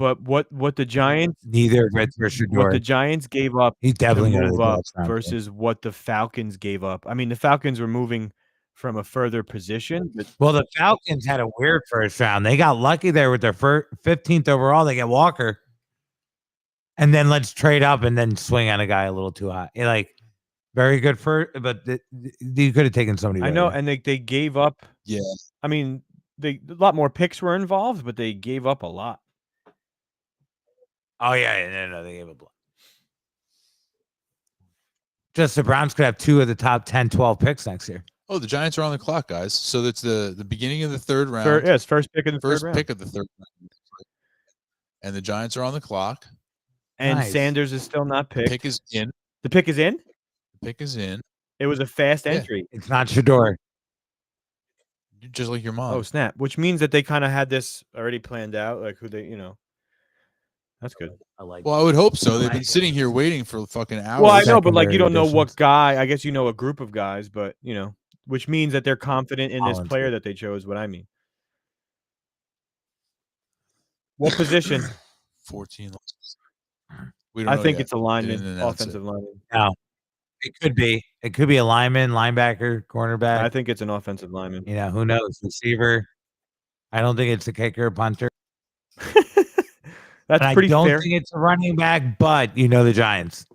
But what the Giants neither of it's for what the Shador. Giants gave up He's definitely to going to move the up touchdown. versus what the Falcons gave up. I mean, the Falcons were moving from a further position. But well, the Falcons had a weird first round. They got lucky there with their 15th overall. They get Walker. And then let's trade up and then swing on a guy a little too high. Like, very good but you could have taken somebody. I know, and they gave up. Yeah. I mean, a lot more picks were involved, but they gave up a lot. Oh yeah, no, they gave up a lot. Just the Browns could have 2 of the top 10, 12 picks next year. Oh, the Giants are on the clock, guys. So that's the beginning of the third round. It's first pick of the first third round. pick of the third round. And the Giants are on the clock. And Nice. Sanders is still not picked. The pick is in. The pick is in? The pick is in. It was a fast entry. It's not Shador. Just like your mom. Oh, snap. Which means that they kind of had this already planned out, like who they, That's good. I like. Well, I would hope so. They've been sitting here waiting for fucking hours. Well, I know, but like you don't know additions. what guy. I guess you know a group of guys, but which means that they're confident in this Collins. player that they chose. What I mean. What position? 14. We don't I know think yet. it's a lineman, They didn't announce offensive lineman. No, it could be. It could be a lineman, linebacker, cornerback. I think it's an offensive lineman. Who knows? Receiver. I don't think it's a kicker, punter. That's pretty I don't fair. think it's a running back, but the Giants.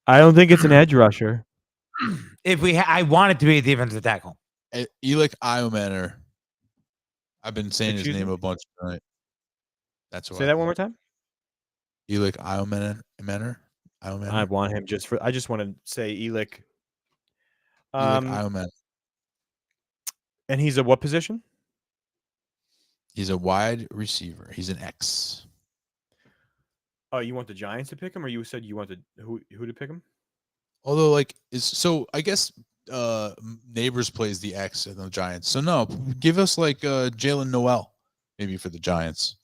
I don't think it's an edge rusher. I want it to be a defensive tackle. Elik Iomenor. I've been saying Excuse his name me? a bunch tonight. That's what. Say that one more time. Elik Iomenor. I want him I just want to say Elik. Elik Iomenor. And he's a what position? He's a wide receiver. He's an X. Oh, you want the Giants to pick him, or you said you wanted who to pick him? Although, I guess Neighbors plays the X in the Giants. So no, give us Jalen Noel, maybe for the Giants.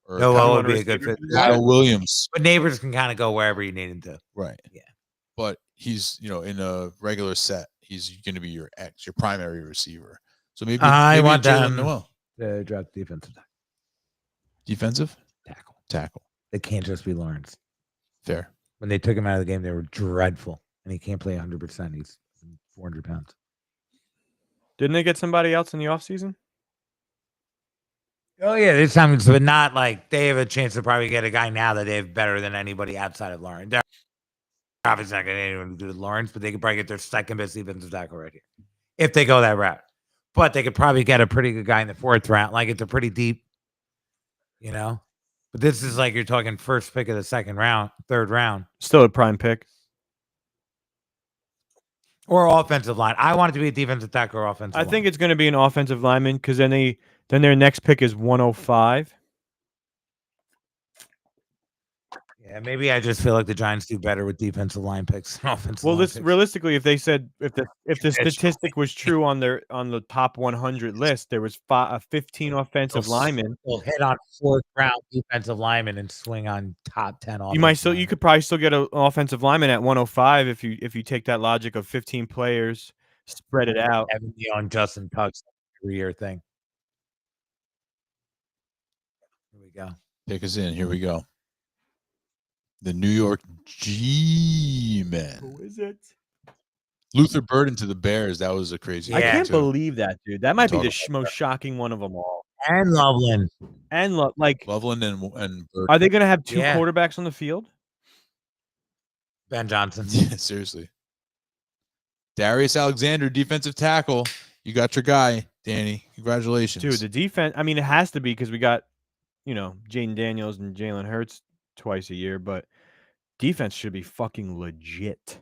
Or Noel would be a good fit. Kyle Williams. But Neighbors can kind of go wherever you need him to. Right. Yeah. But he's in a regular set. He's going to be your X, your primary receiver. So maybe I want Jalen Noel. To draft defensive tackle. Defensive tackle. It can't just be Lawrence. Fair. When they took him out of the game, they were dreadful, and he can't play 100%. He's 400 pounds. Didn't they get somebody else in the offseason? Oh yeah, this time, but not like they have a chance to probably get a guy now that they have better than anybody outside of Lawrence. They're obviously not going to get anyone to do with Lawrence, but they could probably get their second best defensive tackle right here if they go that route. But they could probably get a pretty good guy in the 4th round. Like it's a pretty deep, But this is like you're talking first pick of the 2nd round, 3rd round. Still a prime pick. Or offensive line. I want it to be a defensive tackle or offensive line. I think it's going to be an offensive lineman because then their next pick is 105. Yeah, maybe I just feel like the Giants do better with defensive line picks than offensive Well, line picks. realistically, if they said if the statistic was true on the top 100 list, there was 15 offensive linemen. We'll hit on 4th round defensive linemen and swing on top 10 offensive You could probably still get an offensive lineman at 105 if you take that logic of 15 players, spread it out. Evan on Justin Tuck's 3-year thing. Here we go. Pick us in. Here we go. The New York G-Men. Who is it? Luther Burden to the Bears. That was a crazy. I can't too. believe that, dude. That might be the Talk most shocking one of them all. And Loveland. And Loveland and Burden. Are they going to have 2 quarterbacks on the field? Ben Johnson. Yeah, seriously. Darius Alexander, defensive tackle. You got your guy, Danny. Congratulations. Dude, the defense, I mean, it has to be because we got, Jaden Daniels and Jalen Hurts twice a year, but defense should be fucking legit.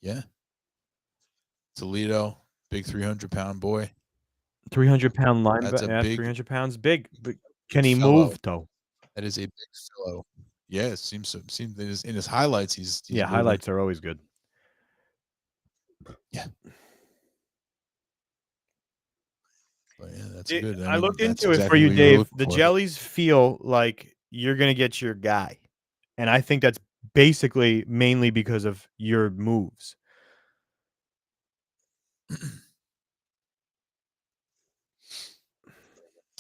Yeah. Toledo, big 300-pound boy. 300-pound linebacker. That's a Yeah, big 300 pounds big. But can he fellow. move, though? That is a big fellow. Yeah, it seems in his highlights he's yeah, moving. highlights are always good. Yeah. But yeah, that's good. I looked into it for you, Dave. The jellies feel like you're going to get your guy. And I think that's basically mainly because of your moves.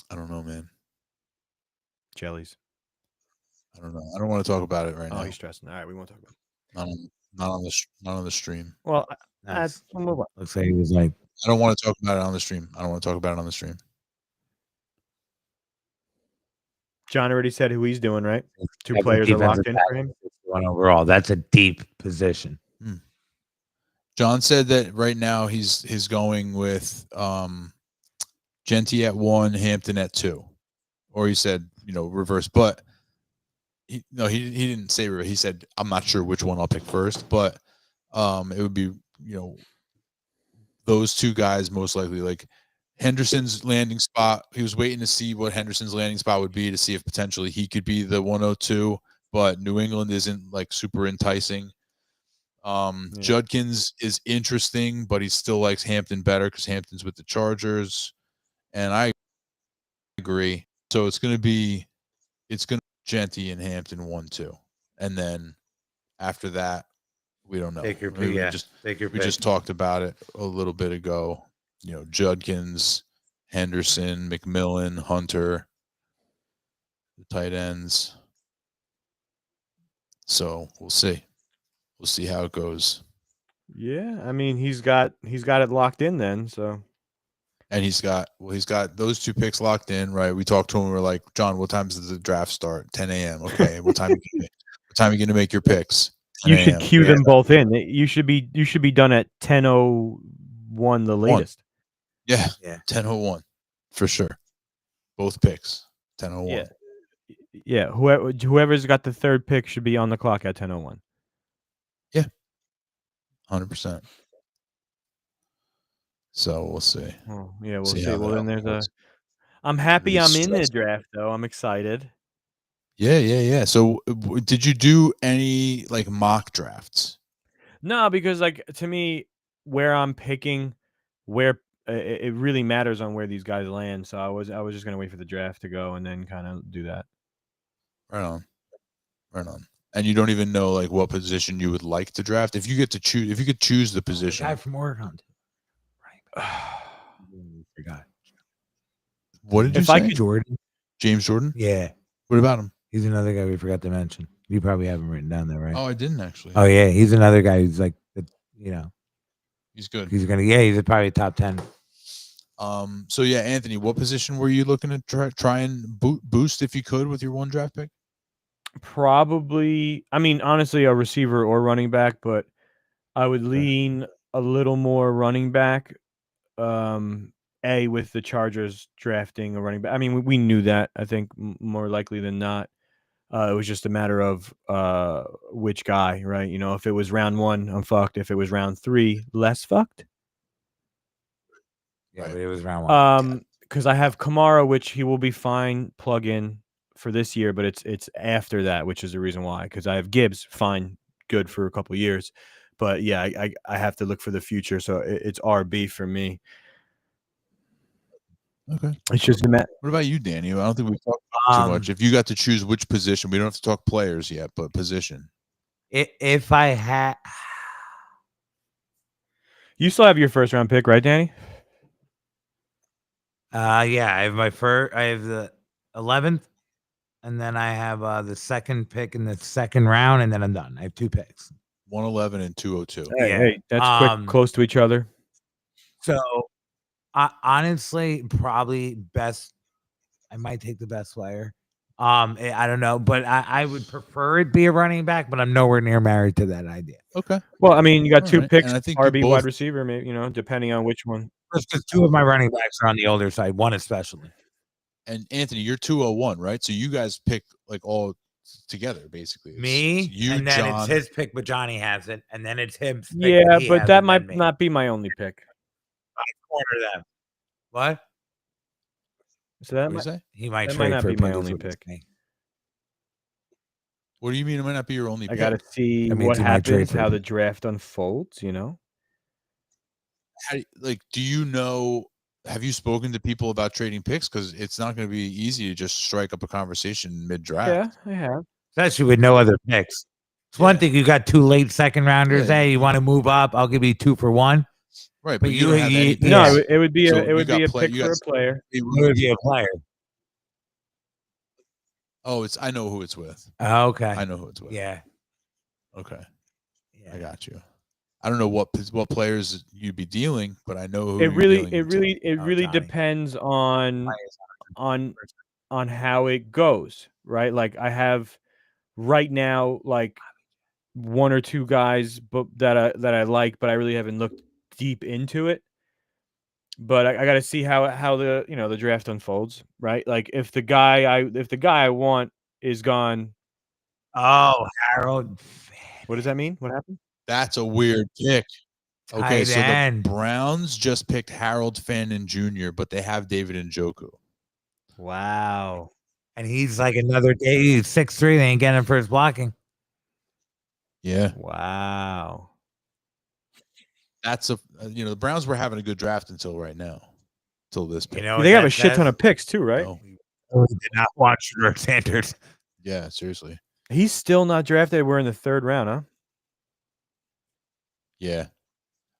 I don't know, man. Jellies. I don't know. I don't want to talk about it right now. Oh, he's stressing. All right, we won't talk about it. Not on the stream. Well, Nice. we'll move on. Looks like he was like, I don't want to talk about it on the stream. I don't want to talk about it on the stream. John already said who he's doing, right? Two That's a players are defensive locked in for him. one overall. That's a deep position. John said that right now he's going with Genty at 1, Hampton at 2, or he said reverse. But he didn't say reverse. He said I'm not sure which one I'll pick first, but it would be those two guys most likely. Like Henderson's landing spot, he was waiting to see what Henderson's landing spot would be to see if potentially he could be the 102, but New England isn't like super enticing. Judkins is interesting, but he still likes Hampton better because Hampton's with the Chargers, and I agree. So it's going to be Genty and Hampton 1-2, and then after that, we don't know. Take your pick. We just talked about it a little bit ago. Judkins, Henderson, McMillan, Hunter, the tight ends. So we'll see. We'll see how it goes. Yeah, I mean he's got it locked in then. So, and he's got those two picks locked in, right? We talked to him. We're like, John, what time does the draft start? 10 a.m. Okay, what time are you going to make your picks? You should cue them both in. You should be done at 10:01 the latest. Yeah. 10:01 for sure. Both picks 10:01. Yeah. Whoever's got the third pick should be on the clock at 10:01. Yeah. 100%. So we'll see. Oh, yeah, we'll see. Well, then there's I'm happy Really I'm in the draft though. I'm excited. Yeah. So did you do any like mock drafts? No, because like to me, where I'm picking, it really matters on where these guys land. So I was just gonna wait for the draft to go and then kind of do that. Right on. And you don't even know like what position you would like to draft. If you could choose the position. Guy from Oregon. Right. Forgot. What did you say? Jordan. James Jordan? Yeah. What about him? He's another guy we forgot to mention. You probably haven't written down there, right? Oh, I didn't actually. Oh yeah, he's another guy who's like, he's good. He's probably top 10. So yeah, Anthony, what position were you looking to try and boost if you could with your one draft pick? Probably, I mean, honestly, a receiver or running back, but I would lean a little more running back. With the Chargers drafting a running back. I mean, we knew that. I think more likely than not. It was just a matter of which guy, right? If it was round 1, I'm fucked. If it was round 3, less fucked. Yeah, right. But it was round 1. Because I have Kamara, which he will be fine plug in for this year, but it's after that, which is the reason why. Because I have Gibbs, fine, good for a couple of years, but yeah, I have to look for the future, so it's RB for me. Okay. It's just a matter. What about you, Danny? I don't think we've talked too much. If you got to choose which position, we don't have to talk players yet, but position. If I had, you still have your first round pick, right, Danny? Yeah, I have my first. I have the 11th, and then I have the second pick in the second round, and then I'm done. I have 2 picks. 111 and 202. Hey, that's quick, close to each other. So. Honestly, probably best. I might take the best player. I don't know, but I would prefer it be a running back, but I'm nowhere near married to that idea. Okay. Well, I mean, you got 2 picks, I think RB wide receiver, maybe, depending on which one. Because 2 of my running backs are on the older side, one especially. And Anthony, you're 201, right? So you guys pick like all together, basically. Me, you, and then John. It's his pick, but Johnny has it, and then it's him. Yeah, but that might not be my only pick. I corner them. What? So that he might trade not be my only pick. What do you mean it might not be your only pick? I got to see what happens, how the draft unfolds, Do you know, have you spoken to people about trading picks? Because it's not going to be easy to just strike up a conversation mid-draft. Yeah, I have. Especially with no other picks. It's one thing you got 2 late second rounders. Hey, you want to move up? I'll give you 2 for 1. Right, but you it would be a pick for a player. It would be a player. Oh, I know who it's with. Oh, okay. I know who it's with. Yeah. Okay. Yeah. I got you. I don't know what players you'd be dealing, but I know who It you're really, dealing it Oh, really Johnny. depends on how it goes, right? Like I have right now, like one or two guys, but that I like, but I really haven't looked deep into it. But I got to see how the the draft unfolds, right? Like if the guy I want is gone. Oh, Harold. What does that mean? What happened? That's a weird pick. Okay, Tight so end. the Browns just picked Harold Fannin Jr., but they have David Njoku. Wow. And he's like another day. He's 6'3". They ain't getting him for his blocking. Yeah. Wow. That's the Browns were having a good draft until right now. Till this pick. They have a shit ton of picks too, right? No. We did not watch Shedeur Sanders. Yeah, seriously. He's still not drafted. We're in the 3rd round, huh? Yeah.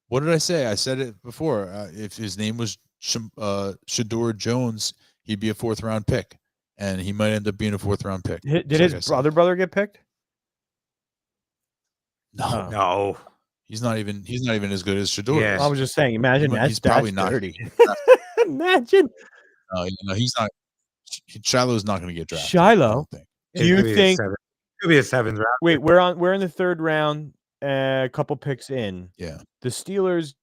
What did I say? I said it before. If his name was Shedeur Jones, he'd be a 4th round pick, and he might end up being a 4th round pick. Did his other brother get picked? No, Oh. No. He's not even as good as Shedeur. Yeah. is. I was just saying. Imagine He's probably that's not. dirty. Imagine No, he's not. Shiloh's not going to get drafted. Shiloh? I don't think. Do you think? Could be a 7th round. Wait, we're in the 3rd round. A couple picks in. Yeah. The Steelers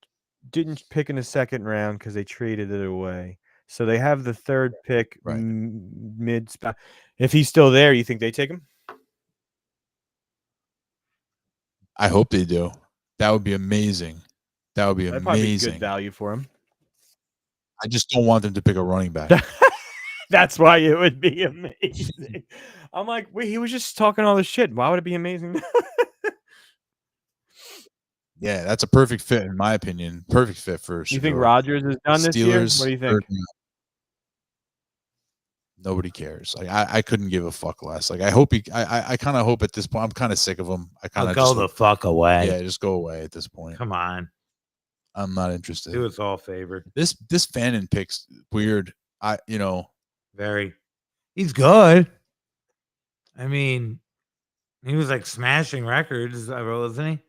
didn't pick in the 2nd round because they traded it away. So they have the 3rd pick Right. mid spot. If he's still there, you think they take him? I hope they do. That would be amazing. That would be That'd probably be amazing. good value for him. I just don't want them to pick a running back. That's why it would be amazing. I'm like, wait, he was just talking all this shit. Why would it be amazing? Yeah, that's a perfect fit in my opinion. Perfect fit for. You think Shedeur. Rodgers is done this year? Steelers, What do you think? Nobody cares. Like I couldn't give a fuck less. Like I hope I kind of hope at this point. I'm kind of sick of him. I kind I'll of go the fuck away. Yeah, just go away at this point. Come on. I'm not interested. Do us all favor. This Fannin pick's weird. Very. He's good. I mean, he was like smashing records, wasn't he?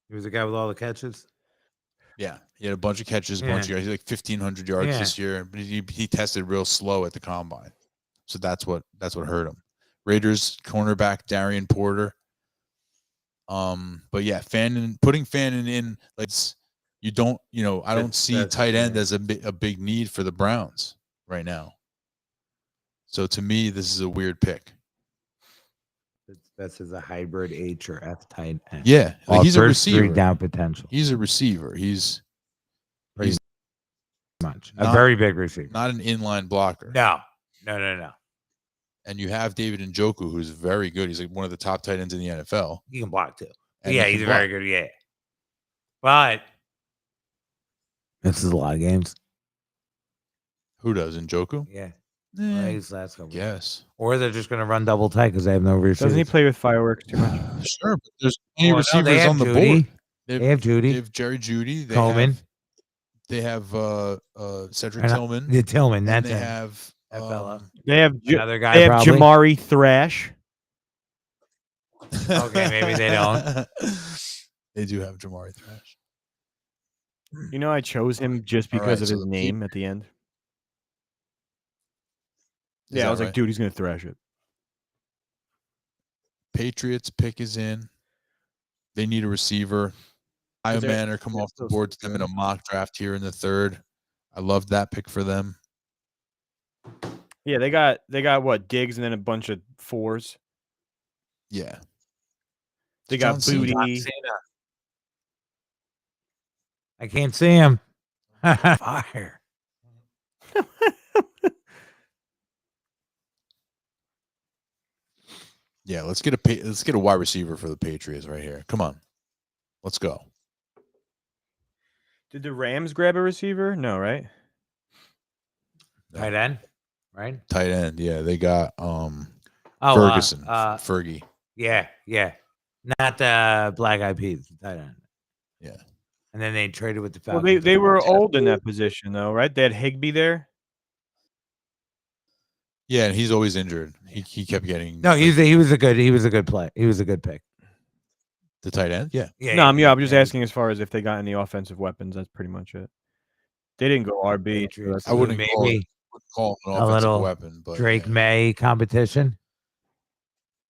He was the guy with all the catches. Yeah, he had a bunch of catches, a bunch of yards. He's like 1,500 yards this year, but he tested real slow at the combine, so that's what hurt him. Raiders cornerback Darian Porter. But yeah, putting Fannin in, like you don't, I don't see tight end as a big need for the Browns right now. So to me, this is a weird pick. This is a hybrid H or F tight end. Yeah, like he's a receiver. 3 down potential. He's a receiver. He's much a very big receiver. Not an inline blocker. No. And you have David Njoku, who's very good. He's like one of the top tight ends in the NFL. He can block too. And yeah, he's very good. Yeah, but this is a lot of games. Who does Njoku? Yeah. Last couple. Yes. Or they're just going to run double tight because they have no receivers. Doesn't he play with fireworks too much? Sure, but there's any receivers on the board. They have Judy. They have Jerry Judy. They Coleman. They have Cedric Tillman. The Tillman. That's they have that fella. They have another guy. They have probably. Jamari Thrash. Okay, maybe they don't. They do have Jamari Thrash. I chose him just because of his name at the end. Yeah, I was like, dude, he's gonna thrash it. Patriots pick is in. They need a receiver. Io Manor come off the board to them in a mock draft here in the 3rd. I loved that pick for them. Yeah, they got what, Diggs and then a bunch of 4s. Yeah. They got Booty. I can't see him. Fire. Yeah, let's get a wide receiver for the Patriots right here. Come on. Let's go. Did the Rams grab a receiver? No, right? No. Tight end, right? Tight end, yeah. They got Ferguson. Fergie. Yeah. Not the Black Eyed Peas, tight end. Yeah. And then they traded with the Falcons. Well, they were old in that position though, right? They had Higbee there. Yeah, and he's always injured. He kept getting. No, he was a good play. He was a good pick. The tight end, yeah. I'm just asking as far as if they got any offensive weapons. That's pretty much it. They didn't go RB. I wouldn't call it an offensive weapon, but Drake May competition.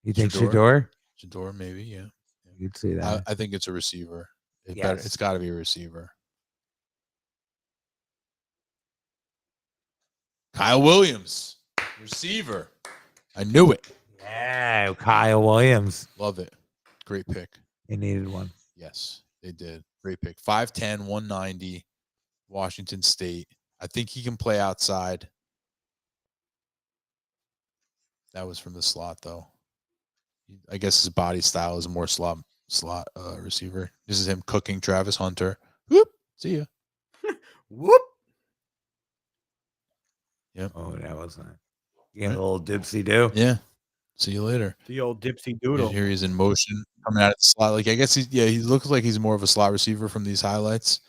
You think Shador? Shador, maybe, yeah. You'd see that. I think it's a receiver. It's got to be a receiver. Kyle Williams, receiver. I knew it. Yeah, Kyle Williams. Love it. Great pick. They needed one. Yes, they did. Great pick. 5'10", 190, Washington State. I think he can play outside. That was from the slot, though. I guess his body style is more slot receiver. This is him cooking Travis Hunter. Whoop. See ya. Whoop. Yep. Oh, that wasn't it. You get a little dipsy do. Yeah. See you later. The old dipsy doodle. And here he's in motion coming out of the slot. Like I guess he looks like he's more of a slot receiver from these highlights.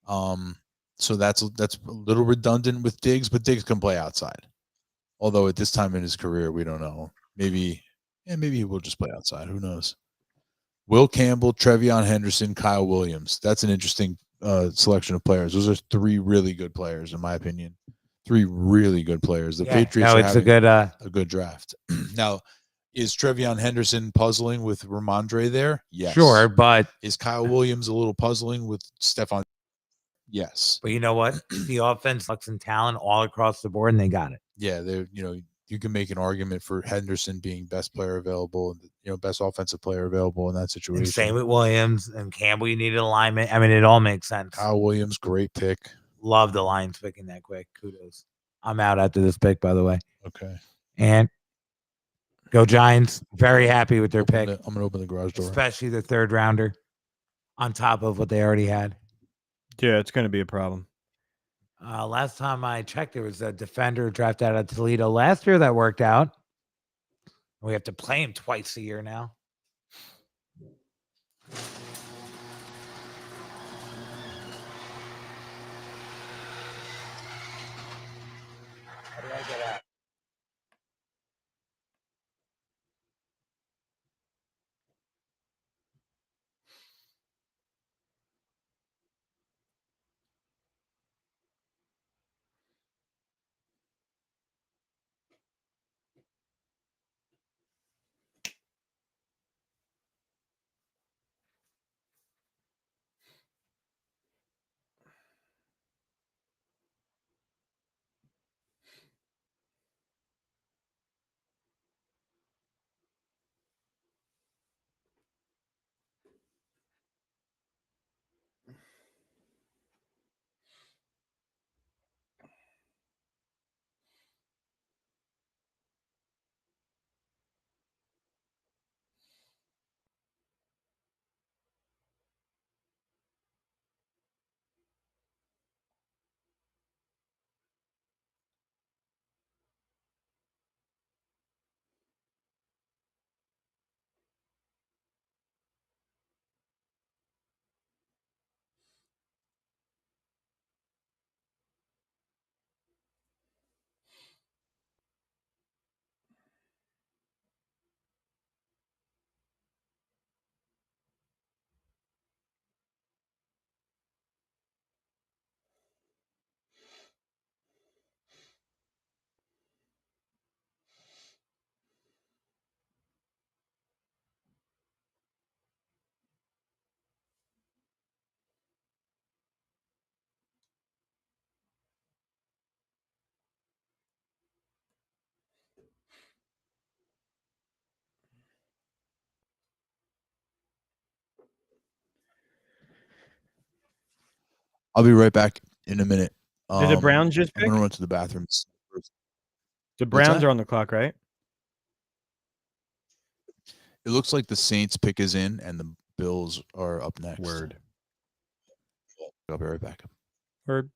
So that's a little redundant with Diggs, but Diggs can play outside. Although at this time in his career, we don't know. Maybe he will just play outside. Who knows? Will Campbell, Trevion Henderson, Kyle Williams. That's an interesting selection of players. Those are three really good players, in my opinion. Three really good players. The Patriots are having a good draft. Now, is Trevion Henderson puzzling with Ramondre there? Yes. Sure, but is Kyle Williams a little puzzling with Stephon? Yes. But you know what? The offense looks in talent all across the board, and they got it. Yeah, you can make an argument for Henderson being best player available, best offensive player available in that situation. And same with Williams and Campbell. You needed alignment. I mean, it all makes sense. Kyle Williams, great pick. Love the Lions picking that quick. Kudos. I'm out after this pick, by the way. Okay. And go Giants. Very happy with their pick. I'm going to open the garage door. Especially the third rounder on top of what they already had. Yeah, it's going to be a problem. Last time I checked, there was a defender drafted out of Toledo last year that worked out. We have to play him twice a year now. How did I get out? I'll be right back in a minute. Did the Browns just pick? I'm going to run to the bathroom. The Browns are on the clock, right? It looks like the Saints pick is in and the Bills are up next. Word. I'll be right back. Word.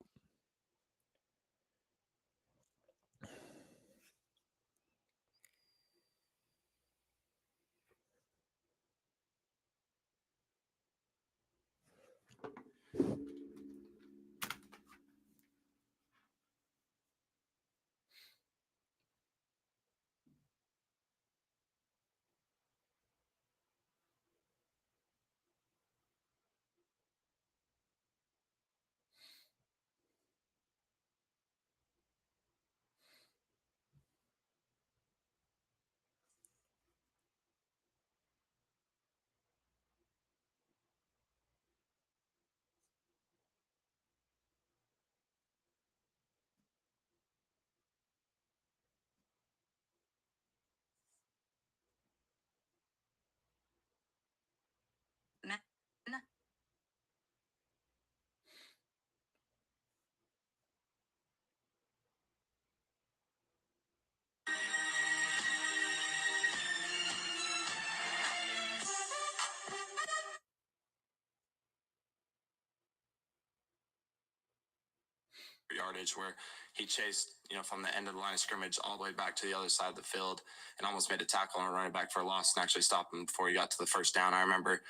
yardage where he chased, from the end of the line of scrimmage all the way back to the other side of the field and almost made a tackle on a running back for a loss and actually stopped him before he got to the first down. I remember,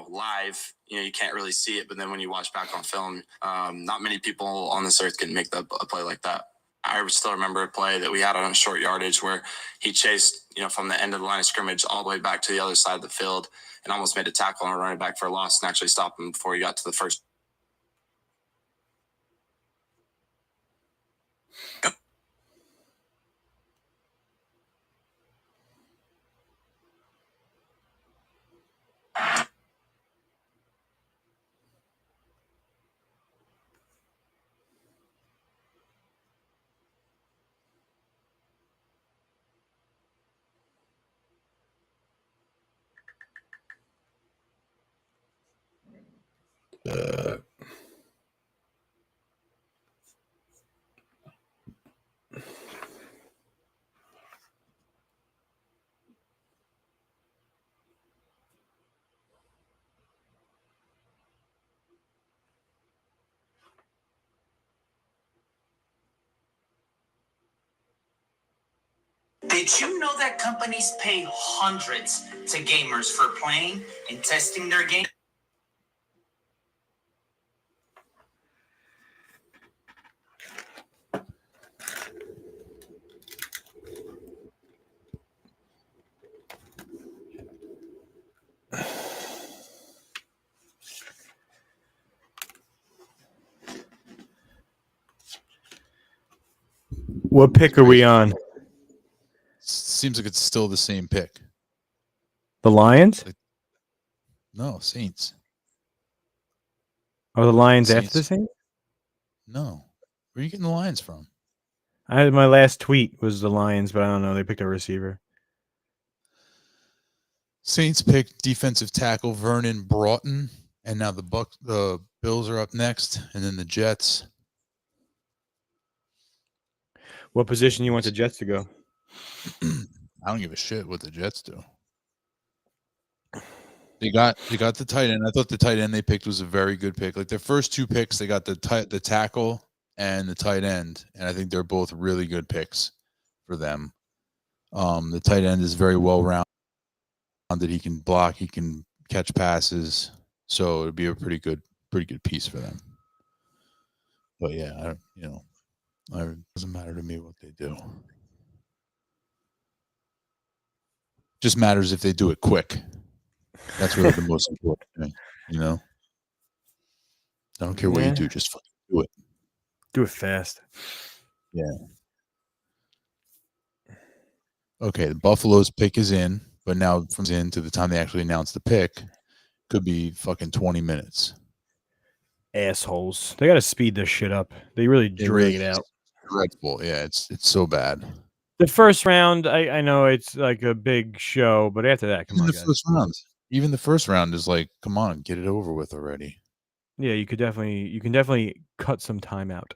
live, you can't really see it, but then when you watch back on film, not many people on this earth can make a play like that. I still remember a play that we had on a short yardage where he chased, from the end of the line of scrimmage all the way back to the other side of the field and almost made a tackle on a running back for a loss and actually stopped him before he got to the first. Did you know that companies pay hundreds to gamers for playing and testing their game? What pick are we on? Seems like it's still the same pick. The Lions? No, Saints. Are the Lions Saints. after the Saints? No. Where are you getting the Lions from? I had my last tweet was the Lions, but I don't know. They picked a receiver. Saints picked defensive tackle Vernon Broughton, and now the Bills are up next, and then the Jets. What position you want the Jets to go? I don't give a shit what the Jets do. They got the tight end. I thought the tight end they picked was a very good pick. Like their first two picks, they got the tackle and the tight end, and I think they're both really good picks for them. The tight end is very well rounded. He can block, he can catch passes, so it'd be a pretty good piece for them. But yeah, it doesn't matter to me what they do. Just matters if they do it quick. That's really the most important thing, I don't care what you do, just fucking do it. Do it fast. Yeah. Okay, the Buffalo's pick is in, but now from in to the time they actually announce the pick could be fucking 20 minutes. Assholes. They got to speed this shit up. They really drag it out. Dreadful. Yeah, it's so bad. The first round, I know it's like a big show, but after that, come on, guys. Even the first round is like, come on, get it over with already. Yeah, you can definitely cut some time out.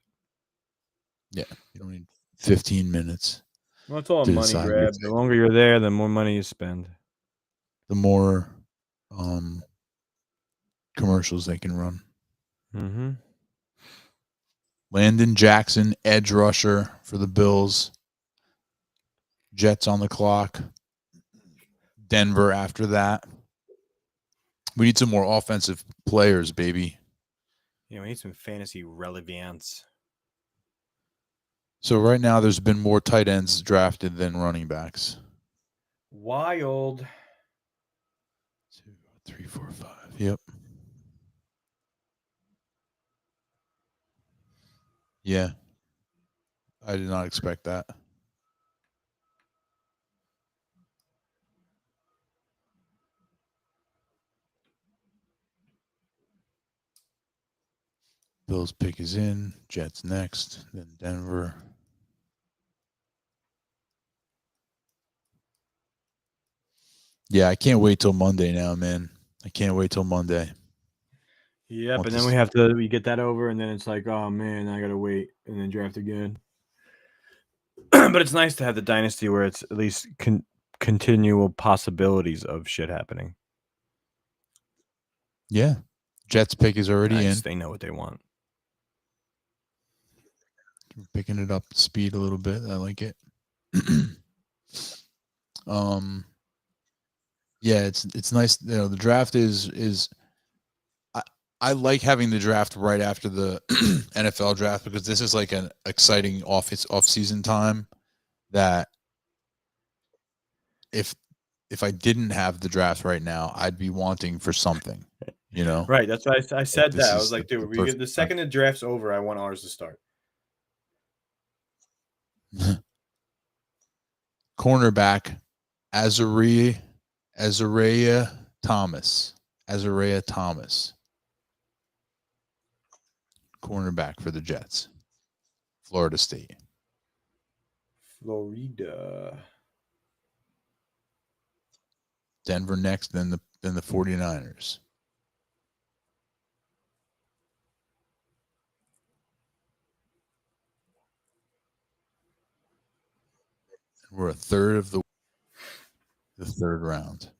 Yeah, you don't need 15 minutes. Well, it's all a money grab. The longer you're there, the more money you spend. The more commercials they can run. Mm-hmm. Landon Jackson, edge rusher for the Bills. Jets on the clock. Denver after that. We need some more offensive players, baby. Yeah, we need some fantasy relevance. So right now there's been more tight ends drafted than running backs. Wild. 2, 3, 4, 5. Yep. Yeah. I did not expect that. Bills pick is in. Jets next. Then Denver. Yeah, I can't wait till Monday now, man. I can't wait till Monday. Yeah, but then we get that over, and then it's like, oh man, I gotta wait and then draft again. But it's nice to have the dynasty where it's at least continual possibilities of shit happening. Yeah, Jets pick is already in. They know what they want. Picking it up speed a little bit. I like it. Yeah, it's nice. You know, the draft is I like having the draft right after the NFL draft because this is like an exciting off season time that if I didn't have the draft right now, I'd be wanting for something, you know? Right. That's why I said this that. I is was like, dude, perfect the second the draft's over, I want ours to start. Cornerback, Azariah Thomas. Cornerback for the Jets. Florida State. Florida. Denver next, then the 49ers. We're a third of the third round.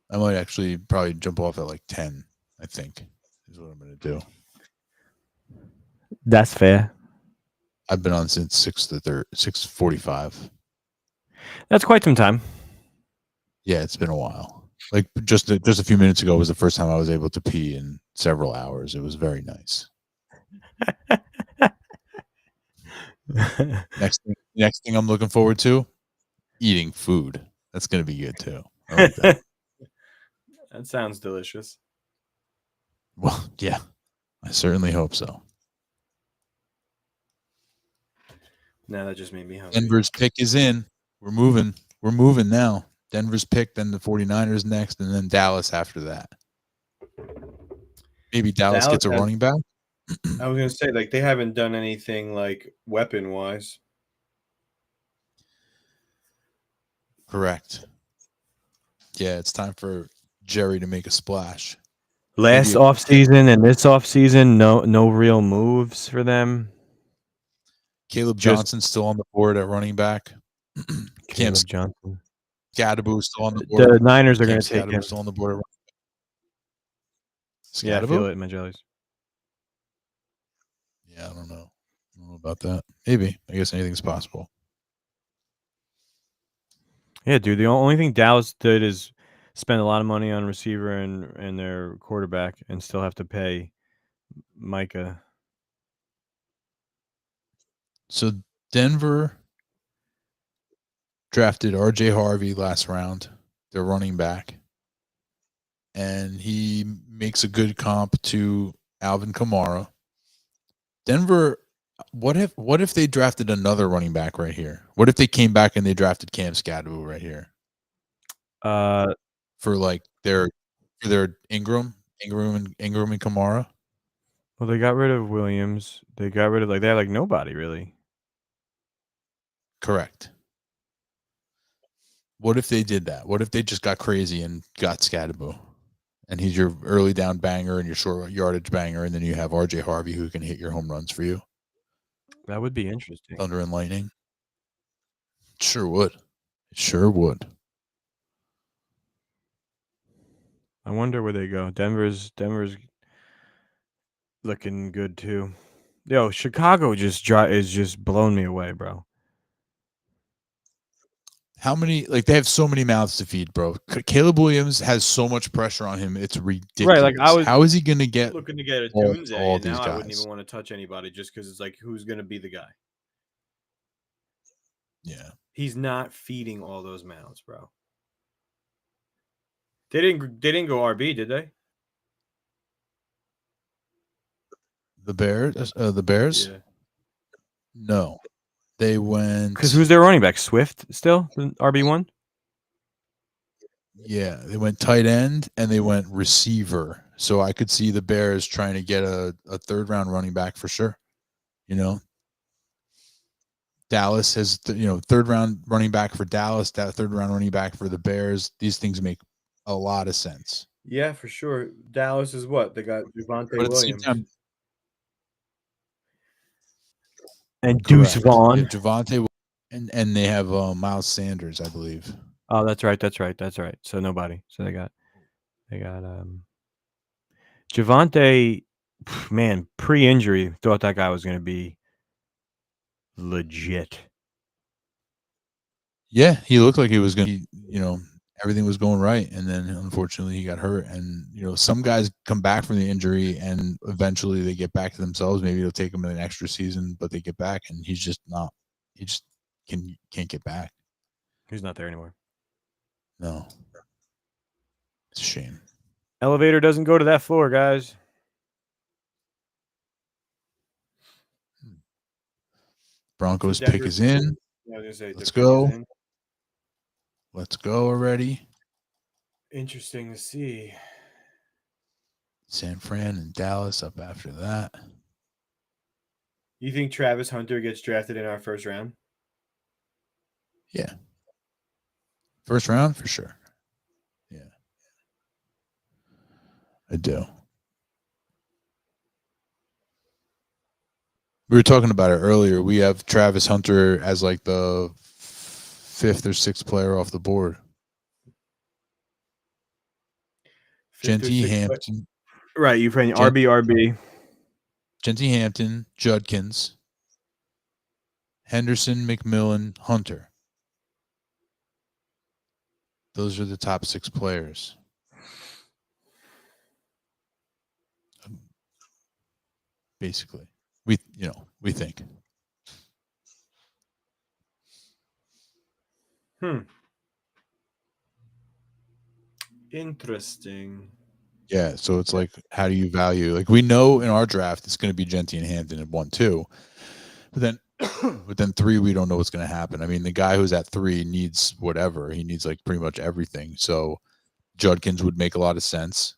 I might actually probably jump off at like 10, I think, is what I'm going to do. That's fair. I've been on since 6:45. That's quite some time. Yeah, it's been a while. Like just a few minutes ago was the first time I was able to pee in several hours. It was very nice. Next thing I'm looking forward to, eating food. That's going to be good too. I like that. That sounds delicious. Well, yeah, I certainly hope so. Now that just made me hungry. Denver's pick is in. We're moving now. Denver's pick, then the 49ers next, and then Dallas after that. Maybe Dallas gets a running back. I was going to say, like, they haven't done anything, like, weapon-wise. Correct. Yeah, it's time for Jerry to make a splash. Last offseason and this offseason, no real moves for them. Caleb Johnson's still on the board at running back. Caleb Johnson. Scadaboo still on the board. The Niners are going to take him. Still on the board. Yeah, I feel it in my jellies. Yeah, I don't know about that. Maybe. I guess anything's possible. Yeah, dude. The only thing Dallas did is spend a lot of money on receiver and their quarterback and still have to pay Micah. So Denver drafted RJ Harvey last round, their running back. And he makes a good comp to Alvin Kamara. Denver, what if they drafted another running back right here? What if they came back and they drafted Cam Scadaboo right here? For like their Ingram and Kamara. Well, they got rid of Williams. They got rid of they had nobody really. Correct. What if they did that? What if they just got crazy and got Scadaboo? And he's your early down banger and your short yardage banger, and then you have RJ Harvey who can hit your home runs for you. That would be interesting. Thunder and lightning. Sure would. It sure would. I wonder where they go. Denver's looking good too. Yo, Chicago is just blowing me away, bro. How many, they have so many mouths to feed, bro. Caleb Williams has so much pressure on him. It's ridiculous. Right, how is he going to get looking to get a all Tunze, all and these now guys? I wouldn't even want to touch anybody just because it's like, who's going to be the guy? Yeah. He's not feeding all those mouths, bro. They didn't go RB, did they? The Bears? The Bears? Yeah. No. They went... Because who's their running back? Swift still? RB1? Yeah, they went tight end and they went receiver. So I could see the Bears trying to get a third-round running back for sure. You know? Dallas has, third-round running back for Dallas, that third-round running back for the Bears. These things make a lot of sense. Yeah, for sure. Dallas is what? They got Javonte Williams. Time, and Deuce Vaughn. Yeah, Javonte, and they have Miles Sanders, I believe. Oh, that's right. So nobody. So they got Javonte, man, pre-injury, thought that guy was going to be legit. Yeah, he looked like he was going to, you know, everything was going right. And then unfortunately he got hurt. And, you know, some guys come back from the injury and eventually they get back to themselves. Maybe it'll take them an extra season, but they get back and he's just not, he just can't get back. He's not there anymore. No. It's a shame. Elevator doesn't go to that floor, guys. Broncos pick is in. Yeah, I was gonna say, Let's go. Let's go already. Interesting to see. San Fran and Dallas up after that. You think Travis Hunter gets drafted in our first round? Yeah. First round for sure. Yeah. I do. We were talking about it earlier. We have Travis Hunter as like the 5th or 6th player off the board. Genty Hampton. Right, you playing RB. Genty Hampton, Judkins, Henderson, McMillan, Hunter. Those are the top 6 players. Basically. We think. Interesting. Yeah, so it's like, how do you value? Like, we know in our draft it's going to be Genty and Hampton at 1-2, but then 3 we don't know what's going to happen. I mean, the guy who's at 3 needs whatever. He needs like pretty much everything. So Judkins would make a lot of sense.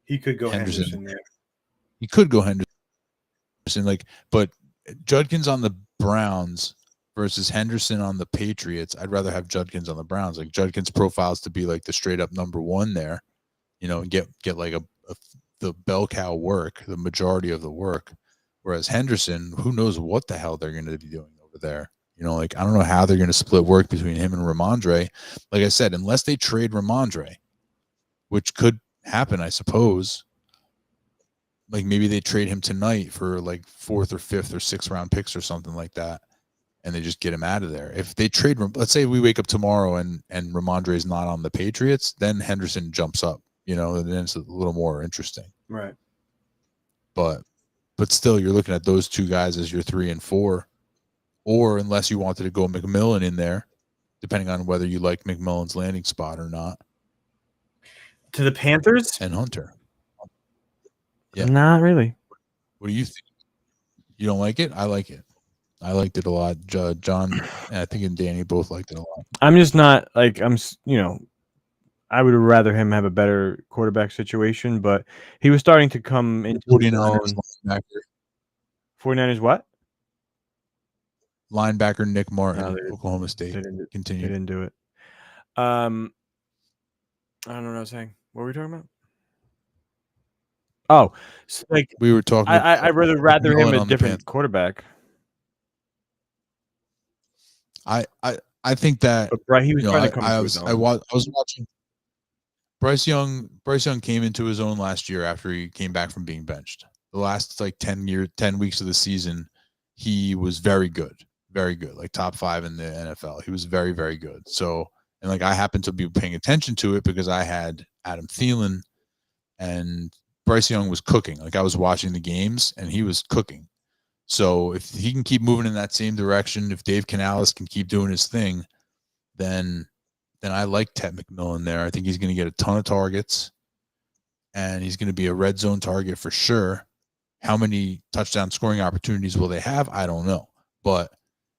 He could go Henderson there. He could go Henderson, like, but Judkins on the Browns versus Henderson on the Patriots. I'd rather have Judkins on the Browns. Like, Judkins profiles to be like the straight up number 1 there, you know, and get like the bell cow work, the majority of the work. Whereas Henderson, who knows what the hell they're going to be doing over there. You know, like, I don't know how they're going to split work between him and Ramondre. Like I said, unless they trade Ramondre, which could happen, I suppose. Like, maybe they trade him tonight for like 4th or 5th or 6th round picks or something like that, and they just get him out of there. If they trade, let's say we wake up tomorrow and Ramondre is not on the Patriots, then Henderson jumps up, you know, and then it's a little more interesting. Right. But still, you're looking at those 2 guys as your 3 and 4, or unless you wanted to go McMillan in there, depending on whether you like McMillan's landing spot or not. To the Panthers and Hunter. Yeah. Not really. What do you think? You don't like it? I like it. I liked it a lot. John, and I think, and Danny both liked it a lot. I'm just not like I would rather him have a better quarterback situation, but he was starting to come into 49ers linebacker. 49ers what? Linebacker Nick Martin, Oklahoma State. Continue. They didn't do it. I don't know what I was saying. What were we talking about? Oh, so like we were talking. I'd rather him a different quarterback. I think that. But he was trying to come. I was watching. Bryce Young came into his own last year after he came back from being benched. The last like 10 weeks of the season, he was very good, like top 5 in the NFL. He was very, very good. So, and like, I happened to be paying attention to it because I had Adam Thielen, and Bryce Young was cooking. Like, I was watching the games and he was cooking. So if he can keep moving in that same direction, if Dave Canales can keep doing his thing, then I like Ted McMillan there. I think he's going to get a ton of targets, and he's going to be a red zone target for sure. How many touchdown scoring opportunities will they have? I don't know, but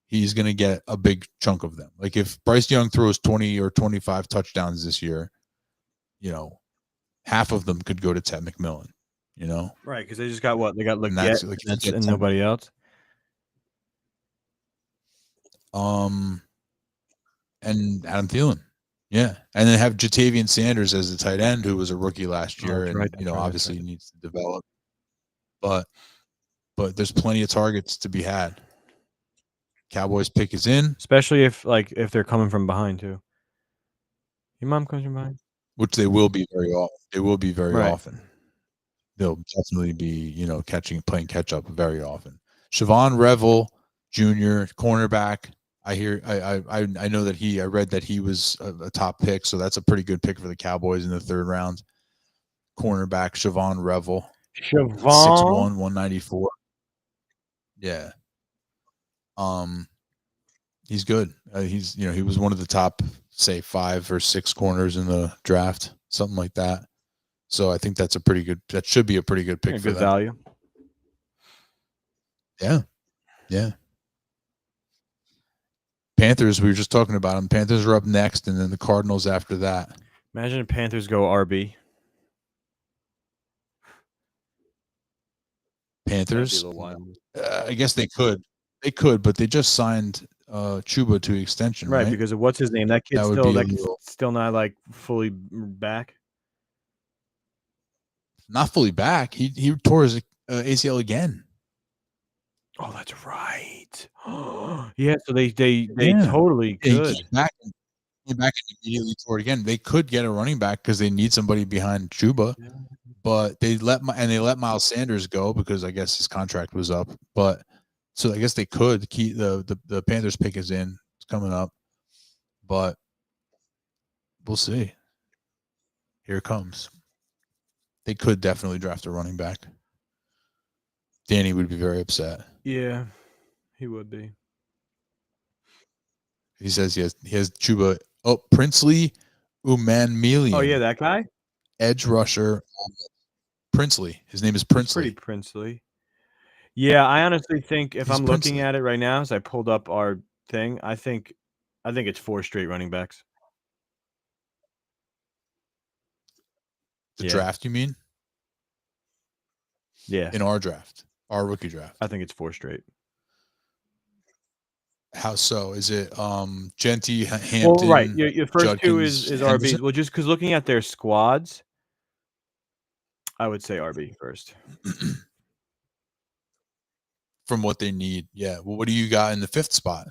he's going to get a big chunk of them. Like, if Bryce Young throws 20 or 25 touchdowns this year, you know, half of them could go to Ted McMillan, you know? Right, because they just got what? They got Leggett and nobody else. And Adam Thielen. Yeah. And then have Jatavian Sanders as the tight end, who was a rookie last year, and obviously needs to develop. But there's plenty of targets to be had. Cowboys pick is in. Especially if they're coming from behind too. Your mom comes from behind. which they will be very often. They will be very Right. often. They'll definitely be, playing catch up very often. Siobhan Revel Jr., cornerback. I know that I read that he was a top pick, so that's a pretty good pick for the Cowboys in the 3rd round. Cornerback Siobhan Revel, 6'1", 194. Yeah. He's good. He was one of the top, say, 5 or 6 corners in the draft, something like that. So I think that should be a pretty good pick for good them. value. Yeah. Yeah. Panthers, we were just talking about them. Panthers are up next, and then the Cardinals after that. Imagine if Panthers go RB. Panthers? I guess they could. They could, but they just signed Chuba to extension, right? Because of what's his name? That kid's still not like fully back. Not fully back. He tore his ACL again. Oh, that's right. Yeah, so they totally could. He came back and immediately tore it again. They could get a running back because they need somebody behind Chuba, but they let Miles Sanders go because I guess his contract was up. But so I guess they could keep the Panthers pick is in. It's coming up, but we'll see. Here it comes. They could definitely draft a running back. Danny would be very upset. Yeah, he would be. He says he has Chuba. Oh, Princely Umanmilian. Oh yeah, that guy. Edge rusher. Princely. His name is Princely. Pretty princely. Yeah, I honestly think if I'm looking at it right now, as I pulled up our thing, I think it's 4 straight running backs. The draft, you mean? Yeah. In our draft, our rookie draft. I think it's 4 straight. How so? Is it Genty, Hampton? Well, right. Your first Judkins, 2 is RBs. Well, just because looking at their squads, I would say RB first. From what they need, yeah. Well, what do you got in the 5th spot?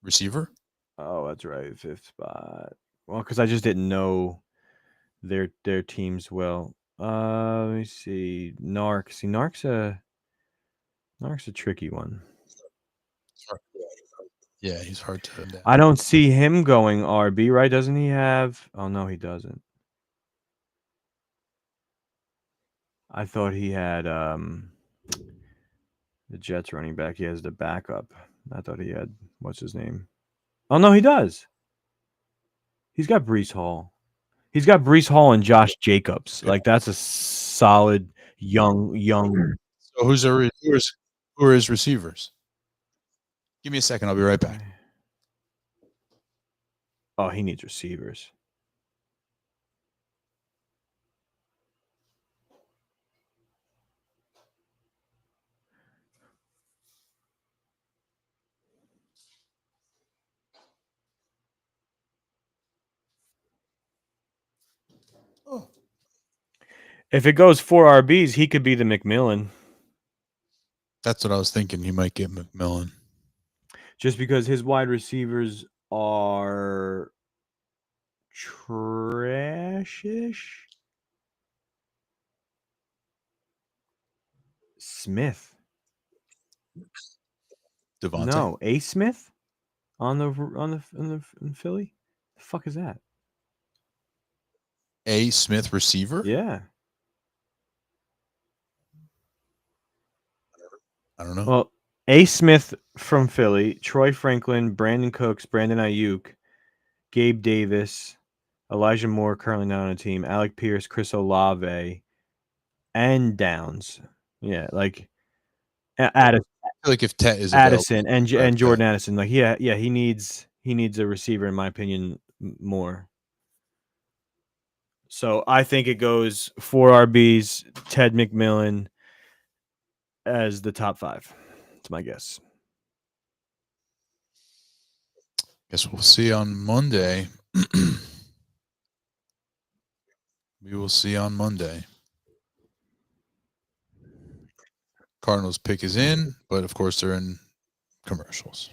Receiver? Oh, that's right, 5th spot. Well, because I just didn't know their teams well. Let me see. Narc. See, Narc's a tricky one. Yeah, he's hard to. I don't see him going RB, right? Doesn't he have? Oh no, he doesn't. I thought he had the Jets running back. He has the backup. I thought he had what's his name? Oh no, he does. He's got Breece Hall. He's got Breece Hall and Josh Jacobs. Yeah. Like that's a solid young. So who are his receivers? Give me a second. I'll be right back. Oh, he needs receivers. Oh. If it goes 4 RBs, he could be the McMillan. That's what I was thinking. He might get McMillan. Just because his wide receivers are trashish. Smith. Devontae? No, A. Smith in Philly. The fuck is that? A. Smith receiver? Yeah. I don't know. Well, A. Smith from Philly, Troy Franklin, Brandon Cooks, Brandon Ayuk, Gabe Davis, Elijah Moore, currently not on a team, Alec Pierce, Chris Olave, and Downs. Yeah, like Addison. I feel like if Tet is Addison and Jordan Addison, like he needs a receiver in my opinion more. So I think it goes 4 RBs, Ted McMillan as the top 5. That's my guess. Guess we'll see on Monday. We will see on Monday. Cardinals pick is in, but of course they're in commercials.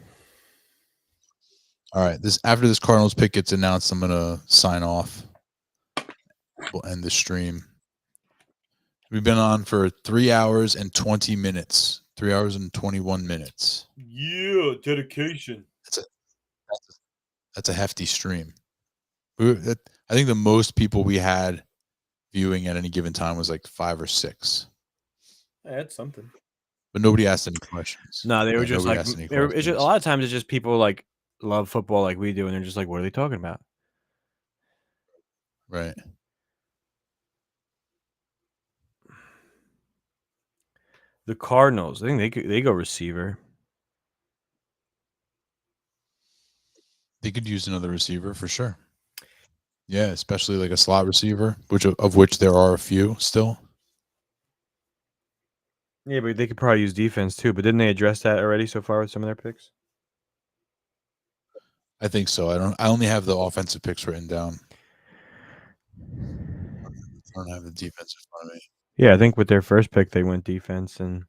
All right. After this Cardinals pick gets announced, I'm gonna sign off. we'll end the stream. We've been on for 3 hours and 20 minutes. 3 hours and 21 minutes. Yeah, dedication. That's a hefty stream. I think the most people we had viewing at any given time was like 5 or 6. That's something. But nobody asked any questions. No, they were just like, it's just, a lot of times it's just people like love football like we do, and they're just like, what are they talking about? Right. The Cardinals, I think they go receiver. They could use another receiver for sure. Yeah, especially like a slot receiver, of which there are a few still. Yeah, but they could probably use defense too. But didn't they address that already so far with some of their picks? I think so. I only have the offensive picks written down. I don't have the defense in front of me. Yeah, I think with their first pick they went defense, and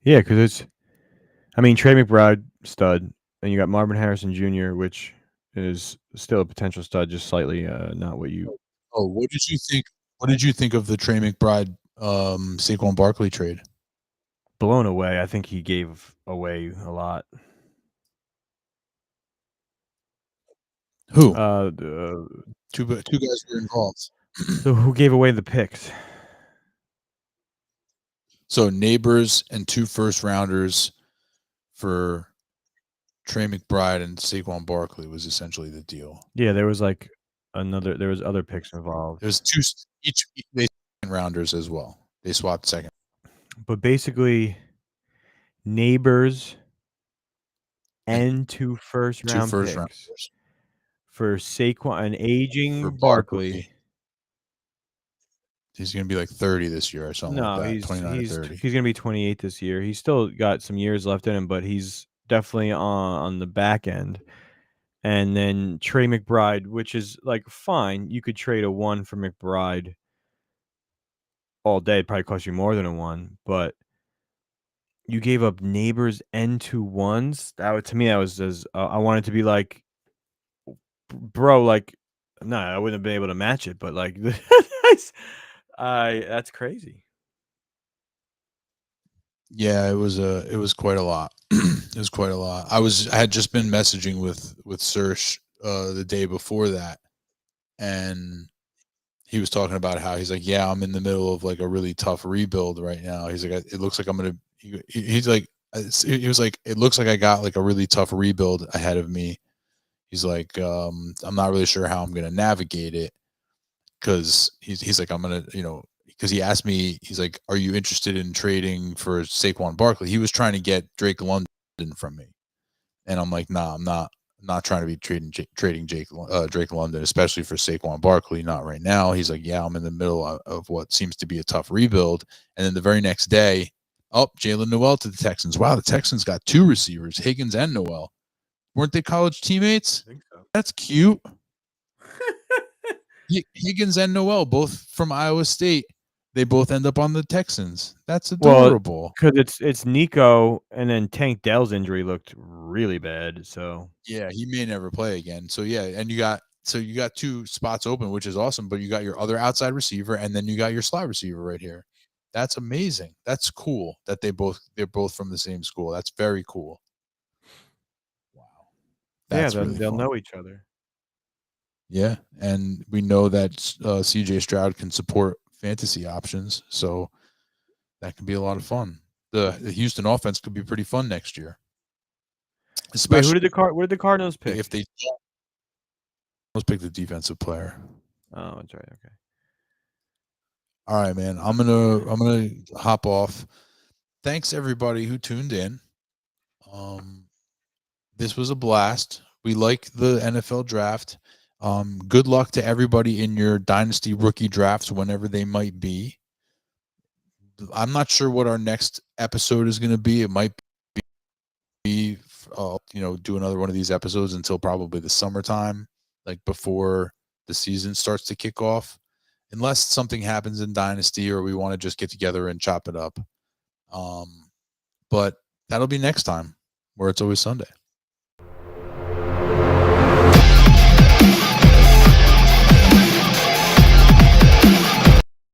yeah, because it's, I mean, Trey McBride, stud, and you got Marvin Harrison Jr., which is still a potential stud, just slightly not what you. Oh, what did you think? What did you think of the Trey McBride Saquon Barkley trade? Blown away. I think he gave away a lot. Who? Two guys were involved. So who gave away the picks? So Neighbors and 2 first-rounders for Trey McBride and Saquon Barkley was essentially the deal. Yeah, there was like there was other picks involved. There's 2 each rounders as well. They swapped second. But basically, Neighbors and 2 first-round picks for Saquon, an aging for Barkley. He's going to be like 30 this year or something like that. 29 or 30. He's going to be 28 this year. He's still got some years left in him, but he's definitely on the back end. And then Trey McBride, which is like fine. You could trade a 1 for McBride all day. It'd probably cost you more than a 1, but you gave up Neighbors and 2 1s. To me, that was as I wanted to be like, bro, like, no, I wouldn't have been able to match it, but like, that's crazy. Yeah, it was quite a lot. It was quite a lot. I had just been messaging with Serge the day before that, and he was talking about how he's like, yeah, I'm in the middle of like a really tough rebuild right now. He's like, it looks like I'm gonna. He's like, he was like, it looks like I got like a really tough rebuild ahead of me. He's like, I'm not really sure how I'm gonna navigate it, because he's like, I'm gonna, because he asked me, he's like, are you interested in trading for Saquon Barkley? He was trying to get Drake London from me, and I'm like, nah, I'm not trying to be trading Drake London, especially for Saquon Barkley, not right now. He's like, yeah, I'm in the middle of what seems to be a tough rebuild. And then the very next day, Jalen Noel to the Texans. Wow, the Texans got 2 receivers, Higgins and Noel. Weren't they college teammates? I think so. That's cute. Higgins and Noel, both from Iowa State. They both end up on the Texans. That's adorable. Because it's Nico, and then Tank Dell's injury looked really bad. So yeah, he may never play again. So yeah, and you got 2 spots open, which is awesome. But you got your other outside receiver, and then you got your slot receiver right here. That's amazing. That's cool that they're both from the same school. That's very cool. Wow. That's really they'll fun. know each other. Yeah, and we know that CJ Stroud can support fantasy options, so that can be a lot of fun. The Houston offense could be pretty fun next year. Especially, wait, where did the Cardinals pick? If they don't, let's pick the defensive player. Oh, that's right. Okay. All right, man. I'm gonna hop off. Thanks everybody who tuned in. This was a blast. We like the NFL draft. Good luck to everybody in your dynasty rookie drafts, whenever they might be. I'm not sure what our next episode is going to be. It might be, do another one of these episodes until probably the summertime, like before the season starts to kick off, unless something happens in dynasty or we want to just get together and chop it up. But that'll be next time, where it's always Sunday.